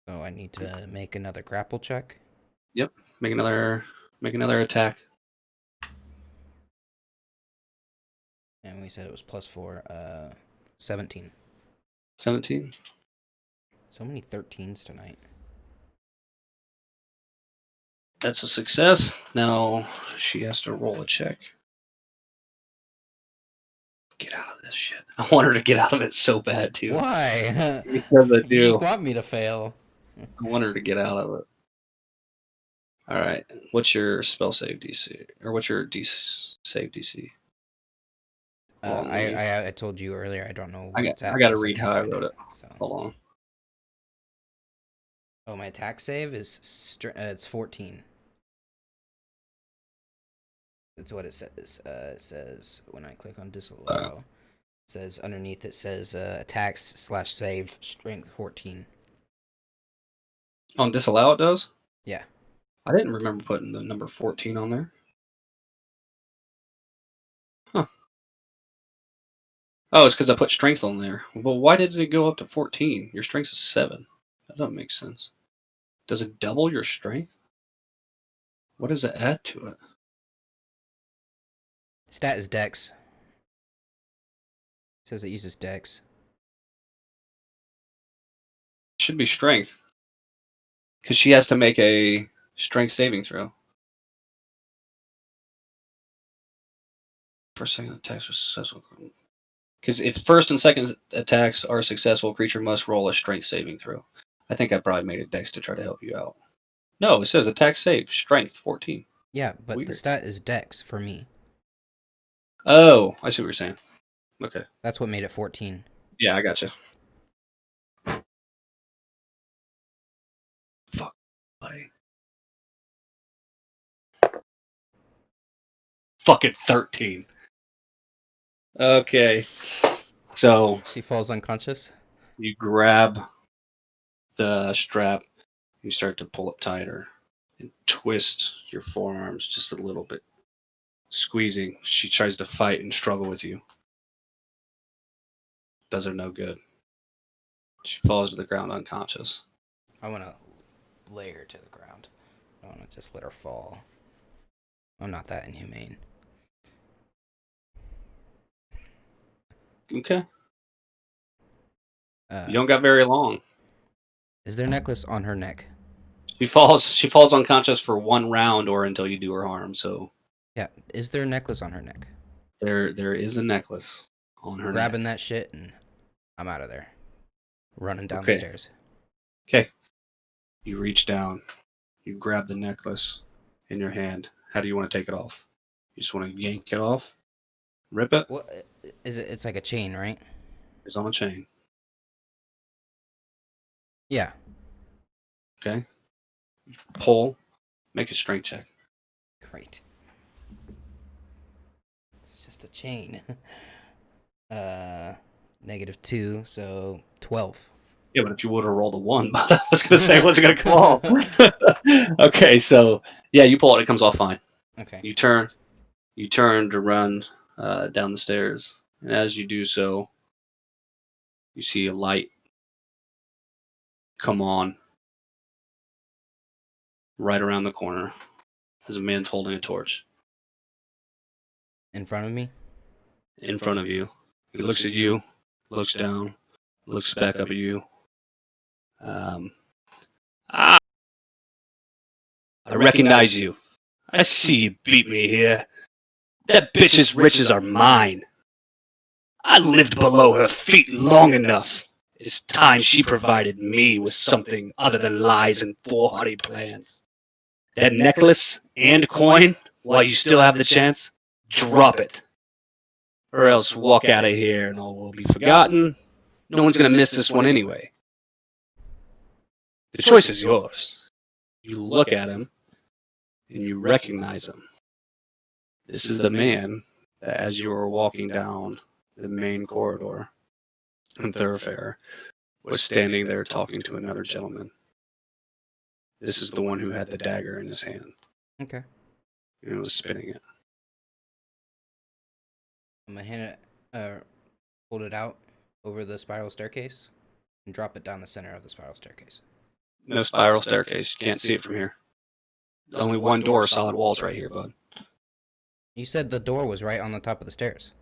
So I need to make another grapple check. Yep. Make another attack. And we said it was +4. 17. 17. So many 13s tonight. That's a success. Now she has to roll a check. Get out of this shit. I want her to get out of it so bad, too. Why? Because I You do. just want me to fail. I want her to get out of it. All right. What's your spell save DC? Or what's your save DC? I told you earlier I don't know where it's at. I got to because read can't how I find wrote it. So. Hold on. Oh, my attack save is it's 14. That's what it says. It says when I click on disallow, it says underneath it says attacks/save strength 14. On disallow it does? Yeah. I didn't remember putting the number 14 on there. Huh. Oh, it's because I put strength on there. Well, why did it go up to 14? Your strength is 7. That doesn't make sense. Does it double your strength? What does it add to it? Stat is Dex. It says it uses Dex. It should be strength. Because she has to make a strength saving throw. First, second attacks are successful. Because if first and second attacks are successful, creature must roll a strength saving throw. I think I probably made it Dex to try to help you out. No, it says attack save, strength 14. Yeah, but Weird. the stat is Dex for me. Oh, I see what you're saying. Okay. That's what made it 14. Yeah, I gotcha. Fuck, buddy. Fucking 13. Okay. So She falls unconscious. you grab the strap, you start to pull it tighter and twist your forearms just a little bit, squeezing. She tries to fight and struggle with you. Does her no good. She falls to the ground unconscious. I want to lay her to the ground. I want to just let her fall. I'm not that inhumane. Okay. You don't got very long. Is there a necklace on her neck? She falls unconscious for 1 round or until you do her harm. So Yeah. Is there a necklace on her neck? there is a necklace on her Grabbing neck. that shit and I'm out of there. running down the Okay. stairs. Okay. You reach down. You grab the necklace in your hand. How do you want to take it off? You just want to yank it off? Rip it? What is it? It's like a chain, right? It's on a chain. Yeah. Okay. Pull. Make a strength check. Great. It's just a chain. -2, so 12. Yeah, but if you would have rolled a 1, but I was going to say it wasn't going to come off. Okay, so yeah, you pull it. It comes off fine. Okay. You turn to run down the stairs, and as you do so, you see a light come on right around the corner as a man's holding a torch In front of me? in front of you. He looks at you, looks down, looks back up at you. I recognize you. I see you beat me here. That bitch's riches are mine. I lived below her feet long enough. It's time she provided me with something other than lies and foolhardy plans. That necklace and coin, while you still have the chance, drop it. Or else walk out of here and all will be forgotten. No one's going to miss this one anyway. The choice is yours. You look at him and you recognize him. This is the man that, as you were walking down the main corridor and thoroughfare, was standing there talking to another gentleman. This is the one who had the dagger in his hand Okay. and was spinning it. I'm gonna hold it out over the spiral staircase and drop it down the center of the spiral staircase. No spiral staircase. You can't see it from here. Only one door, solid walls right here, bud. You said the door was right on the top of the stairs.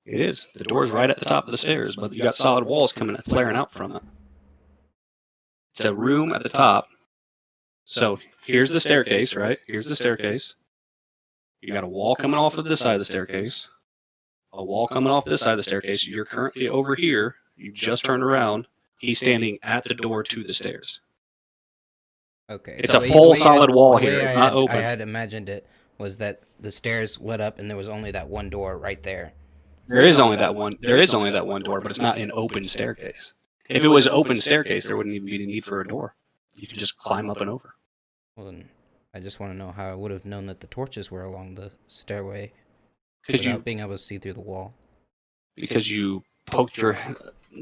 It is. The door's right at the top of the stairs, but you got solid walls coming flaring out from it. It's a room at the top. So here's the staircase, right? Here's the staircase. You got a wall coming off of this side of the staircase. A wall coming off this side of the staircase. You're currently over here. You just turned around. He's standing at the door to the stairs. Okay. It's a full solid wall here. It's not I open. had imagined it was that the stairs lit up and there was only that one door right there. There is only that one. There is only that one door, but it's not an open staircase. If it was an open staircase, there wouldn't even be a need for a door. You could just climb up and over. Well, then I just want to know how I would have known that the torches were along the stairway Because without you being able to see through the wall. poked your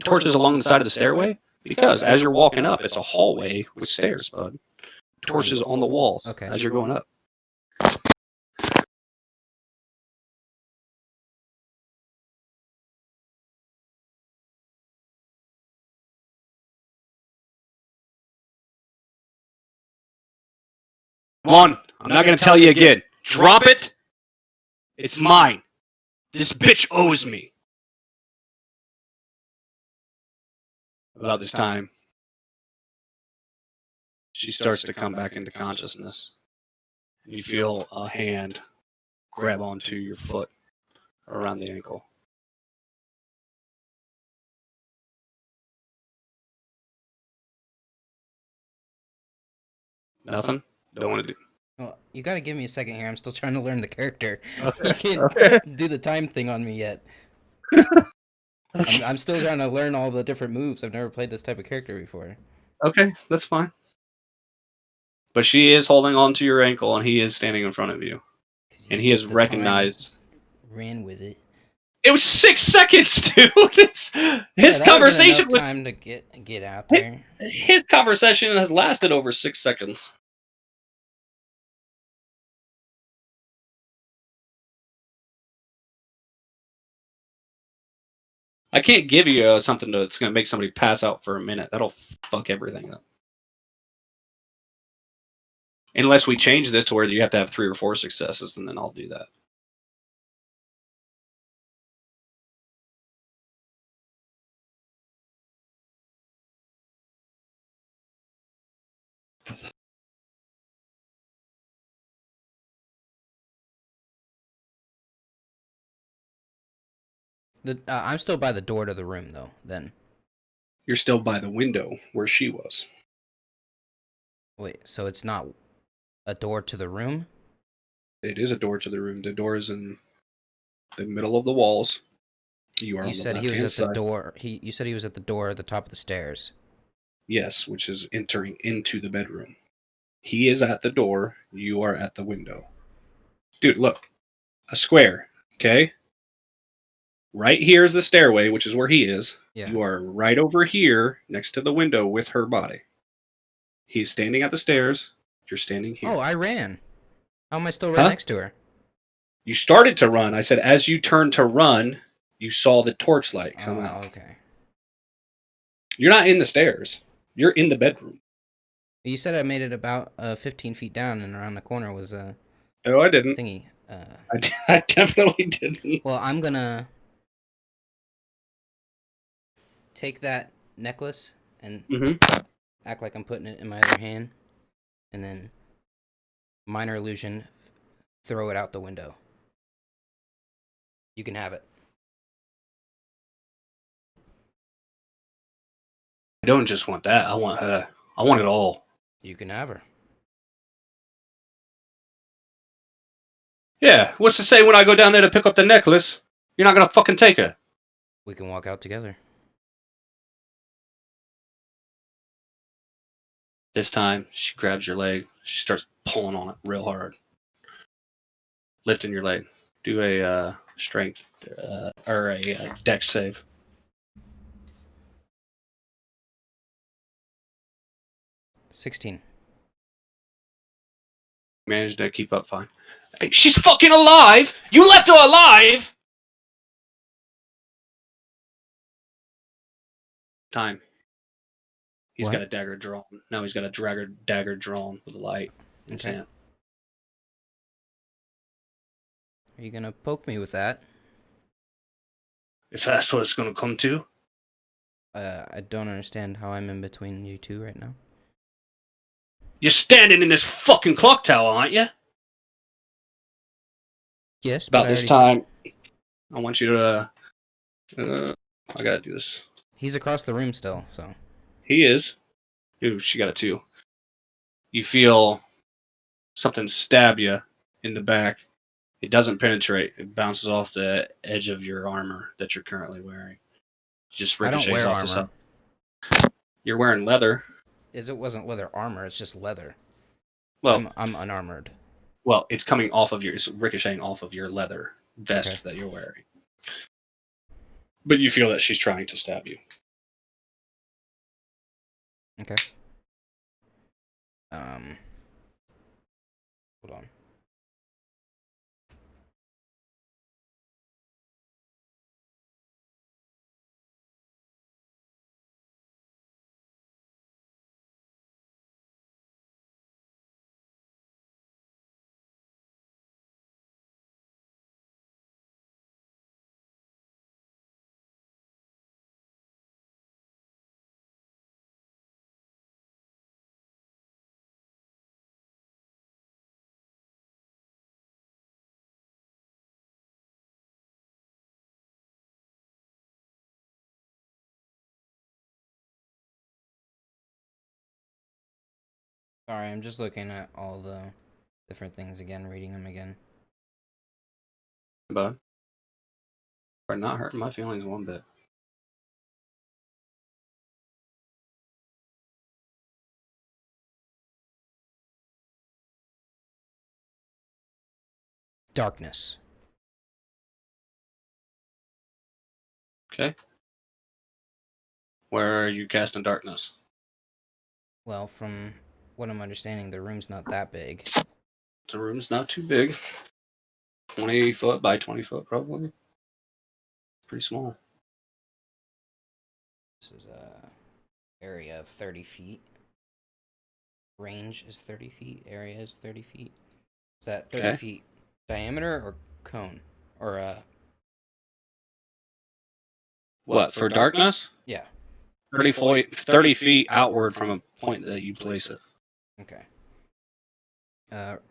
torches along the side of the stairway. Because as you're walking up, it's a hallway with stairs, bud. Torches on the walls Okay. as you're going up. Come on, I'm not going to tell you again. Drop it. It's mine. This bitch owes me. About this time, she starts to come back into consciousness. You feel a hand grab onto your foot around the ankle. Nothing? Don't want to do. Well, you gotta give me a second here. I'm still trying to learn the character. Okay, You can't okay. do the time thing on me yet. I'm still trying to learn all the different moves. I've never played this type of character before. Okay, that's fine. But she is holding on to your ankle, and he is standing in front of you. 'Cause you And he took has the time recognized. and ran with it. It was 6 seconds, dude. His Yeah, that would've been conversation enough with time to get out there. his conversation has lasted over 6 seconds. I can't give you something that's going to make somebody pass out for a minute. That'll fuck everything up. Unless we change this to where you have to have 3 or 4 successes, and then I'll do that. I'm still by the door to the room though. Then You're still by the window where she was. Wait, so it's not a door to the room? It is a door to the room. The door is in the middle of the walls. You are You on the said he was left-hand at the side. door. You said he was at the door at the top of the stairs. Yes, which is entering into the bedroom. He is at the door. You are at the window. Dude, look. A square. Okay? Right here is the stairway, which is where he is. Yeah. You are right over here next to the window with her body. He's standing at the stairs. You're standing here. Oh, I ran. How am I still right Huh? next to her? You started to run. I said, as you turned to run, you saw the torchlight come Oh, out. okay. You're not in the stairs. You're in the bedroom. You said I made it about 15 feet down, and around the corner was a No, I didn't. thingy. I definitely didn't. Well, I'm gonna take that necklace and act like I'm putting it in my other hand, and then minor illusion, throw it out the window. You can have it. I don't just want that. I want her. I want it all. You can have her. Yeah, what's to say when I go down there to pick up the necklace, you're not gonna fucking take her? We can walk out together. This time, she grabs your leg. She starts pulling on it real hard, lifting your leg. Do a strength or a dex save. 16. Managed to keep up fine. Hey, she's fucking alive! You left her alive! Time. He's What? got a dagger drawn. Now he's got a dagger drawn with a light in his hand. Are you gonna poke me with that? If that's what it's gonna come to. I don't understand how I'm in between you two right now. You're standing in this fucking clock tower, aren't you? Yes, About but this time, I want you to. I gotta do this. He's across the room still, so. He is. Ooh, she got it too. You feel something stab you in the back. It doesn't penetrate. It bounces off the edge of your armor that you're currently wearing. Just I don't ricochets wear off the armor. side. You're wearing leather. It wasn't leather armor, it's just leather. Well, I'm unarmored. well, it's coming off of it's ricocheting off of your leather vest that you're wearing. But you feel that she's trying to stab you. Okay. Hold on. Sorry, I'm just looking at all the different things again, reading them again. But are not hurting my feelings one bit. Darkness. Okay. Where are you casting darkness? Well, from what I'm understanding, the room's not that big. The room's not too big. 20 foot by 20 foot, probably. Pretty small. This is a area of 30 feet. Range is 30 feet. Area is 30 feet. Is that 30 feet diameter or cone? Or, What, for darkness? Yeah. 30 feet outward from a point that you place it. Okay.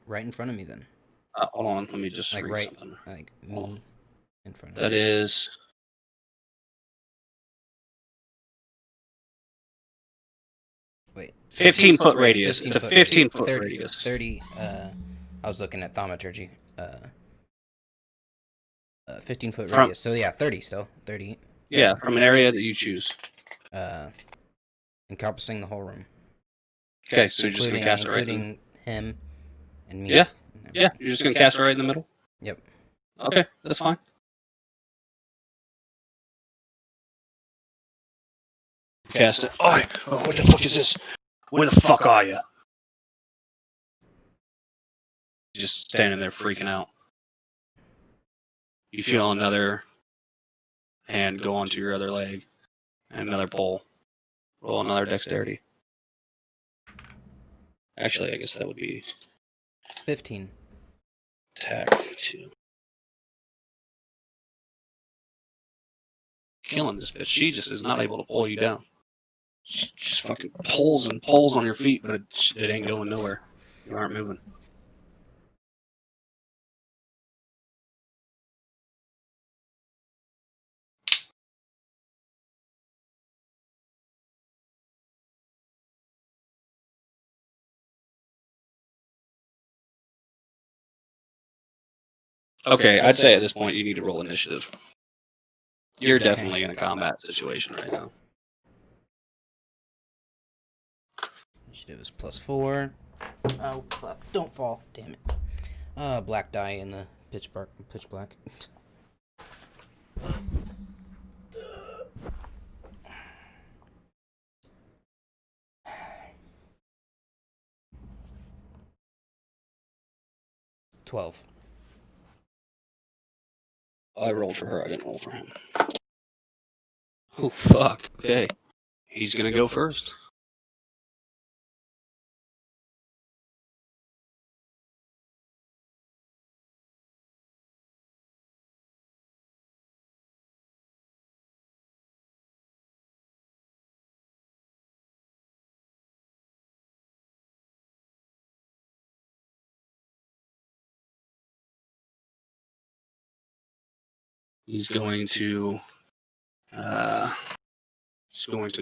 Right in front of me then. Hold on, let me just Like read something. like me in front of That me. is Wait. 15-foot radius. It's a 15-foot 15-foot radius. 30. I was looking at thaumaturgy. 15-foot radius. So yeah, 30 still. 30. Yeah, from an area that you choose. Encompassing the whole room. Okay, so you're just gonna cast it right. Including him and me. Yeah. Yeah, you're just gonna cast it right in the middle. Yep. Okay, that's fine. Cast it. Oh, what the fuck is this? Where the fuck are you? Just standing there freaking out. You feel another hand go onto your other leg, and another pull. Roll another dexterity. Actually, I guess that would be 15. attack 2. Killing this bitch. She just is not able to pull you down. She just fucking pulls and pulls on your feet, but it ain't going nowhere. You aren't moving. Okay, I'd say at this point you need to roll initiative. You're definitely in a combat situation right now. Initiative is +4. Oh fuck! Don't fall! Damn it! Black die in the pitch black. $12. I rolled for her. I didn't roll for him. Oh fuck! Okay, he's gonna go first. He's going to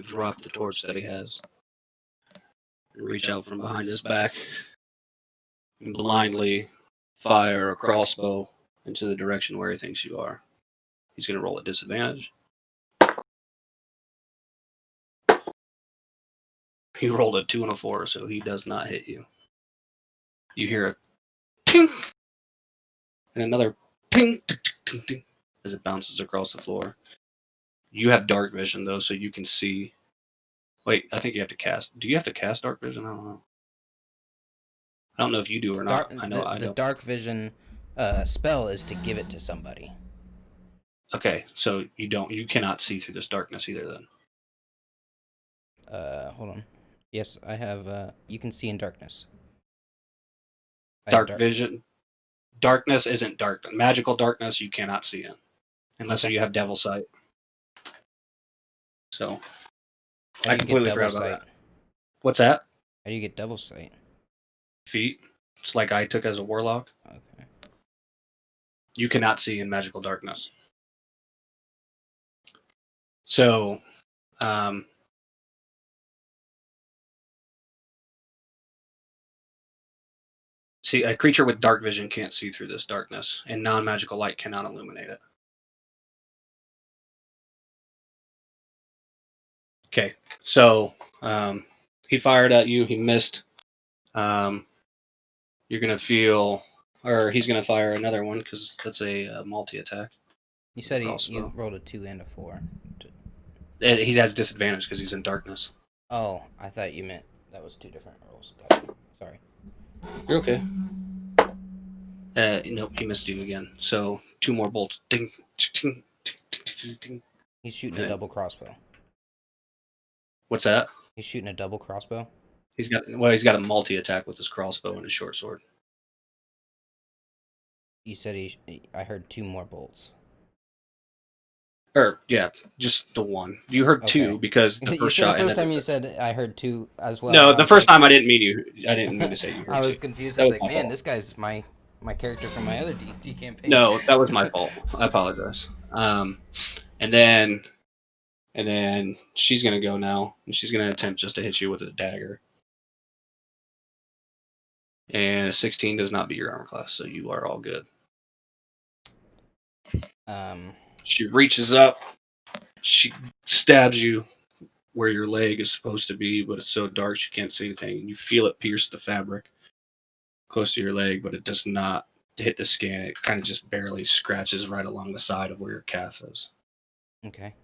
drop the torch that he has and reach out from behind his back and blindly fire a crossbow into the direction where he thinks you are. He's going to roll at disadvantage. He rolled a 2 and a 4, so he does not hit you. You hear a ping and another ping as it bounces across the floor. You have dark vision though, so you can see. Wait, I think you have to cast. Do you have to cast dark vision? I don't know. I don't know if you do or not. I know I don't. The dark vision spell is to give it to somebody. Okay, so you cannot see through this darkness either then. Hold on. Yes, I have you can see in darkness. Dark vision. Darkness isn't dark. Magical darkness you cannot see in. Unless you have devil sight. So I completely forgot about that. What's that? How do you get devil sight? Feet. It's like I took as a warlock. Okay. You cannot see in magical darkness. So, see, a creature with dark vision can't see through this darkness, and non-magical light cannot illuminate it. Okay, so he fired at you. He missed. You're gonna feel, or he's gonna fire another one because that's a multi-attack. You said you rolled a 2 and a 4. He has disadvantage because he's in darkness. Oh, I thought you meant that was 2 different rolls. Gotcha. Sorry. You're okay. Nope, he missed you again. So 2 more bolts. Ding, ding, ding, ding. He's shooting a double crossbow. What's that? He's shooting a double crossbow. He's got a multi-attack with his crossbow and his short sword. You said I heard 2 more bolts. Yeah, just the one. You heard 2 because the first shot. The first time you said I heard 2 as well. No, the first time I didn't mean to say you heard. I was confused. I was like, man, this guy's my character from my other D&D campaign. No, that was my fault. I apologize. And then And then she's going to go now, and she's going to attempt just to hit you with a dagger. And a 16 does not beat your armor class, so you are all good. She reaches up, she stabs you where your leg is supposed to be, but it's so dark you can't see anything. You feel it pierce the fabric close to your leg, but it does not hit the skin. It kind of just barely scratches right along the side of where your calf is. Okay.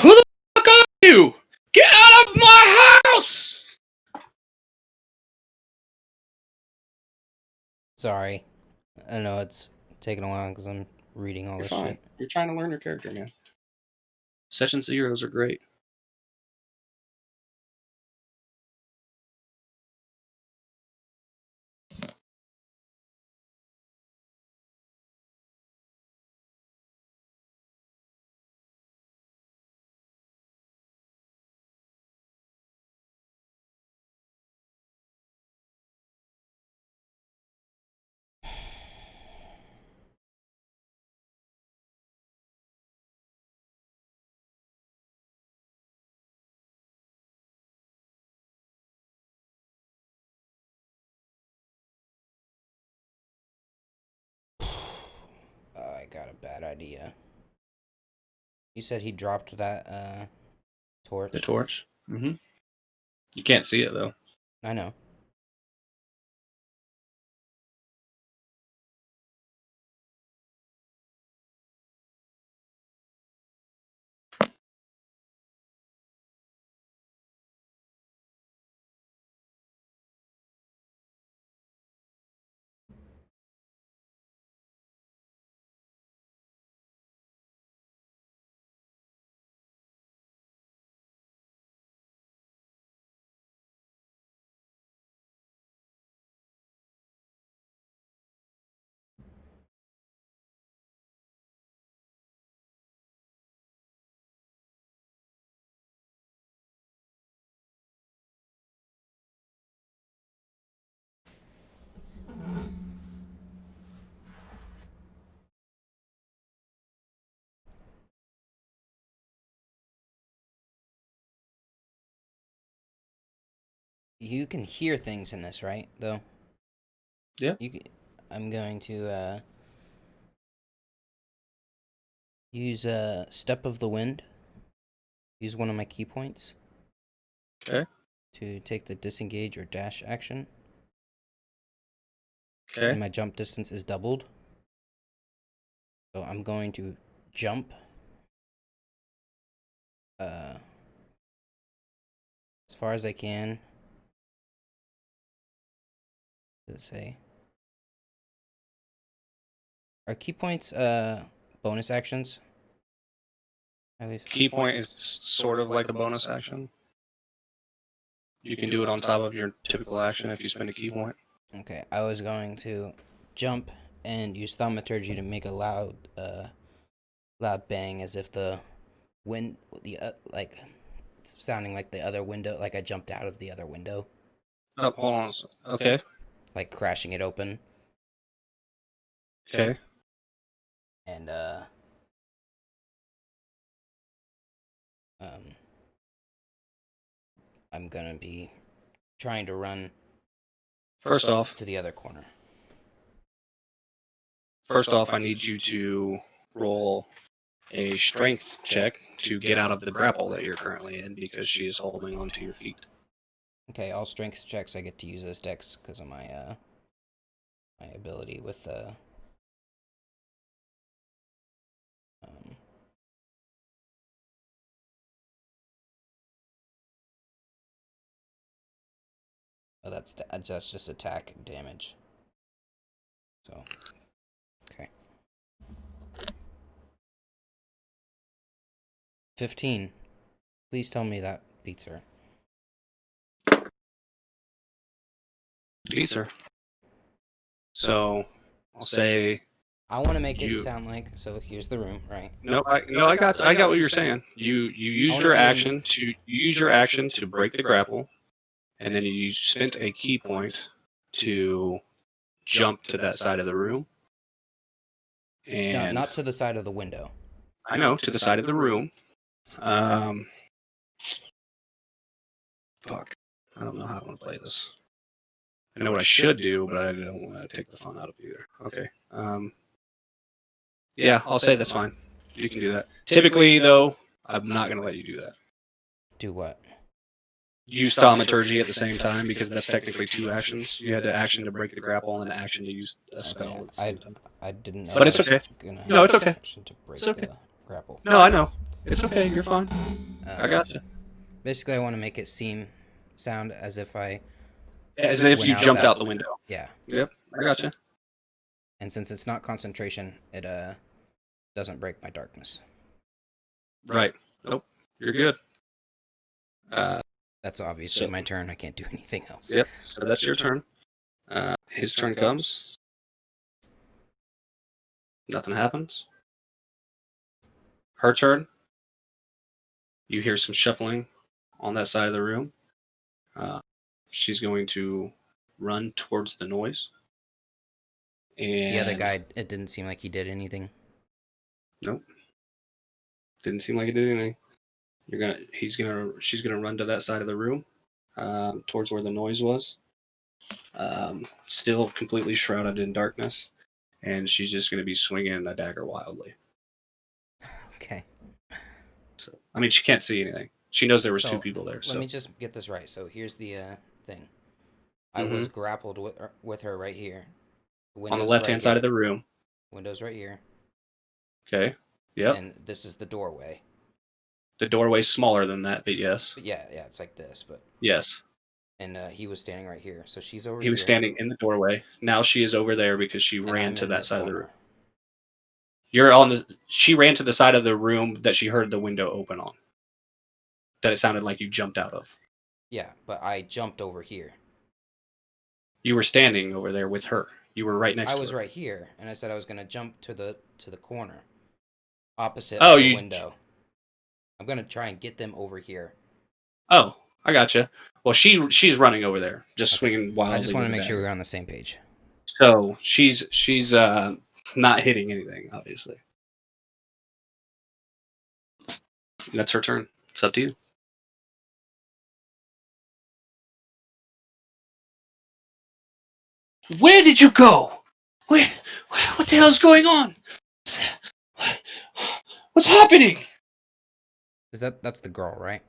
Who the fuck are you? Get out of my house! Sorry. I know it's taking a while because I'm reading all You're this fine. shit. You're trying to learn your character, man. Session zeros are great. I got a bad idea. You said he dropped that torch? The torch? Mm-hmm. You can't see it, though. I know. You can hear things in this, right? Though. Yeah. I'm going to use Step of the Wind. Use one of my key points. Okay. To take the disengage or dash action. Okay. And my jump distance is doubled. So I'm going to jump. As far as I can. Let's say. Are key points bonus actions? Key point is sort of like a bonus action. You can do it on top of your typical action if you spend a key point. Okay, I was going to jump and use thaumaturgy to make a loud bang, as if the wind, like sounding like the other window, like I jumped out of the other window. Oh, hold on. Okay. Like crashing it open. Okay. And I'm gonna be trying to run First off, to the other corner. I need you to roll a strength check to get out of the grapple that you're currently in because she is holding onto your feet. Okay, all strength checks I get to use as dex because of my my ability with oh, that's just attack damage. So, okay. 15. Please tell me that beats her. Indeed, sir. So I'll say I want to make you. it sound like, so here's the room, right? No, I got what you're saying. You used your action to break the grapple, and then you spent a key point to jump to that side of the room. No, And not to the side of the window. I know, to the side of the room. Fuck. I don't know how I want to play this. I know what I should do, but I don't want to take the fun out of it either. Okay. Yeah, I'll say that's fine. You can do that. Typically, though, I'm not going to let you do that. Do what? Use thaumaturgy at the same time, because that's technically 2 actions. You had the action to break the grapple and the action to use a spell at the same time. I didn't know. But it's okay. No, it's okay. Action to break It's okay. the grapple. No, I know. It's okay. You're fine. I gotcha. Basically, I want to make it sound as if As if you jumped out the window. Yeah. Yep, I gotcha. And since it's not concentration, it doesn't break my darkness. Right. Nope. You're good. That's obviously my turn. I can't do anything else. Yep. So that's your turn. His turn comes. Nothing happens. Her turn. You hear some shuffling on that side of the room. She's going to run towards the noise. And the other guy, it didn't seem like he did anything. Nope. Didn't seem like he did anything. She's gonna run to that side of the room, towards where the noise was. Still completely shrouded in darkness, and she's just gonna be swinging a dagger wildly. Okay. So, I mean, she can't see anything. She knows there was 2 people there. Let me just get this right. So here's the thing. I was grappled with her right here. On the left-hand side of the room. Windows right here. Okay. Yep. And this is the doorway. The doorway's smaller than that, but yes. But yeah, it's like this, but yes. And he was standing right here, so she's over. He was standing in the doorway. Now she is over there because she ran to that side of the room. She ran to the side of the room that she heard the window open on. That it sounded like you jumped out of. Yeah, but I jumped over here. You were standing over there with her. You were right next to her. I was right here, and I said I was gonna jump to the corner, opposite of the window. I'm gonna try and get them over here. Oh, I gotcha. Well, she's running over there, just swinging wildly. I just want to make sure we're on the same page. So she's not hitting anything, obviously. That's her turn. It's up to you. Where did you go? What the hell is going on? What's happening? That's the girl, right?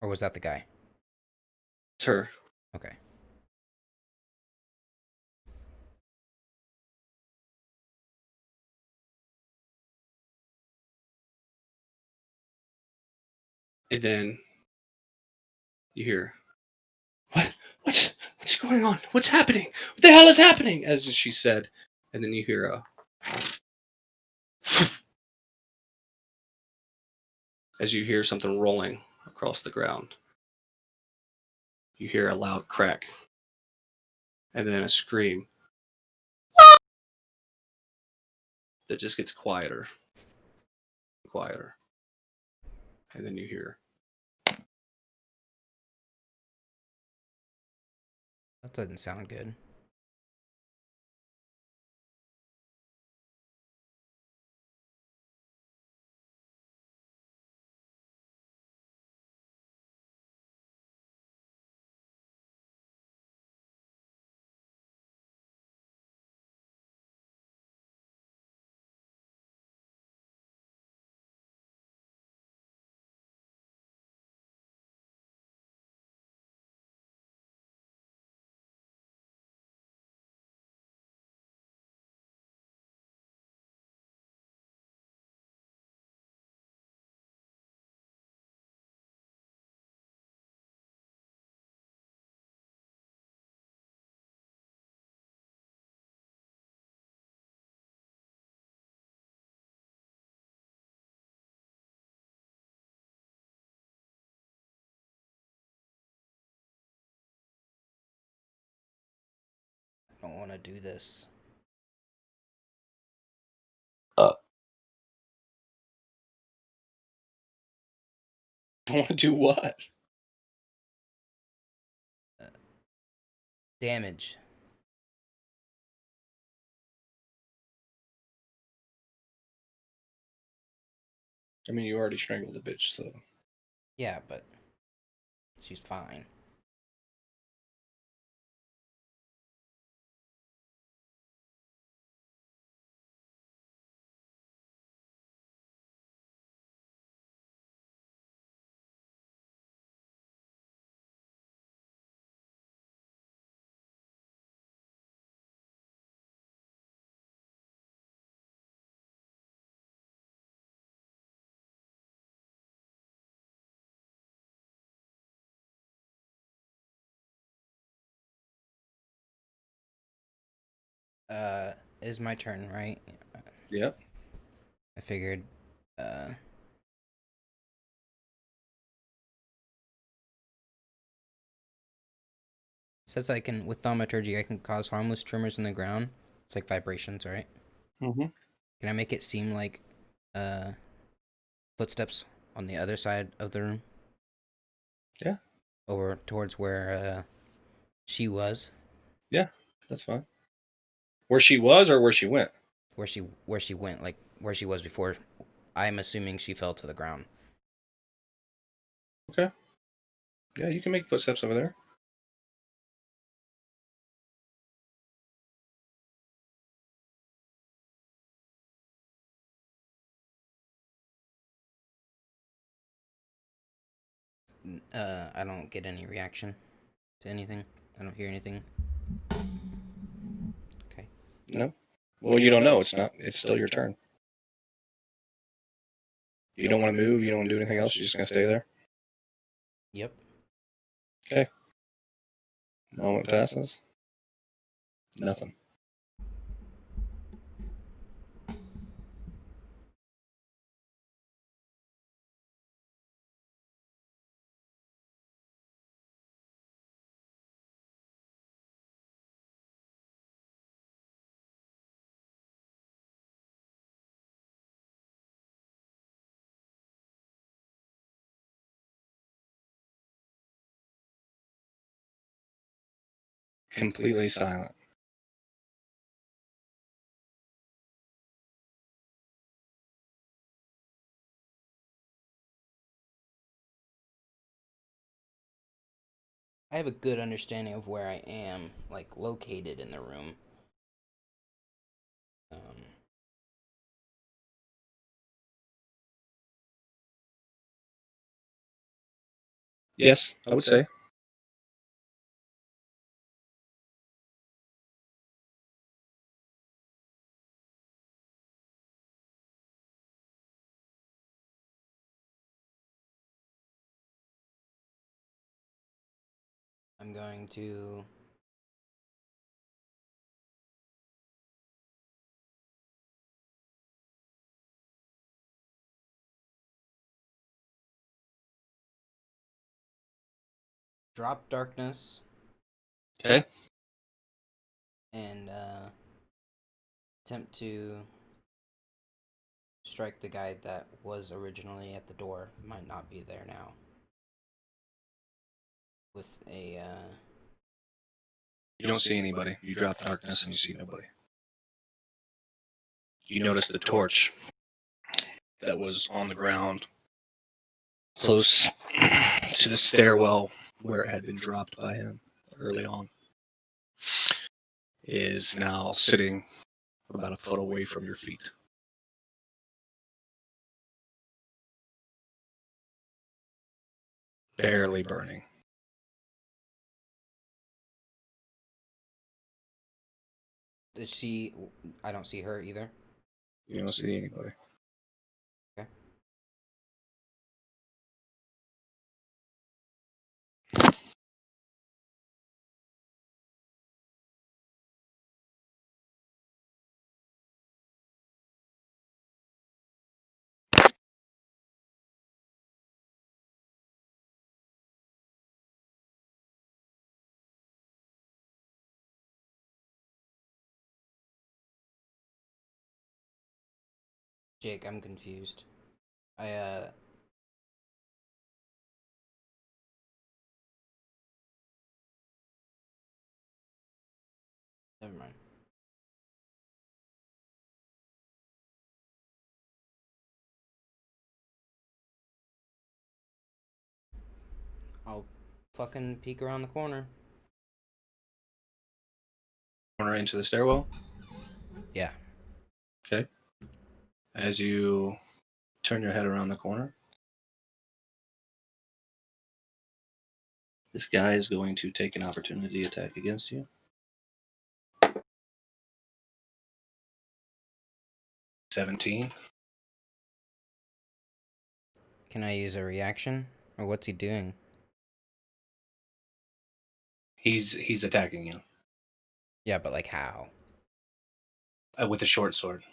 Or was that the guy? It's her. Okay. And then you hear, what's going on? What's happening? What the hell is happening? As she said, and then you hear a as you hear something rolling across the ground. You hear a loud crack, and then a scream that just gets quieter, quieter, and then you hear. That doesn't sound good. don't want to do this. I want to do what? Damage. I mean, you already strangled the bitch, so. Yeah, but she's fine. Is my turn, right? Yep. I figured, says I can, with thaumaturgy, I can cause harmless tremors in the ground. It's like vibrations, right? Mm-hmm. Can I make it seem like, uh, footsteps on the other side of the room? Yeah. Over towards where, she was? Yeah, that's fine. Where she was or where she went? Where she went, like, where she was before. I'm assuming she fell to the ground. Okay. Yeah, you can make footsteps over there. I don't get any reaction to anything. I don't hear anything. Okay. No. Well, you don't know. It's not. It's still your turn. You don't want to move. You don't want to do anything else. You're just gonna stay there. Yep. Okay. Moment passes. Nothing. Completely silent. I have a good understanding of where I am, like, located in the room. Yes, I would say. I'm going to drop darkness Okay. and attempt to strike the guy that was originally at the door. Might not be there now. With a You don't see anybody. You drop darkness and you see nobody. You notice the torch that was on the ground close to the stairwell where it had been dropped by him early on is now sitting about a foot away from your feet. Barely burning. is she? I don't see her either. You don't see anybody. Okay. Jake, I'm confused. I never mind. I'll fucking peek around the corner. Corner into the stairwell. Yeah. Okay. As you turn your head around the corner, this guy is going to take an opportunity attack against you. 17. Can I use a reaction? Or what's he doing? He's attacking you Yeah, but like how? with a short sword.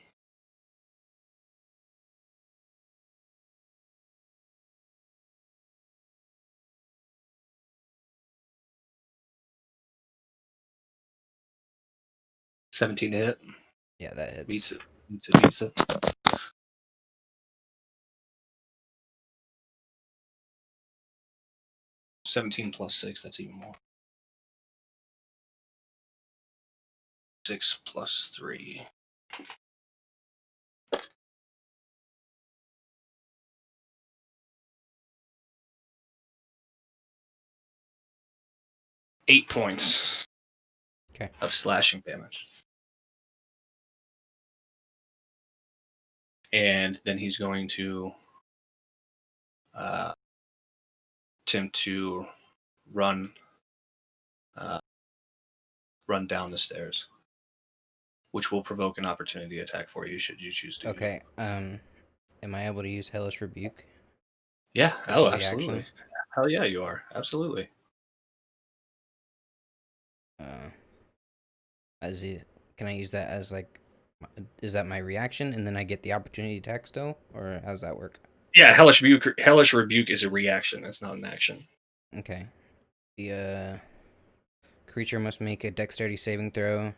$17 to hit. Yeah, that hits. Beats it. Beats it. 17 plus 6, that's even more. 6 plus 3. Eight points Okay. of slashing damage. And then he's going to attempt to run down the stairs, which will provoke an opportunity attack for you should you choose to. Okay. Am I able to use Hellish Rebuke? Yeah. As a Oh, reaction? absolutely. Hell yeah, you are. Absolutely. As he, can I use that as like, is that my reaction and then I get the opportunity attack still, or how does that work? Yeah, Hellish Rebuke. Hellish Rebuke is a reaction. It's not an action. Okay. The creature must make a Dexterity saving throw.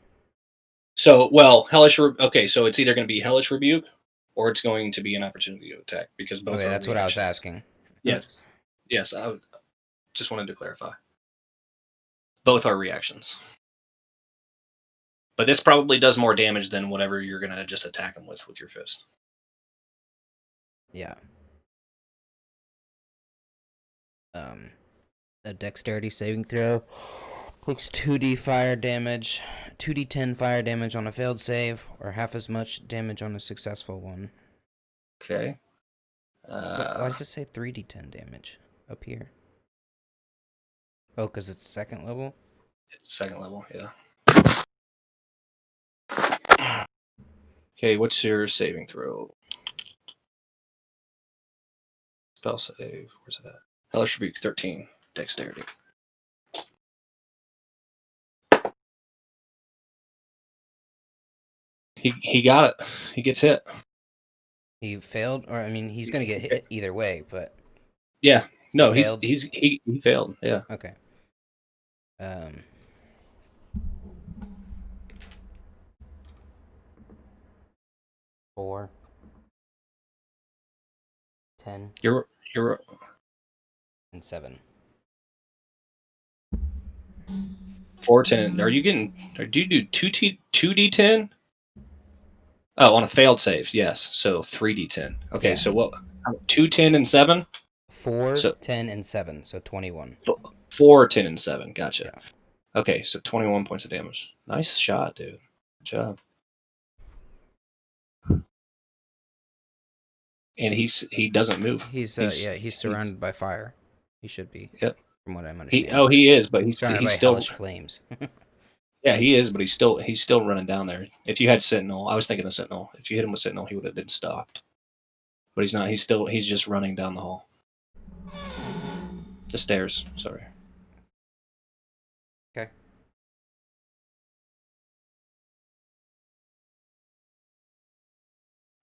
So, well, Hellish. Okay, so it's either going to be Hellish Rebuke or it's going to be an opportunity attack because both Okay, are that's what I was reactions. asking. Yes. Yes, I just wanted to clarify. Both are reactions. But this probably does more damage than whatever you're going to just attack him with your fist. Yeah. A Dexterity saving throw takes 2d fire damage, 2d10 fire damage on a failed save, or half as much damage on a successful one. Okay. Why does it say 3d10 damage up here? Oh, because it's second level? It's second level, yeah. Okay, what's your saving throw? Spell save. Where's it at? Hellish Rebuke 13. Dexterity. He got it. He gets hit. He failed, or I mean, he's gonna get hit either way, but Yeah. No, He he failed. Yeah. okay. 4, 10, You're and 7. 410. Are you getting? Or do you do 2d10? Oh, on a failed save, yes. So 3d10. Okay, Yeah. so what? 2, 10, and 7. 4, So 10, and 7, so 21. 4, 10, and 7. Gotcha. Yeah. Okay, so 21 points of damage. Nice shot, dude. Good job. And he doesn't move. He's surrounded by fire. He should be. Yep. From what I'm understanding. He is, but Surrounded he's by still hellish flames. yeah, he is, but he's still running down there. If you had Sentinel, I was thinking of Sentinel. If you hit him with Sentinel, he would have been stopped. But he's not. He's just running down the hall. The stairs, sorry. Okay.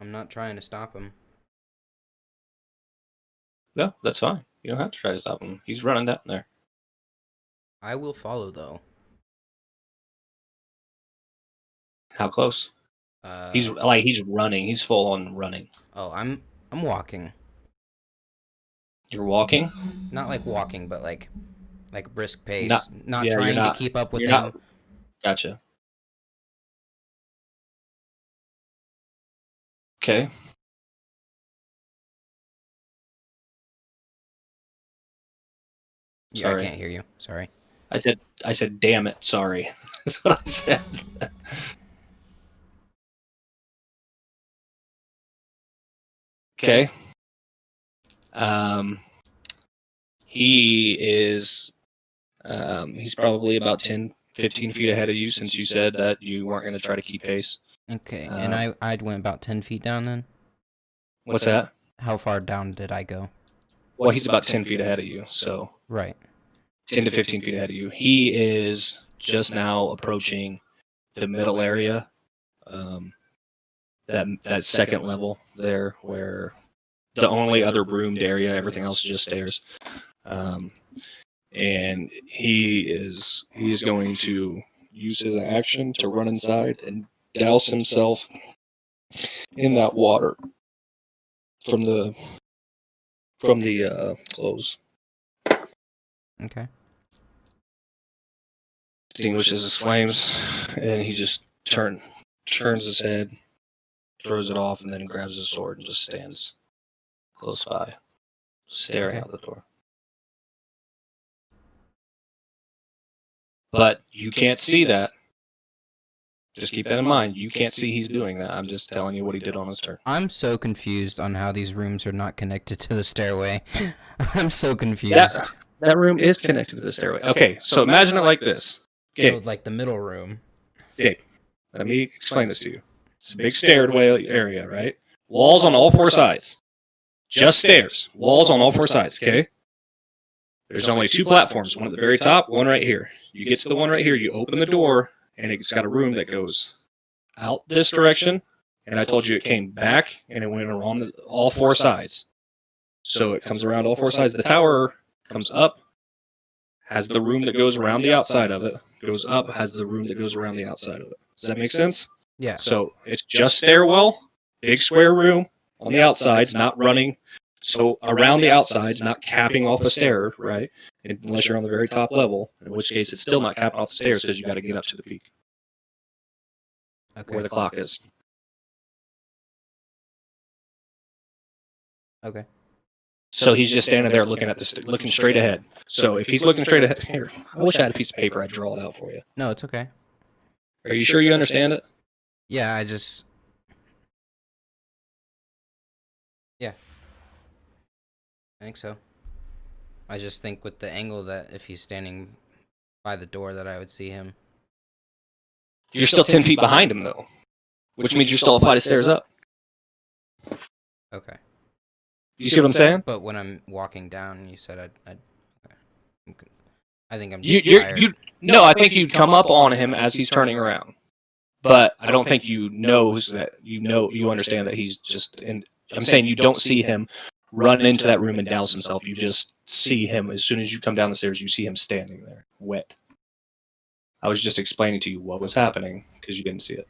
I'm not trying to stop him. No, that's fine. You don't have to try to stop him. He's running down there. I will follow though. How close? He's running. He's full on running. Oh, I'm walking. You're walking? Not like walking, but like brisk pace. Not- Not yeah, you're trying to not- keep up with you're him. not- Gotcha. Okay. Yeah, I Sorry. can't hear you. Sorry. I said, damn it, sorry. That's what I said. Okay. He is, he's probably about 10, 15 feet ahead of you since you said that you weren't going to try to keep pace. Okay, and I went about 10 feet down then? What's that? How far down did I go? Well, he's about 10 feet ahead of you, so Right. 10 to 15 feet ahead of you. He is just now approaching the middle area, that second level there, where the only other roomed area, everything else is just stairs. And he's going to use his action to run inside and douse himself in that water from the clothes. Okay. Extinguishes his flames, and he just turns his head, throws it off, and then grabs his sword and just stands close by, staring Okay. out the door. But you can't see that. Just keep that in mind. You can't see he's doing that. I'm just telling you what he did on his turn. I'm so confused on how these rooms are not connected to the stairway. I'm so confused. That room is connected to the stairway. Okay, so imagine it like this. So, Okay, like the middle room. let me explain this to you. It's a big stairway area, right? Walls on all four sides. Just stairs. Walls on all four sides, okay? There's only two platforms, one at the very top, one right here. You get to the one right here, you open the door, and it's got a room that goes out this direction, and I told you it came back, and it went around all four sides. So it comes around all four sides. The tower comes up, has the room that goes around the outside of it, goes up, has the room that goes around the outside of it. Does that make sense? Yeah. So it's just stairwell, big square room on the outsides, not running. So around the outsides, not capping off a stair, right? Unless you're on the very top level, in which case it's still not capping off the stairs because you got to get up to the peak Okay. where the clock is. Okay. So he's just standing there looking at looking straight ahead. So if he's looking straight ahead, here, I wish I had a piece of paper. I'd draw it out for you. No, it's okay. Are you sure you understand it? Yeah, I think so. I just think with the angle that if he's standing by the door that I would see him. You're still 10 feet behind him, though, which means you're still a flight of stairs up. Okay. You see what I'm saying? But when I'm walking down, you said I'd okay. I think I'm just tired. No, I think you'd come up on him as he's turning around. But I don't think you understand that he's just in. I'm saying you don't see him run into that room and douse himself. You just see him as soon as you come down the stairs. You see him standing there, wet. I was just explaining to you what was happening because you didn't see it.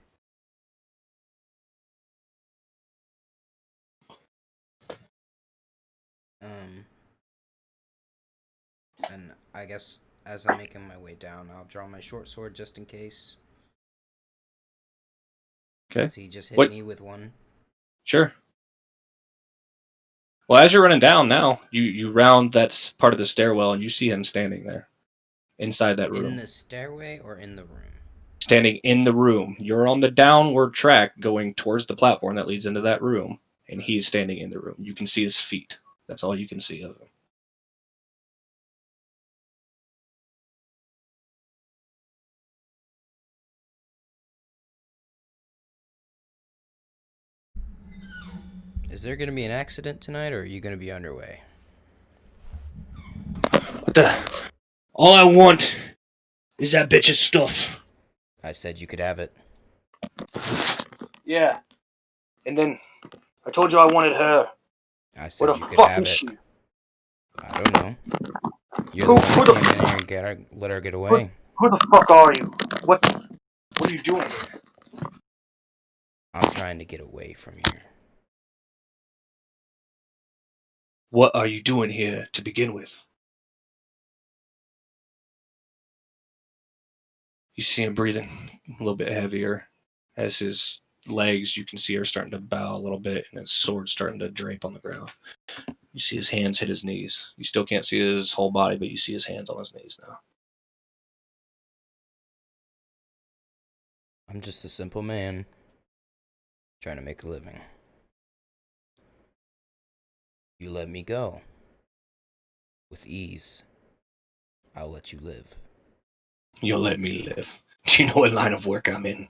And I guess as I'm making my way down, I'll draw my short sword just in case. Okay. So he just hit What- me with one. Sure. Well, as you're running down now, you round that part of the stairwell and you see him standing there, inside that room. In the stairway or in the room? Standing in the room. You're on the downward track going towards the platform that leads into that room, and he's standing in the room. You can see his feet. That's all you can see of him. Is there going to be an accident tonight, or are you going to be underway? All I want is that bitch's stuff. I said you could have it. Yeah. And then I told you I wanted her. I said Where you the could fuck have is it. she? I don't know. You're the one Who that the- came in here and let her get away. Who the fuck are you? What are you doing here? I'm trying to get away from here. What are you doing here to begin with? You see him breathing a little bit heavier as his legs, you can see, are starting to bow a little bit, and his sword's starting to drape on the ground. You see his hands hit his knees. You still can't see his whole body, but you see his hands on his knees now. I'm just a simple man trying to make a living. You let me go. With ease, I'll let you live. You'll let me live. Do you know what line of work I'm in?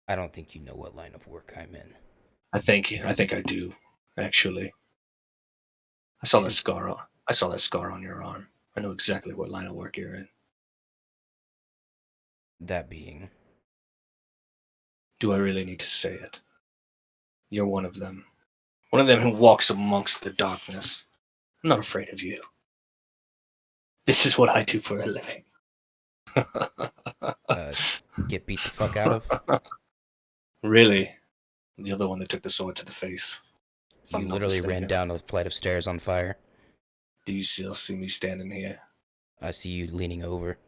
I don't think you know what line of work I'm in. I think I do, actually. I saw that Shoot. scar. I saw that scar on your arm. I know exactly what line of work you're in. That being, Do I really need to say it? You're one of them. One of them who walks amongst the darkness. I'm not afraid of you. This is what I do for a living. get beat the fuck out of? Really? You're the one that took the sword to the face. If You I'm not literally ran mistaken. down a flight of stairs on fire. Do you still see me standing here? I see you leaning over,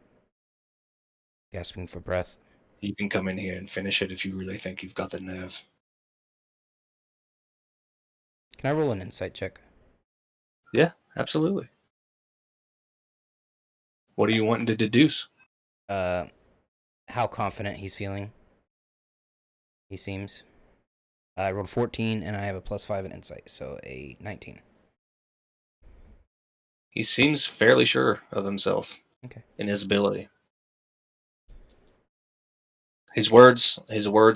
gasping for breath. You can come in here and finish it if you really think you've got the nerve. Can I roll an insight check? Yeah, absolutely. What are you wanting to deduce? How confident he's feeling. He seems. I rolled 14 and I have a +5 in insight, so a 19. He seems fairly sure of himself. Okay. And his ability. His words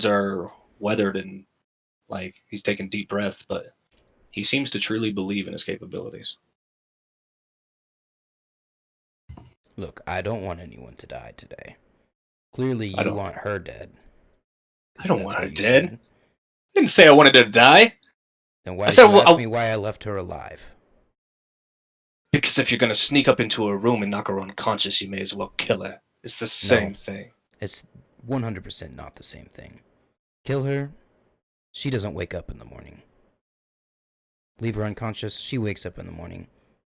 are weathered and like he's taking deep breaths, but he seems to truly believe in his capabilities. Look, I don't want anyone to die today. Clearly, I you don't- want her dead. I don't That's want what her you dead. said. I didn't say I wanted her to die. Then why I did said, you well, ask me why I left her alive? because if you're gonna sneak up into her room and knock her unconscious, you may as well kill her. It's the same thing. It's 100% not the same thing. Kill her, she doesn't wake up in the morning. Leave her unconscious, she wakes up in the morning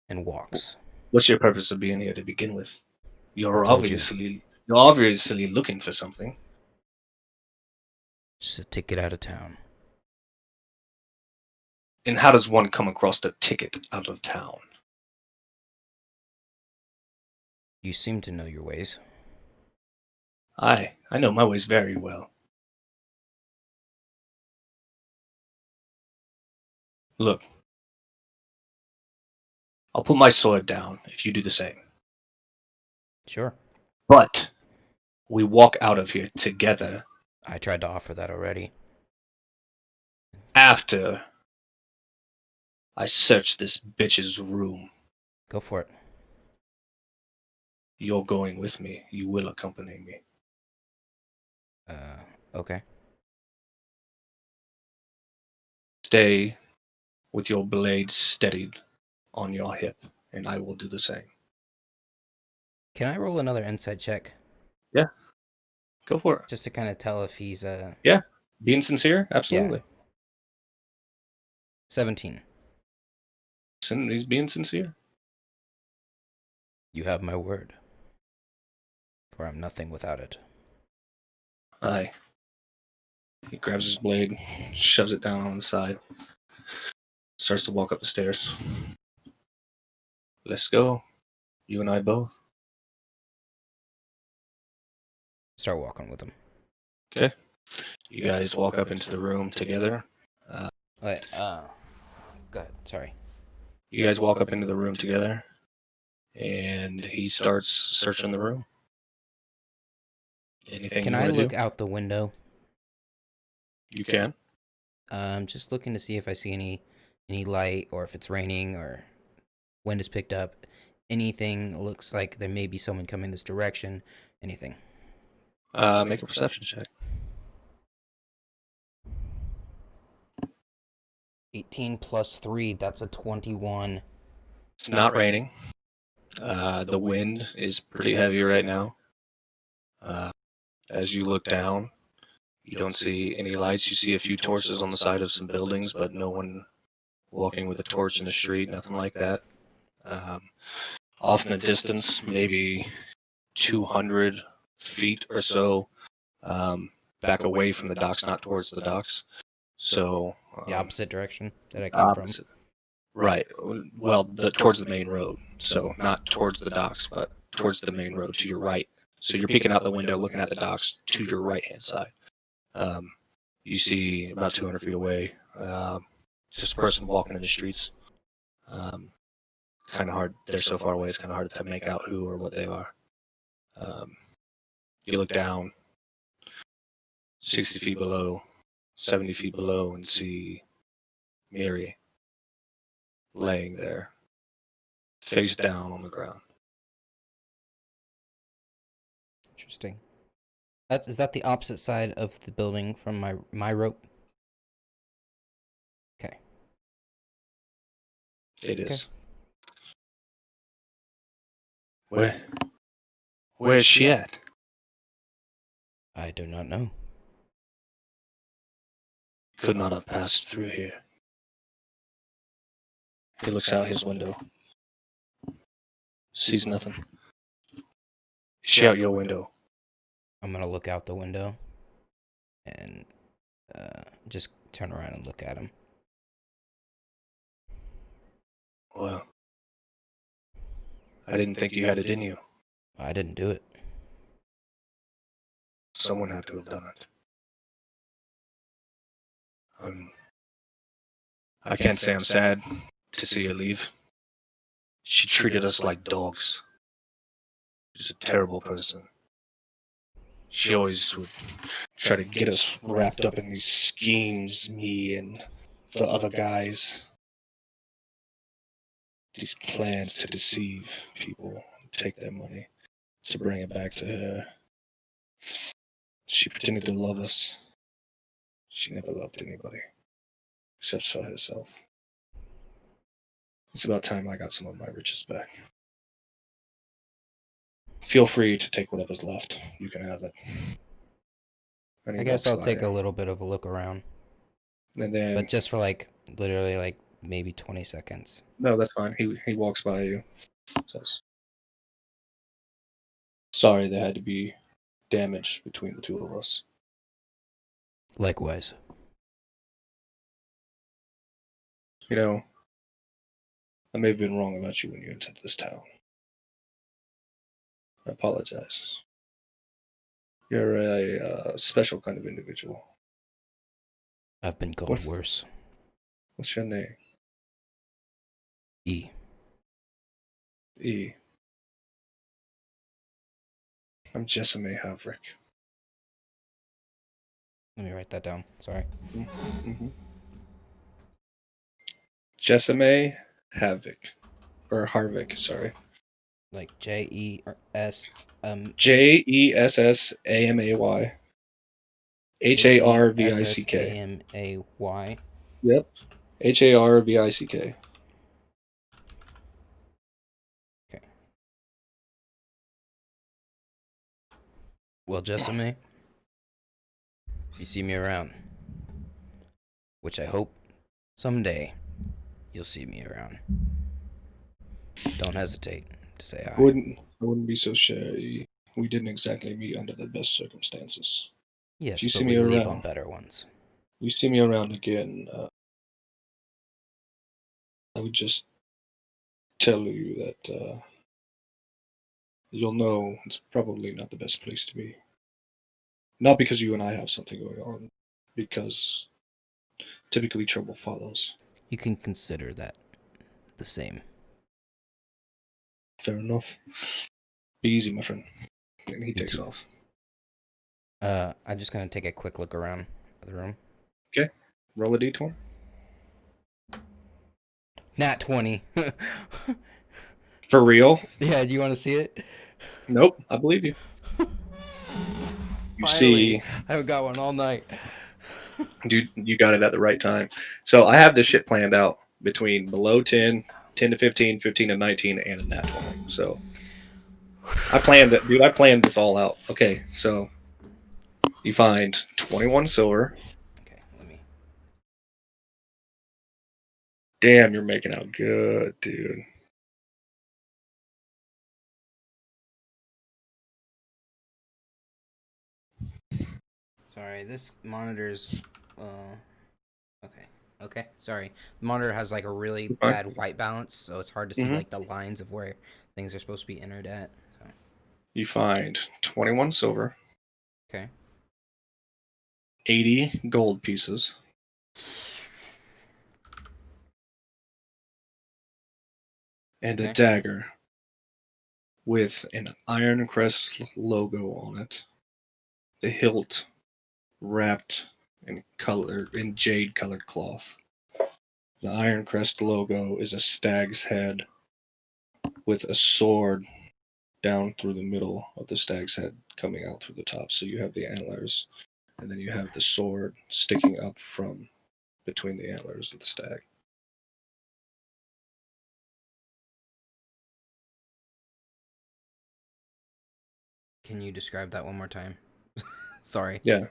and walks. What's your purpose of being here to begin with? You're I told you. obviously looking for something. Just a ticket out of town. And how does one come across the ticket out of town? You seem to know your ways. I know my ways very well. Look, I'll put my sword down if you do the same. Sure. But we walk out of here together I tried to offer that already. after I search this bitch's room. Go for it. You're going with me. You will accompany me. Okay. Stay with your blade steadied on your hip, and I will do the same. Can I roll another insight check? Yeah, go for it. Just to kind of tell if he's, Being sincere? Absolutely. 17. He's being sincere. You have my word. For I'm nothing without it. Aye. He grabs his blade, shoves it down on the side, starts to walk up the stairs. Let's go. You and I both. Start walking with him. Okay. You guys walk up into the room together. Wait, go ahead. Sorry. You guys walk up into the room together, and he starts searching the room. Anything Can you I want to look do? out the window? You can. I'm just looking to see if I see any light, or if it's raining, or wind is picked up. Anything looks like there may be someone coming this direction. Anything. Make a perception check. 18 plus 3, that's a 21. It's not raining. The wind is pretty heavy right now. As you look down, You don't see any lights. You see a few torches on the side of some buildings, but no one walking with a torch in the street, nothing like that. Off in the distance, maybe 200 feet or so, back away from the docks, not towards the docks. So The opposite direction that I came from. Right. Well, towards the main road. So not towards the docks, but towards the main road to your right. So you're peeking out the window, looking at the docks to your right-hand side. You see about 200 feet away, just a person walking in the streets. Kind of hard. They're so far away, it's kind of hard to make out who or what they are. You look down 60 feet below, 70 feet below, and see Mary laying there, face down on the ground. Interesting. Is that the opposite side of the building from my rope? Okay. It is. Where's she at? I do not know. Could not have passed through here. He looks out his window. Sees nothing. Is she out your window? I'm gonna look out the window and just turn around and look at him. Well, I didn't think you had it in you. I didn't do it. Someone had to have done it. I can't say I'm sad to see her leave. She treated us like dogs. She's a terrible person. She always would try to get us wrapped up in these schemes, me and the other guys. These plans to deceive people, take their money, to bring it back to her. She pretended to love us. She never loved anybody, except for herself. It's about time I got some of my riches back. Feel free to take whatever's left. You can have it. I guess I'll take a little bit of a look around. And then, But just for literally maybe 20 seconds. no, that's fine. He walks by you. Says, "Sorry, there had to be damage between the two of us." Likewise. You know, I may have been wrong about you when you entered this town. I apologize. You're a special kind of individual. I've been called worse. What's your name? E. E. I'm Jessame Havrick. Let me write that down. Sorry. Mm-hmm. Jessame Havoc. Or Harvick, sorry. Like J-E-S... Jesssamay. Harvick. Hamay. Yep. Harvick. Okay. Well, Jessame, if you see me around, which I hope someday you'll see me around, don't hesitate to say hi. I wouldn't be so sure. We didn't exactly meet under the best circumstances. Yes, you but see we me leave around- on better ones. You see me around again, I would just tell you that you'll know it's probably not the best place to be. Not because you and I have something going on, because typically trouble follows. You can consider that the same. Fair enough. Be easy, my friend. And he takes too. off. I'm just gonna take a quick look around the room. Okay. Roll a d20. Nat 20. For real? Yeah, do you want to see it? Nope, I believe you. You see, I haven't got one all night. dude, you got it at the right time. So I have this shit planned out between below 10, 10 to 15, 15 to 19, and a nat 20. So I planned it, dude. I planned this all out. Okay, so you find 21 silver. Okay, let me. Damn, you're making out good, dude. Sorry, this monitor's. Okay. Okay. Sorry. The monitor has like a really Fine. bad white balance, so it's hard to see Mhm. like the lines of where things are supposed to be entered at. So. You find 21 silver, Okay. 80 gold pieces, and a Okay. dagger with an Iron Crest logo on it. The hilt wrapped in jade colored cloth. The Iron Crest logo is a stag's head with a sword down through the middle of the stag's head coming out through the top. So you have the antlers, and then you have the sword sticking up from between the antlers of the stag. Can you describe that one more time? Sorry. Yeah,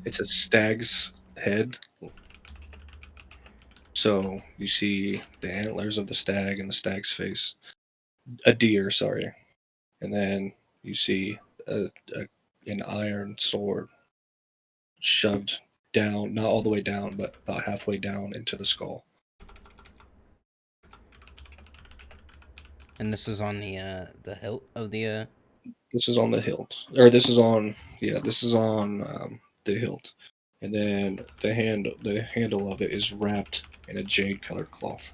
it's a stag's head. So you see the antlers of the stag and the stag's face, a deer, sorry, and then you see an iron sword shoved down, not all the way down, but about halfway down into the skull. And this is on the hilt of the. This is on the hilt, or this is on the hilt, and then the handle of it is wrapped in a jade colored cloth.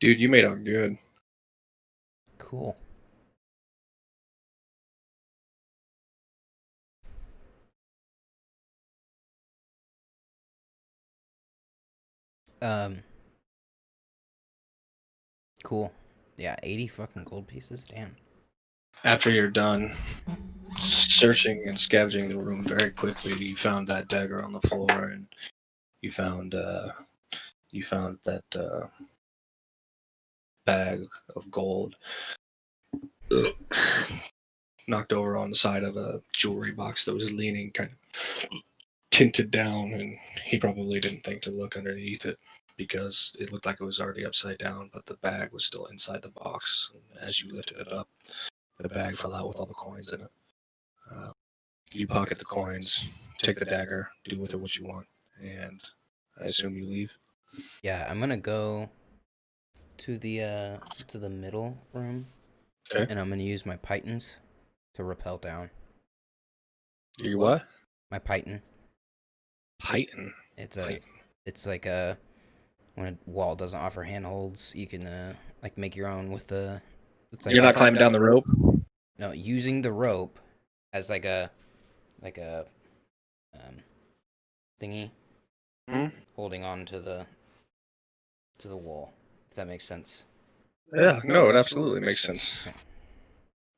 Dude, you made out good. Cool. Um. Cool. Yeah, 80 fucking gold pieces. Damn. After you're done searching and scavenging the room very quickly, you found that dagger on the floor, and you found that bag of gold knocked over on the side of a jewelry box that was leaning kind of tinted down, and he probably didn't think to look underneath it because it looked like it was already upside down, but the bag was still inside the box. And as you lifted it up, the bag fell out with all the coins in it. You pocket the coins, take the dagger, do with it what you want, and I assume you leave. Yeah, I'm gonna go to the middle room, Okay. and I'm gonna use my pythons to rappel down. You what? My python. Python. It's like a when a wall doesn't offer handholds, you can like make your own with the. It's like You're not climbing down the rope. No, using the rope as like a thingy, holding on to the wall. If that makes sense. Yeah, no, it absolutely makes sense.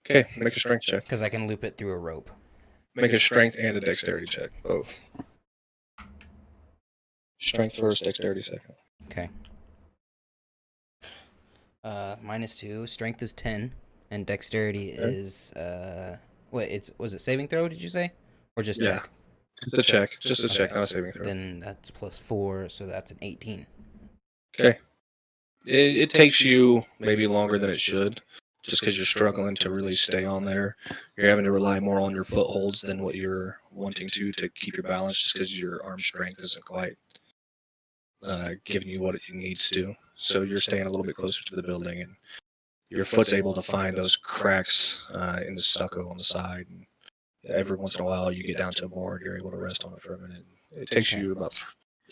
Okay, make a strength check. Because I can loop it through a rope. Make a strength and a dexterity check, both. Strength first, dexterity second. Okay. -2. Strength is 10, and dexterity is was it saving throw? Did you say, or just Yeah. check? Just a check. Just a check, Okay. not a saving throw. Then that's +4, so that's an 18. Okay. It takes you maybe longer than it should, just because you're struggling to really stay on there. You're having to rely more on your footholds than what you're wanting to keep your balance, just because your arm strength isn't quite giving you what it needs to. So you're staying a little bit closer to the building, and your foot's able to find those cracks in the stucco on the side. And every once in a while, you get down to a board, you're able to rest on it for a minute. It takes you about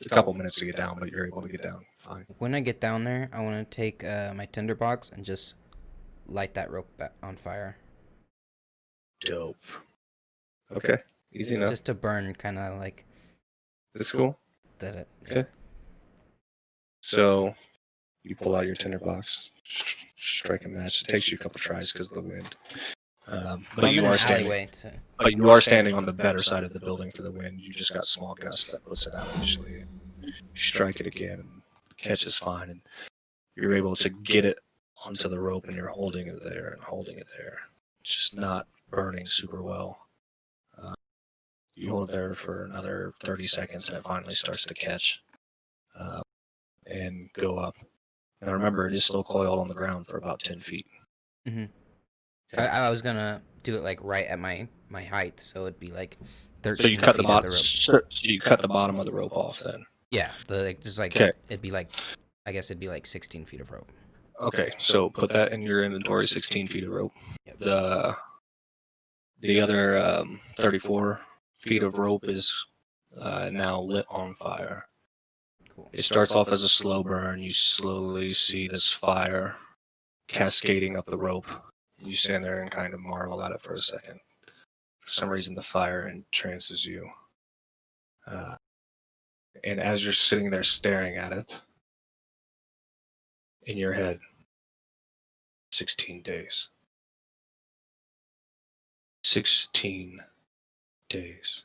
a couple minutes to get down, but you're able to get down fine. When I get down there, I want to take my tinderbox and just light that rope on fire. Dope. Okay, easy enough. Just to burn, kind of like. That's cool. That. Okay. So you pull out your tinderbox, strike a match. It takes you a couple tries because of the wind. But you are standing on the better side of the building for the wind. You just got small gusts that puts it out initially. strike it again, and catch is fine, and you're able to get it onto the rope, and you're holding it there and holding it there. It's just not burning super well. You hold it there for another 30 seconds, and it finally starts to catch and go up. And remember, it is still coiled on the ground for about 10 feet. Mm-hmm. Okay. I was gonna do it like right at my height, so it'd be like 13 So you cut the feet at bottom. the rope. So you cut the bottom of the rope off then. Yeah, just like Okay. it'd be like, I guess it'd be like 16 feet of rope. Okay, so put that in your inventory. 16 feet of rope. Yep. The other 34 feet of rope is now lit on fire. Cool. It starts off as a slow burn. You slowly see this fire cascading up the rope. You stand there and kind of marvel at it for a second. For some reason, the fire entrances you. And as you're sitting there staring at it, in your head, 16 days. 16 days.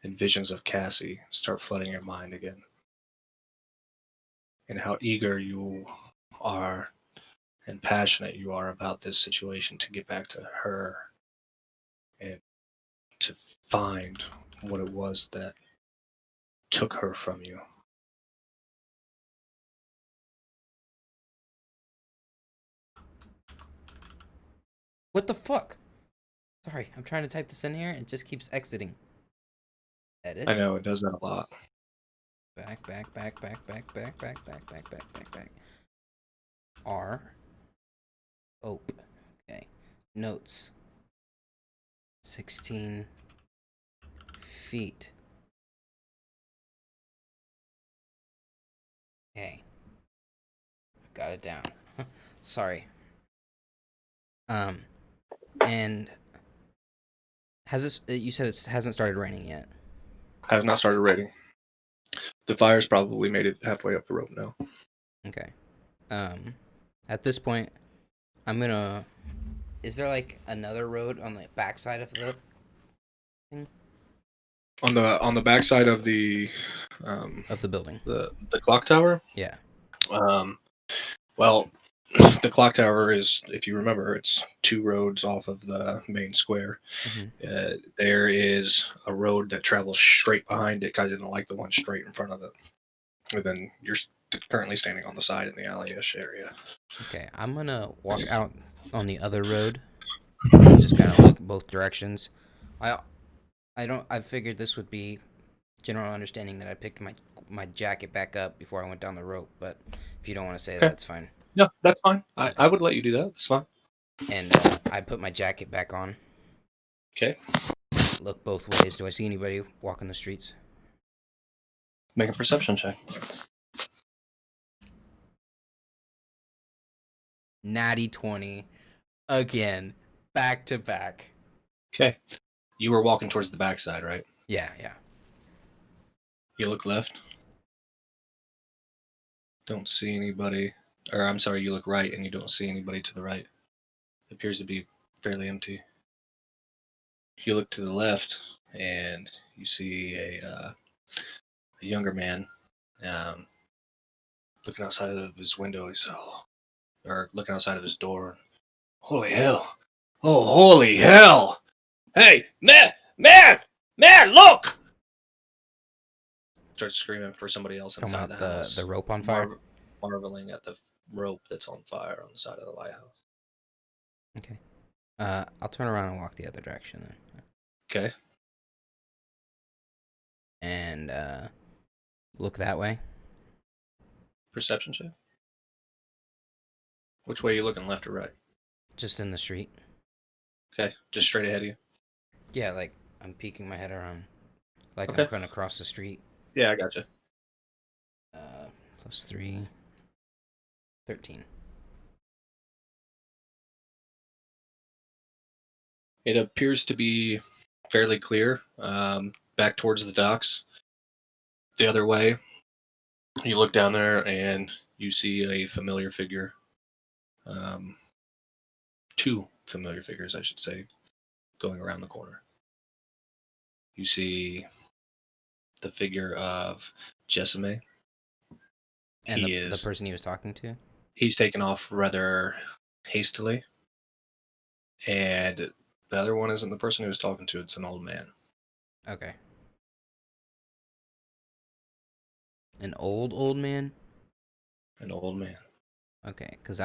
And visions of Cassie start flooding your mind again. And how eager you are and passionate you are about this situation to get back to her and to find what it was that took her from you. What the fuck? Sorry, I'm trying to type this in here and it just keeps exiting. Edit. I know, it does that a lot. Back. R. Ope. Okay. Notes. 16 feet. Okay. Got it down. Sorry. And has this? You said it hasn't started raining yet. I have not started raiding. The fire's probably made it halfway up the rope now. Okay. At this point, I'm gonna. Is there like another road on the backside of the thing? On the backside of the Building. the clock tower. Yeah. Well, the clock tower is, if you remember, it's 2 roads off of the main square. Mm-hmm. There is a road that travels straight behind it. I didn't like the one straight in front of it. And then you're currently standing on the side in the alley-ish area. Okay, I'm gonna walk out on the other road. Just kind of look both directions. I figured this would be general understanding that I picked my jacket back up before I went down the rope, but if you don't want to say that, that's fine. No, that's fine. I would let you do that. That's fine. And I put my jacket back on. Okay. Look both ways. Do I see anybody walking the streets? Make a perception check. Natty 20. Again. Back to back. Okay. You were walking towards the backside, right? Yeah. You look left. Don't see anybody. Or I'm sorry, you look right and you don't see anybody to the right. It appears to be fairly empty. You look to the left and you see a younger man looking outside of his window. Or looking outside of his door. Holy hell! Oh, holy hell! Hey, man, look! Starts screaming for somebody else Talking inside the about house. the rope on fire. Marveling at the rope that's on fire on the side of the lighthouse. Okay. I'll turn around and walk the other direction then. Okay. And look that way. Perception check. Which way are you looking, left or right? Just in the street. Okay, just straight ahead of you. Yeah, like I'm peeking my head around, like Okay. I'm gonna cross the street. Yeah, I gotcha. Plus 3. 13. It appears to be fairly clear. Back towards the docks. The other way, you look down there and you see a familiar figure. 2 familiar figures, I should say, going around the corner. You see the figure of Jessame. And He the is. person he was talking to? He's taken off rather hastily, and the other one isn't the person he was talking to. It's an old man. Okay. An old man? An old man. Okay, because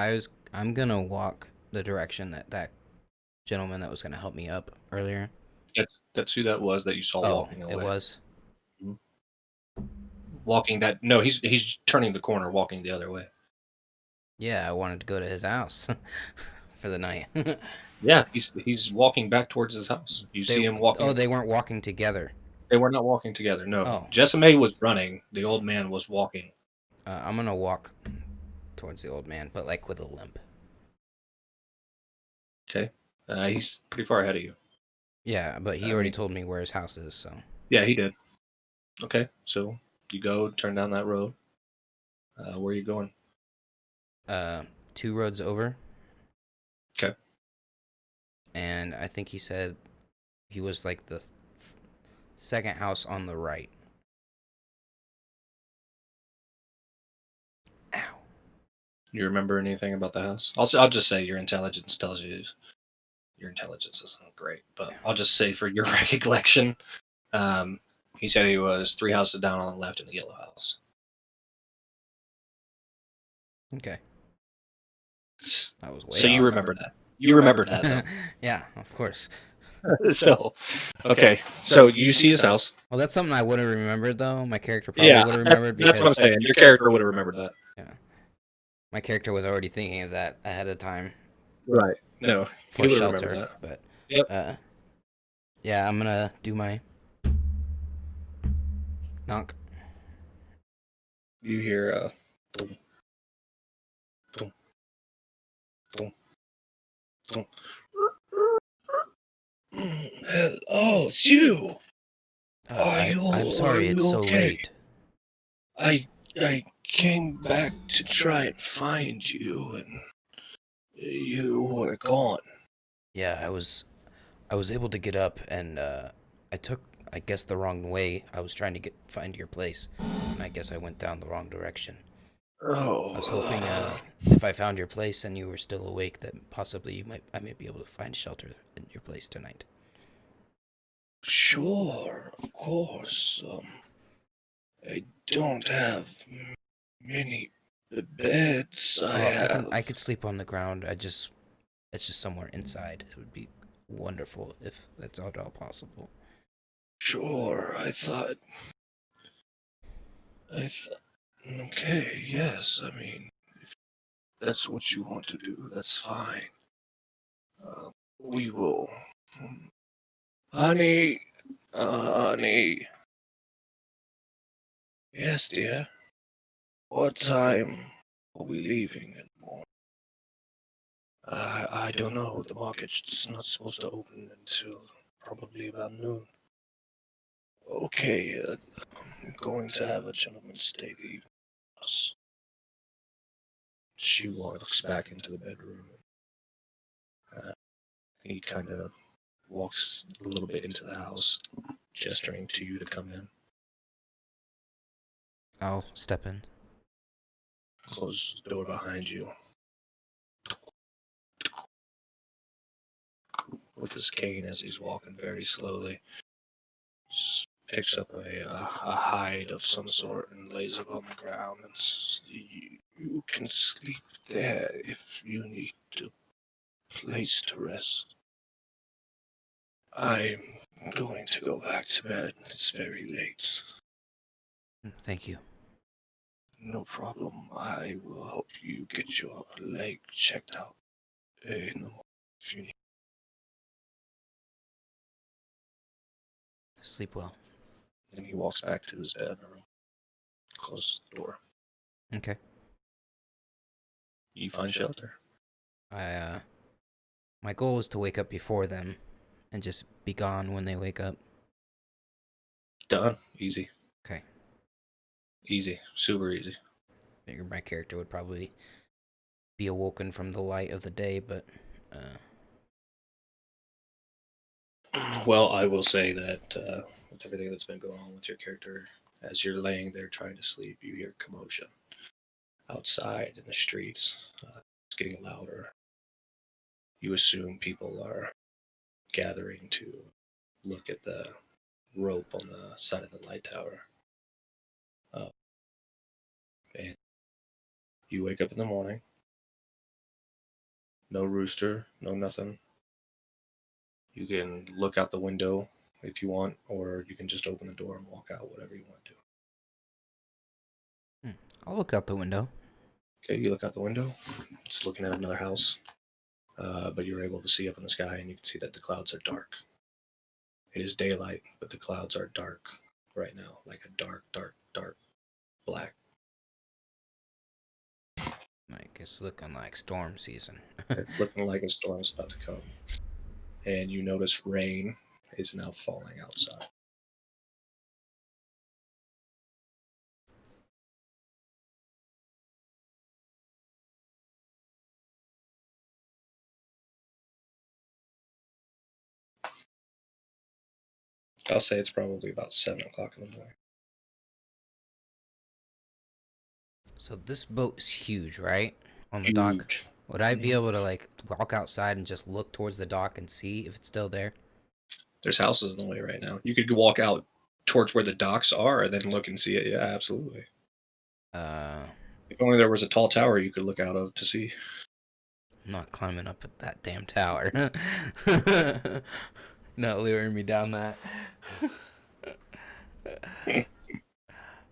I'm gonna walk the direction that gentleman that was gonna help me up earlier. That's who that was that you saw walking away. It was? Walking that. No, he's turning the corner, walking the other way. Yeah, I wanted to go to his house for the night. Yeah, he's walking back towards his house. You see him walking. Oh, they weren't walking together. They were not walking together. No, Oh. Jessame was running. The old man was walking. I'm gonna walk towards the old man, but like with a limp. Okay, he's pretty far ahead of you. Yeah, but he already told me where his house is, so. Yeah, he did. Okay, so you go turn down that road. Where are you going? 2 roads over. Okay. And I think he said he was like the second house on the right. Ow. You remember anything about the house? I'll just say your intelligence tells you your intelligence isn't great, but I'll just say for your recollection, he said he was 3 houses down on the left in the yellow house. Okay. That was way So you off. remember that. You remember that, though. Yeah, of course. So, okay. So you see his house. Well, that's something I would have remembered, though. My character probably would have remembered because... That's what I'm saying. Your character would have remembered that. Yeah. My character was already thinking of that ahead of time. Right. No, For he would shelter, remember that. but... Yep. Yeah, I'm gonna do my... knock. You hear, boom, boom, boom, boom. Oh, it's you. I'm sorry it's so late. I came back to try and find you, and you were gone. Yeah, I was able to get up, and I took, I guess, the wrong way. I was trying to find your place, and I guess I went down the wrong direction. Oh. I was hoping if I found your place and you were still awake, that possibly I might be able to find shelter in your place tonight. Sure, of course. I don't have many beds. I could sleep on the ground. It's just somewhere inside. It would be wonderful if that's at all possible. Sure, I thought. Okay, yes. I mean, if that's what you want to do, that's fine. We will. Honey. Honey. Yes, dear. What time are we leaving in the morning? I don't know. The market's not supposed to open until probably about noon. Okay, I'm going to have a gentleman stay the evening with us. She walks back into the bedroom. He kind of walks a little bit into the house, gesturing to you to come in. I'll step in. Close the door behind you. With his cane as he's walking very slowly. Just picks up a hide of some sort and lays it on the ground. And says, you can sleep there if you need a place to rest. I'm going to go back to bed. It's very late. Thank you. No problem. I will help you get your leg checked out in the morning if you need. Sleep well. Then he walks back to his bedroom, closes the door. Okay. You find shelter. My goal is to wake up before them and just be gone when they wake up. Done. Easy. Okay. Easy. Super easy. Figured my character would probably be awoken from the light of the day, but Well, I will say that with everything that's been going on with your character, As you're laying there trying to sleep, you hear commotion outside in the streets. It's getting louder. You assume people are gathering to look at the rope on the side of the light tower. And you wake up in the morning. No rooster, no nothing. You can look out the window if you want, or you can just open the door and walk out, whatever you want to do. I'll look out the window. Okay, you look out the window. It's looking at another house, but you're able to see up in the sky, and you can see that the clouds are dark. It is daylight, but the clouds are dark right now, like a dark, dark, dark black. Like, it's looking like storm season. It's looking like a storm's about to come. And you notice rain is now falling outside. I'll say it's probably about 7 o'clock in the morning. So this boat's huge, right? On the dock. Huge. Would I be able to like walk outside and just look towards the dock and see if it's still there? There's houses in the way right now. You could walk out towards where the docks are and then look and see it. Yeah, absolutely. If only there was a tall tower you could look out of to see. I'm not climbing up at that damn tower. Not luring me down that.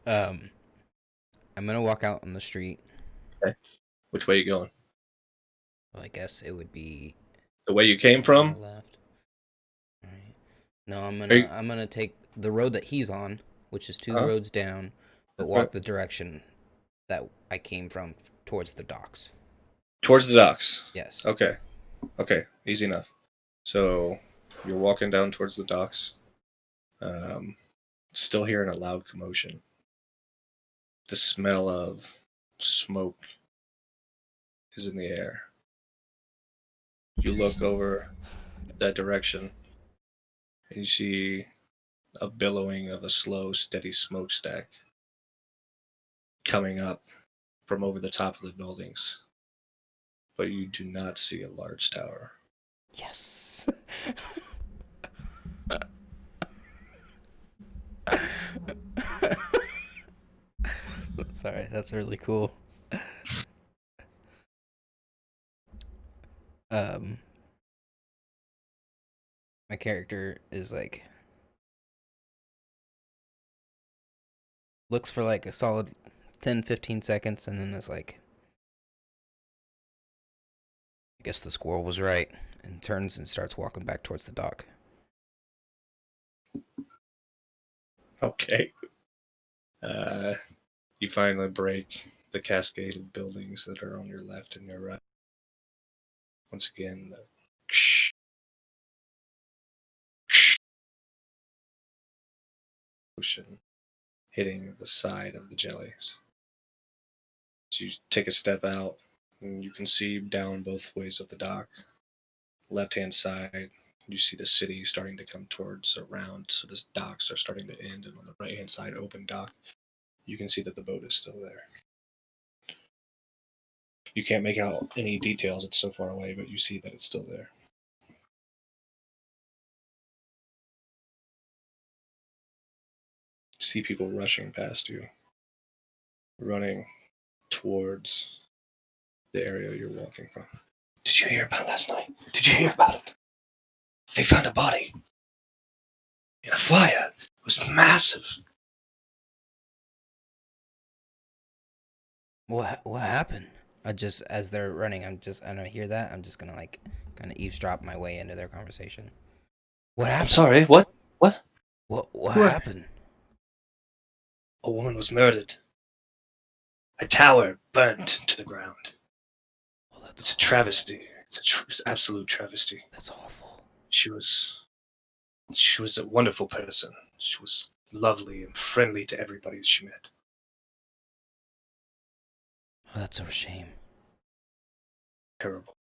I'm gonna walk out on the street. Okay. Which way you going? Well, I guess it would be The way you came from? on the left. All right. No, you- I'm gonna take the road that he's on, which is 2 Uh-huh. roads down, but Okay. walk the direction that I came from towards the docks. Towards the docks. Yes. Okay. Okay. Easy enough. So you're walking down towards the docks. Still hearing a loud commotion. The smell of smoke is in the air. You look over that direction and you see a billowing of a slow, steady smokestack coming up from over the top of the buildings. But you do not see a large tower. Yes. Sorry, that's really cool. My character is like looks for like a solid 10-15 seconds and then is like, I guess the squirrel was right, and turns and starts walking back towards the dock. Okay. You finally break the cascade of buildings that are on your left and your right. Once again, the ocean hitting the side of the jellies. So you take a step out, and you can see down both ways of the dock. Left-hand side, you see the city starting to come towards around, so the docks are starting to end, and on the right-hand side, open dock, you can see that the boat is still there. You can't make out any details, it's so far away, but you see that it's still there. You see people rushing past you, running towards the area you're walking from. Did you hear about last night? Did you hear about it? They found a body in a fire. It was massive. What happened? I just, as they're running, and I hear that, I'm just gonna like kind of eavesdrop my way into their conversation. What I'm happened? sorry, what? What? What Who are- happened? A woman was murdered. A tower burnt to the ground. Well, that's It's a awful. travesty. It's an absolute travesty. That's awful. She was a wonderful person. She was lovely and friendly to everybody she met. Oh, that's a shame. Terrible.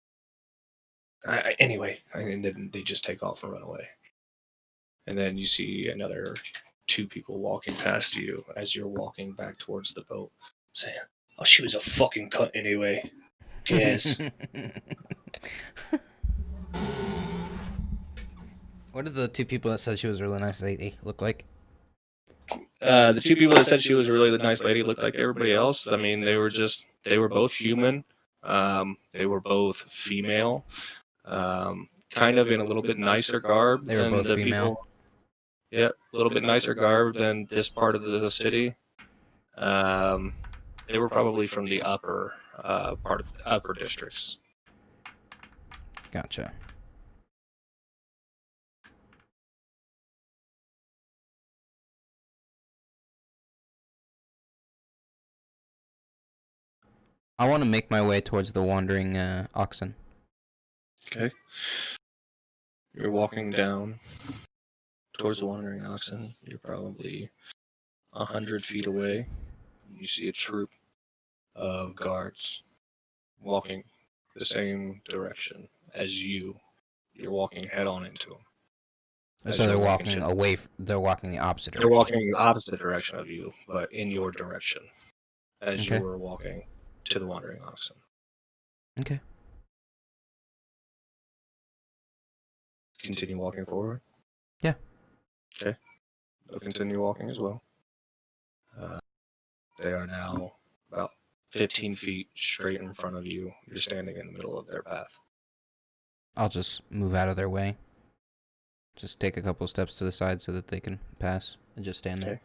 Anyway, and then they just take off and run away. And then you see another two people walking past you as you're walking back towards the boat, saying, "Oh, she was a fucking cunt anyway. Guess." What did the two people that said she was a really nice lady look like? The two people that said she was a really nice lady looked like everybody else. I mean, they were both human. They were both female. Kind of in a little bit nicer garb They were than both the female. people. Yeah, a little bit nicer garb than this part of the city. They were probably from the upper part of upper districts. Gotcha. I want to make my way towards the wandering oxen. Okay. You're walking down towards the wandering oxen. You're probably 100 feet away. You see a troop of guards walking the same direction as you. You're walking head on into them. So they're walking away. They're walking the opposite direction. They're walking the opposite direction of you, but in your direction, as Okay. you were walking to the wandering oxen. Okay. Continue walking forward. Yeah. Okay. They'll continue walking as well. They are now about 15 feet straight in front of you. You're standing in the middle of their path. I'll just move out of their way. Just take a couple steps to the side so that they can pass and just stand there. Okay.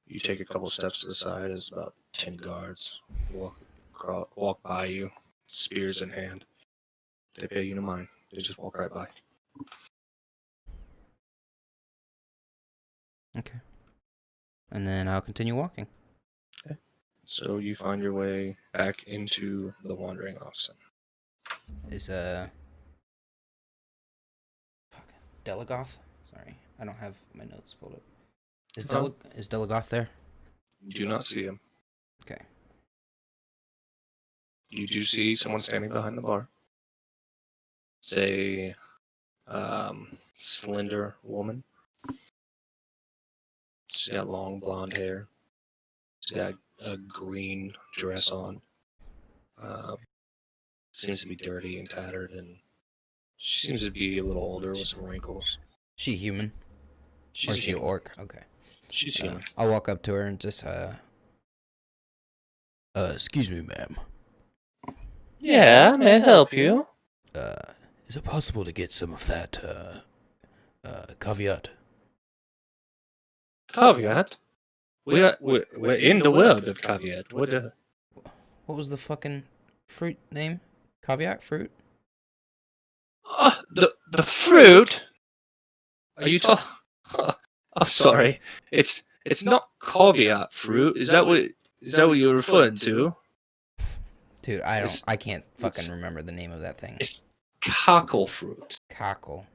You take a couple steps to the side as about 10 guards walk by you, spears in hand. They pay you no mind. They just walk right by. Okay. And then I'll continue walking. Okay. So you find your way back into the wandering oxen. Is Delagoth? Sorry, I don't have my notes pulled up. Is Delagoth there? You do not see him. Okay. You do see someone standing behind the bar. It's a slender woman. She's got long blonde hair. She's got a green dress on. Seems to be dirty and tattered, and she seems to be a little older with some wrinkles. She human? Or she human. orc? Okay. She's human. I'll walk up to her and just excuse me, ma'am. Yeah, may I help you? Is it possible to get some of that caveat? Kaviat? We're in the world of caveat. What was the fucking fruit name? Caveat fruit? The fruit? Are you talking? Oh, sorry. It's not caveat fruit. Is that what you're referring to? Dude, I can't fucking remember the name of that thing. It's cackle fruit. Cockle.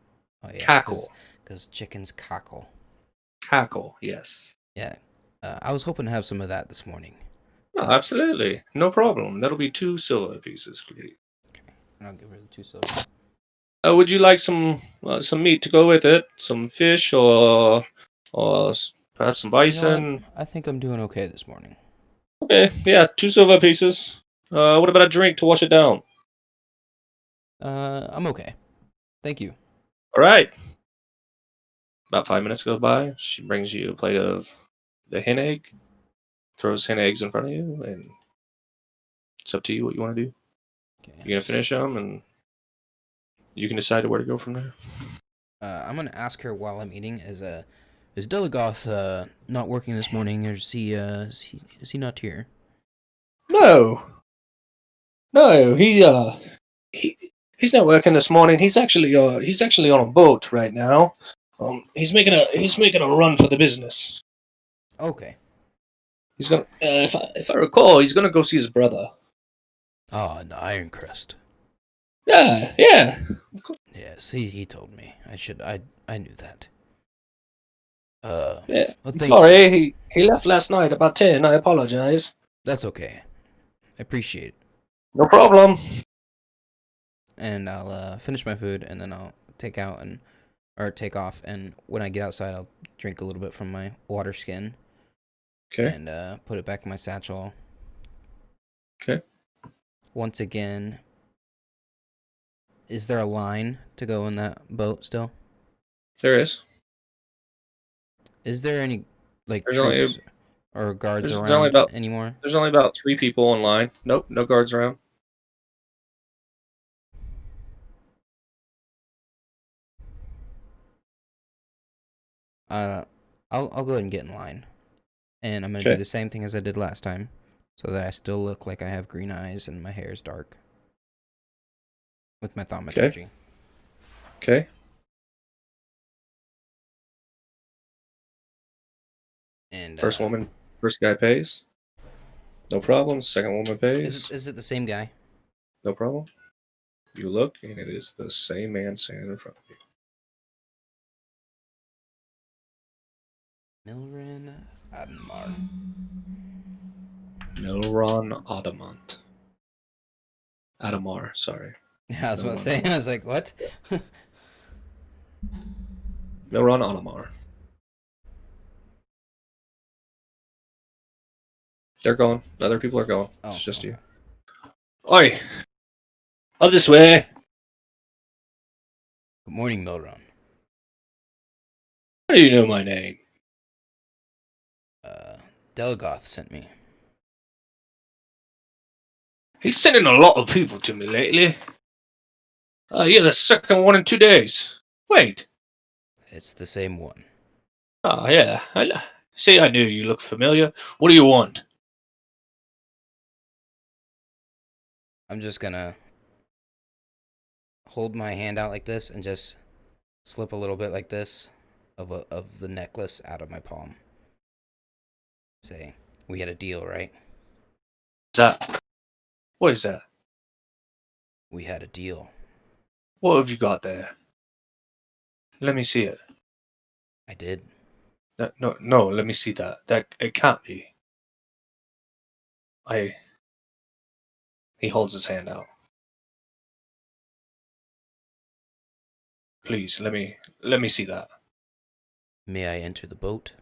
Oh yeah. Cackle. Because chickens cockle. Cackle, yes. Yeah. I was hoping to have some of that this morning. Oh, absolutely. No problem. That'll be 2 silver pieces, please. Okay. And I'll give her the 2 silver. Would you like some meat to go with it? Some fish or perhaps some bison? You know what? I think I'm doing okay this morning. Okay, yeah, 2 silver pieces. What about a drink to wash it down? I'm okay. Thank you. All right. About 5 minutes goes by. She brings you a plate of the hen egg, throws hen eggs in front of you, and it's up to you what you want to do. Okay. You're gonna finish them, and you can decide where to go from there. I'm gonna ask her while I'm eating. Is Delagoth not working this morning, or is he not here? No, he's not working this morning. He's actually on a boat right now. He's making a run for the business. Okay. He's gonna, if I recall, he's gonna go see his brother. Ah, the Iron Crest. Yeah. Yes, he told me. I knew that. Yeah. Well, thank you. Sorry, he left last night about 10. I apologize. That's okay. I appreciate it. No problem. And I'll finish my food, and then I'll take out and or take off, and when I get outside, I'll drink a little bit from my water skin Okay. and put it back in my satchel. Okay. Once again, is there a line to go in that boat still? There is. Is there any like There's only troops or guards there's only around about anymore? there's only about 3 people in line. Nope, no guards around. I'll go ahead and get in line, and I'm gonna do Okay. the same thing as I did last time, so that I still look like I have green eyes and my hair is dark. With my thaumaturgy. Okay. And First guy pays. No problem. Second woman pays. is it the same guy? No problem. You look, and it is the same man standing in front of you. Milren Admar. Milron Adamant. Adamar, sorry. Yeah, I was about to say. I was like, what? Milron Adamar. They're gone. The other people are gone. Oh, It's just okay. you. Oi! Up this way! Good morning, Milron. How do you know my name? Delgoth sent me. He's sending a lot of people to me lately. Yeah, the second one in 2 days. Wait. It's the same one. Oh, yeah. See, I knew you looked familiar. What do you want? I'm just gonna hold my hand out like this and just slip a little bit like this of the necklace out of my palm. Say, we had a deal, right? What is that? We had a deal. What have you got there? Let me see it. I did. No, let me see that. It can't be. He holds his hand out. Please, let me see that. May I enter the boat?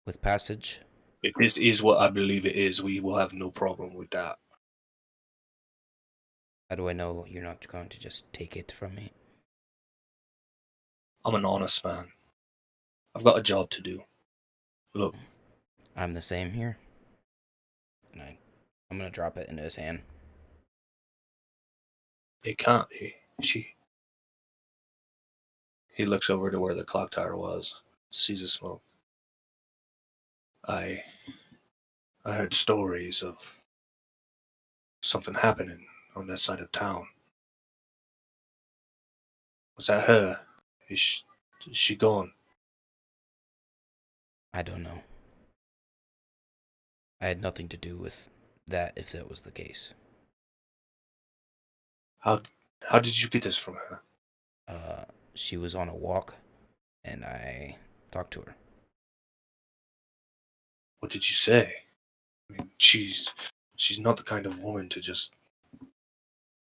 With passage? If this is what I believe it is, we will have no problem with that. How do I know you're not going to just take it from me? I'm an honest man. I've got a job to do. Look, I'm the same here. And I'm gonna drop it into his hand. it can't be. He looks over to where the clock tower was, sees the smoke. I heard stories of something happening on that side of town. Was that her? Is she gone? I don't know. I had nothing to do with that if that was the case. How did you get this from her? She was on a walk, and I talked to her. What did you say? I mean, she's not the kind of woman to just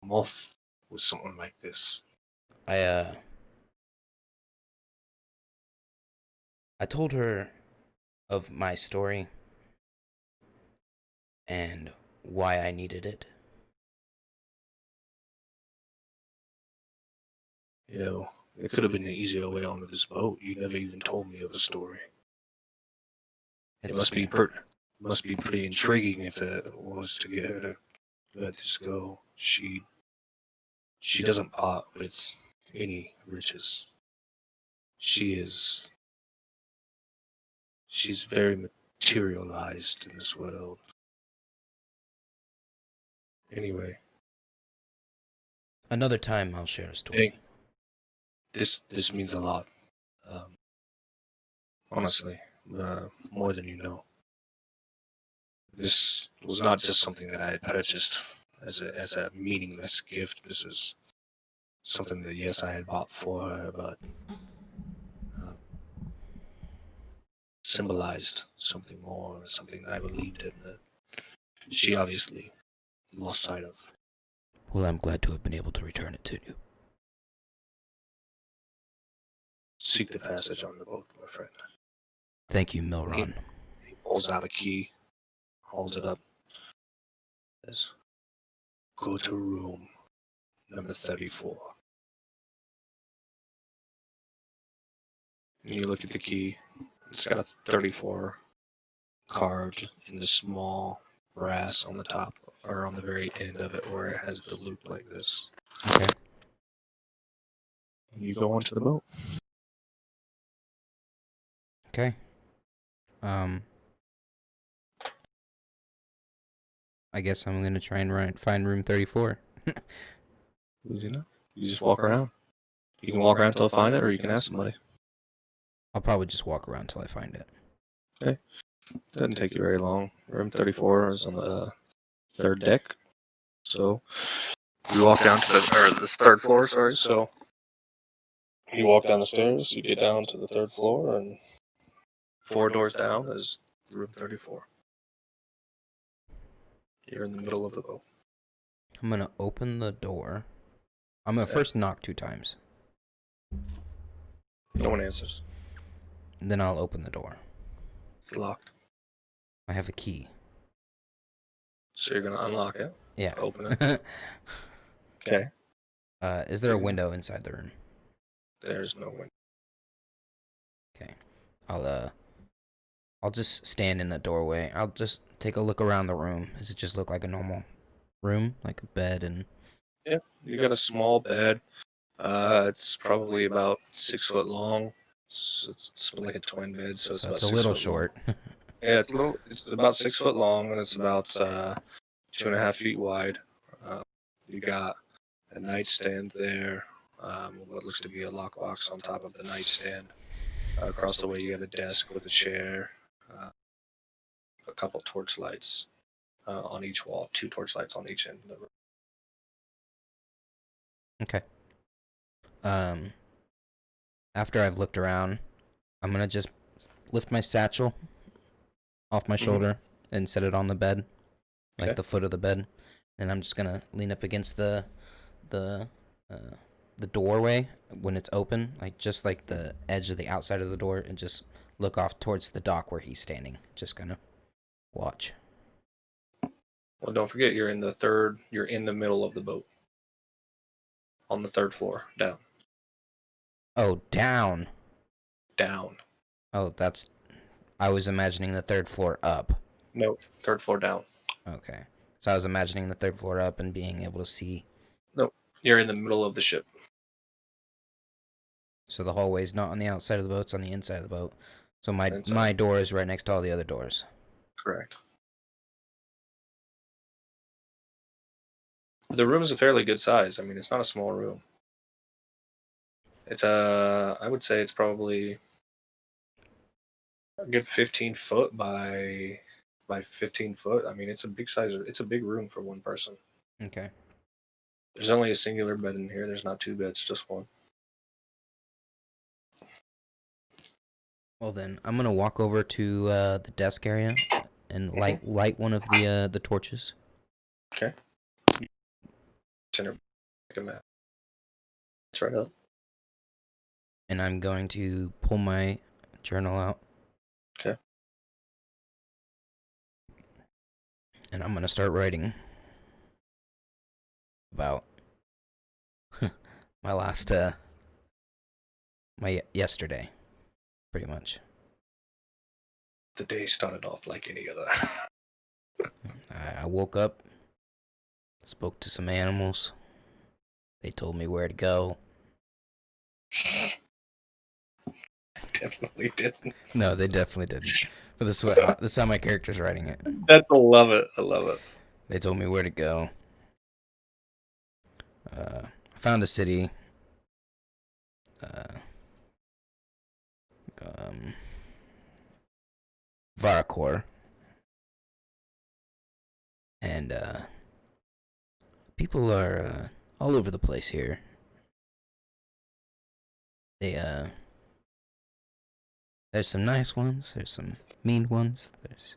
come off with someone like this. I told her of my story and why I needed it. You know, it could have been an easier way onto this boat. You never even told me of the story. It It's must okay. must be pretty intriguing if it was to get her to let this go. She doesn't part with any riches. She's very materialized in this world. Anyway, Another time I'll share a story. hey, this means a lot. Um, honestly, more than you know. This was not just something that I had purchased as a meaningless gift. This is something that, yes, I had bought for her, but symbolized something more, something that I believed in that she obviously lost sight of. Well, I'm glad to have been able to return it to you. Seek the passage on the boat, my friend. Thank you, Milron. He pulls out a key, holds it up. Says, go to room number 34. And you look at the key. It's got a 34 carved in the small brass on the top, or on the very end of it, where it has the loop like this. Okay. And you go onto the boat. Okay. I guess I'm gonna try and find room 34. Easy enough. You just walk around. You can walk around until find it, or you can ask somebody. I'll probably just walk around till I find it. Okay. Doesn't take you very long. Room 34 is on the third deck. So you walk down to the third floor, sorry. So you walk down the stairs, you get down to the third floor, and 4 doors down is room 34. You're in the middle of the boat. I'm gonna open the door. I'm gonna first knock 2 times. No one answers. Then I'll open the door. It's locked. I have a key. So you're gonna unlock it. Yeah. Open it. Okay. Is there a window inside the room? There's no window. Okay. I'll just stand in the doorway. I'll just take a look around the room. Does it just look like a normal room, like a bed and? Yeah. You got a small bed. It's probably about 6 foot long. It's like a twin bed, so it's about it's a 6 little foot short. Yeah, it's about 6 foot long, and it's about 2.5 feet wide. You got a nightstand there. What looks to be a lockbox on top of the nightstand. Across the way, you have a desk with a chair, a couple torch lights on each wall, 2 torch lights on each end of the room. Okay. After I've looked around, I'm gonna just lift my satchel off my shoulder and set it on the bed, like the foot of the bed, and I'm just gonna lean up against the doorway when it's open, like just like the edge of the outside of the door, and just look off towards the dock where he's standing. Just gonna watch. Well, don't forget you're in the middle of the boat. On the 3rd floor, down. Oh, down. Down. Oh, I was imagining the 3rd floor up. Nope, 3rd floor down. Okay. So I was imagining the 3rd floor up and being able to see. Nope, you're in the middle of the ship. So the hallway's not on the outside of the boat, it's on the inside of the boat. So my door is right next to all the other doors. Correct. The room is a fairly good size. I mean, it's not a small room. It's I would say it's probably a good 15 foot by 15 foot. I mean, it's a big size. It's a big room for one person. Okay. There's only a singular bed in here. There's not 2 beds, just one. Well then, I'm gonna walk over to the desk area and light one of the torches. Okay. Center, like a map. It's right up. And I'm going to pull my journal out. Okay. And I'm gonna start writing about my last yesterday, pretty much. The day started off like any other. I woke up, spoke to some animals. They told me where to go. Definitely didn't. No, they definitely didn't. But this is how my character's writing it. I love it. I love it. They told me where to go. I found a city. Varakor. And people are all over the place here. There's some nice ones, there's some mean ones, there's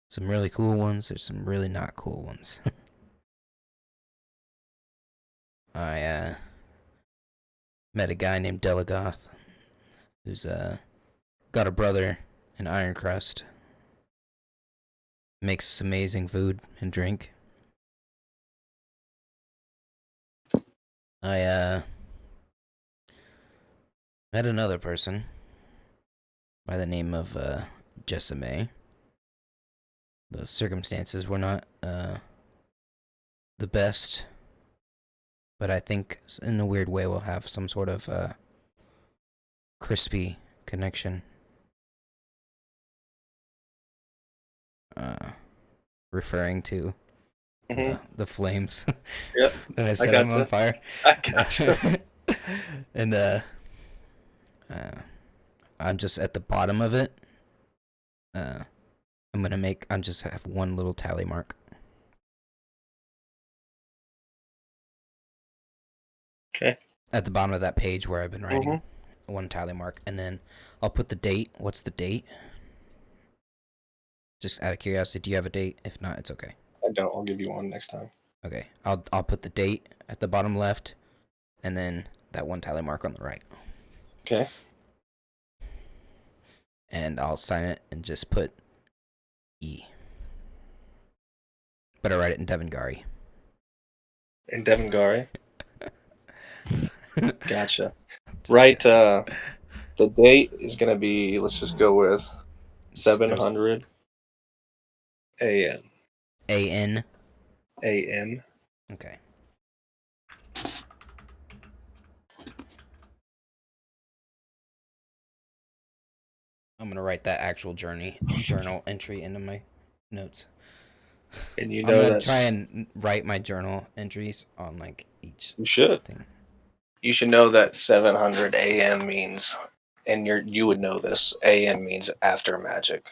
some really cool ones, there's some really not cool ones. I met a guy named Delagoth, who's got a brother in Ironcrest. Makes us amazing food and drink. I met another person by the name of Jessame. The circumstances were not the best, but I think in a weird way we'll have some sort of crispy connection. Referring to the flames. Yep. That I set them on fire. I gotcha. And I'm just at the bottom of it. I'm just have one little tally mark. Okay. At the bottom of that page where I've been writing. One tally mark. And then I'll put the date. What's the date? Just out of curiosity, do you have a date? If not, it's okay. I don't. I'll give you one next time. Okay. I'll put the date at the bottom left, and then that one tally mark on the right. Okay. And I'll sign it and just put E. But I write it in Devongari. In Devongari. Gotcha. Just Right. kidding. The date is gonna be. Let's just go with Just 700 a.m. A-N. a.m. Okay. I'm gonna write that actual journal entry into my notes. And you I'm know gonna that's. try and write my journal entries on like each You should. thing. You should know that 700 a.m. means, and you would know this. A.m. means after magic.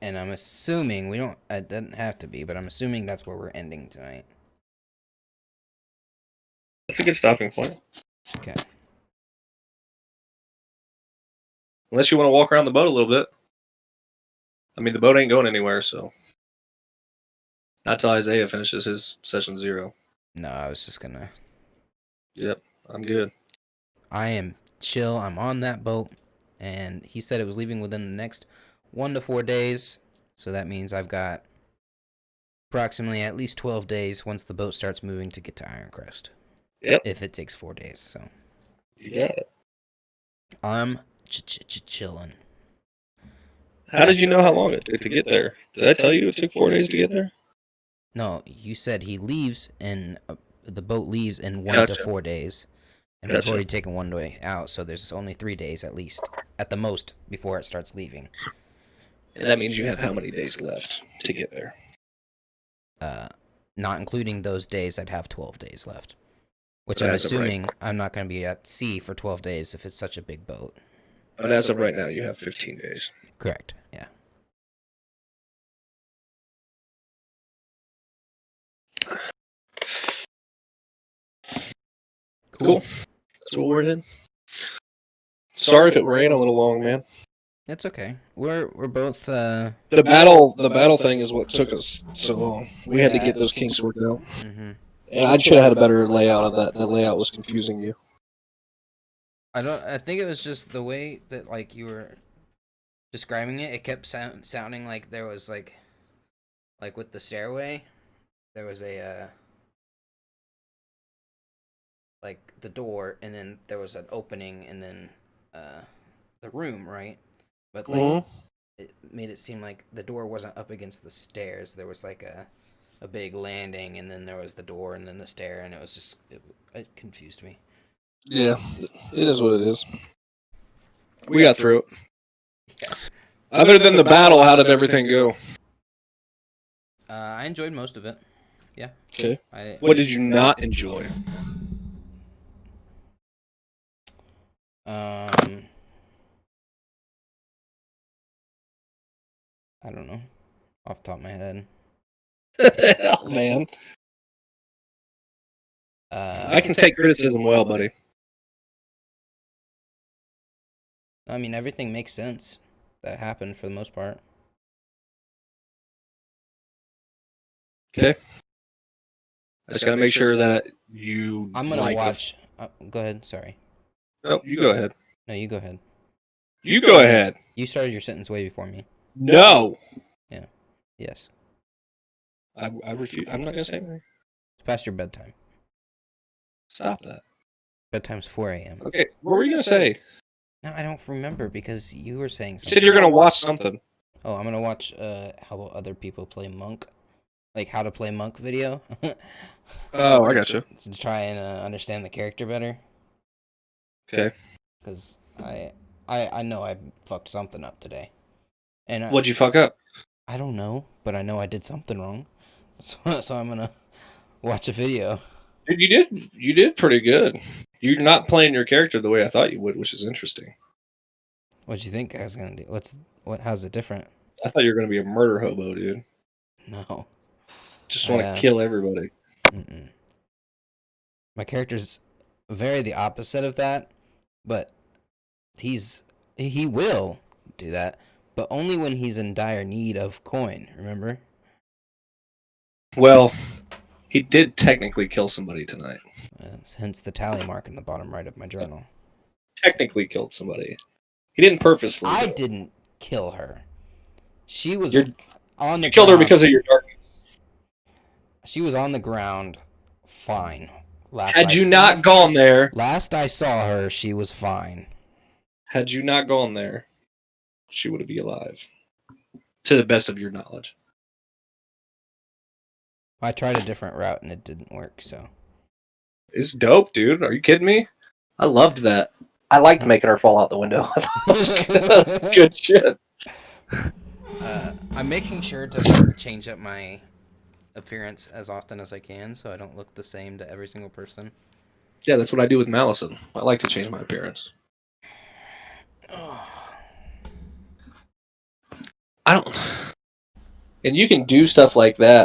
And I'm assuming it doesn't have to be, but I'm assuming that's where we're ending tonight. That's a good stopping point. Okay. Unless you want to walk around the boat a little bit. I mean, the boat ain't going anywhere, so. Not till Isaiah finishes his session 0. No, I was just gonna. Yep, I'm good. I am chill. I'm on that boat, and he said it was leaving within the next 1 to 4 days. So that means I've got approximately at least 12 days once the boat starts moving to get to Ironcrest. Yep. If it takes 4 days, so You got it. I'm chilling. How did you know how long it took to get there? Did I tell you it took 4 days to get there? No, you said he leaves and the boat leaves in 1 to Gotcha. 4 days. And we've Gotcha. already taken 1 day out, so there's only 3 days at least, at the most, before it starts leaving. And that means you have how many days left to get there? Not including those days, I'd have 12 days left. Which But I'm as of right- assuming I'm not going to be at sea for 12 days if it's such a big boat. But as of right now, you have 15 days. Correct, yeah. Cool. That's what we're in. Sorry if it ran a little long, man. It's okay. We're both The battle thing is what took us so long. We had to Yeah. get those kinks worked out. Mm-hmm. And I should have had a better layout of that. That layout was confusing you. I think it was just the way that like you were describing it. It kept sounding like there was like with the stairway, there was a like the door, and then there was an opening, and then the room, right? But like it made it seem like the door wasn't up against the stairs. There was like a big landing, and then there was the door, and then the stair, and it was just it confused me. Yeah, it is what it is. We got through it. Yeah. Other than the battle, how did everything go? I enjoyed most of it. Yeah. Okay. I What did you not enjoy? I don't know, off the top of my head. Hell, man. I I can take criticism well, buddy. I mean, everything makes sense. that happened for the most part. Okay. I just gotta make sure that you. I'm gonna like watch. Go ahead. Sorry. No, you go ahead. No, you go ahead. You go ahead. You started your sentence way before me. No. Yes. I refuse. I'm not gonna say anything. It's past your bedtime. Stop that. Bedtime's 4 a.m. Okay. What were you gonna say? No, I don't remember because you were saying You something. said you're gonna watch something. Oh, I'm gonna watch how other people play Monk, like how to play Monk video. Oh, I gotcha. To try and understand the character better. Okay. Because I know I fucked something up today, and What'd you fuck up? I don't know, but I know I did something wrong, so I'm gonna watch a video. Dude, you did pretty good. You're not playing your character the way I thought you would, which is interesting. What'd you think I was gonna do? How's it different? I thought you were gonna be a murder hobo, dude. No. Just want to kill everybody. Mm-mm. My character's very the opposite of that, but he will do that, but only when he's in dire need of coin. Remember? Well, he did technically kill somebody tonight. Hence the tally mark in the bottom right of my journal. Technically killed somebody. He didn't purposefully. I didn't kill her. She was on the You killed her ground. because of your darkness. She was on the ground fine. Had you not gone there, Last I saw her, she was fine. had you not gone there, she would be alive. To the best of your knowledge. I tried a different route and it didn't work, so. It's dope, dude. Are you kidding me? I loved that. I liked making her fall out the window. I thought that was good. That was good shit. I'm making sure to change up my appearance as often as I can so I don't look the same to every single person. Yeah, that's what I do with Malison. I like to change my appearance. I don't. And you can do stuff like that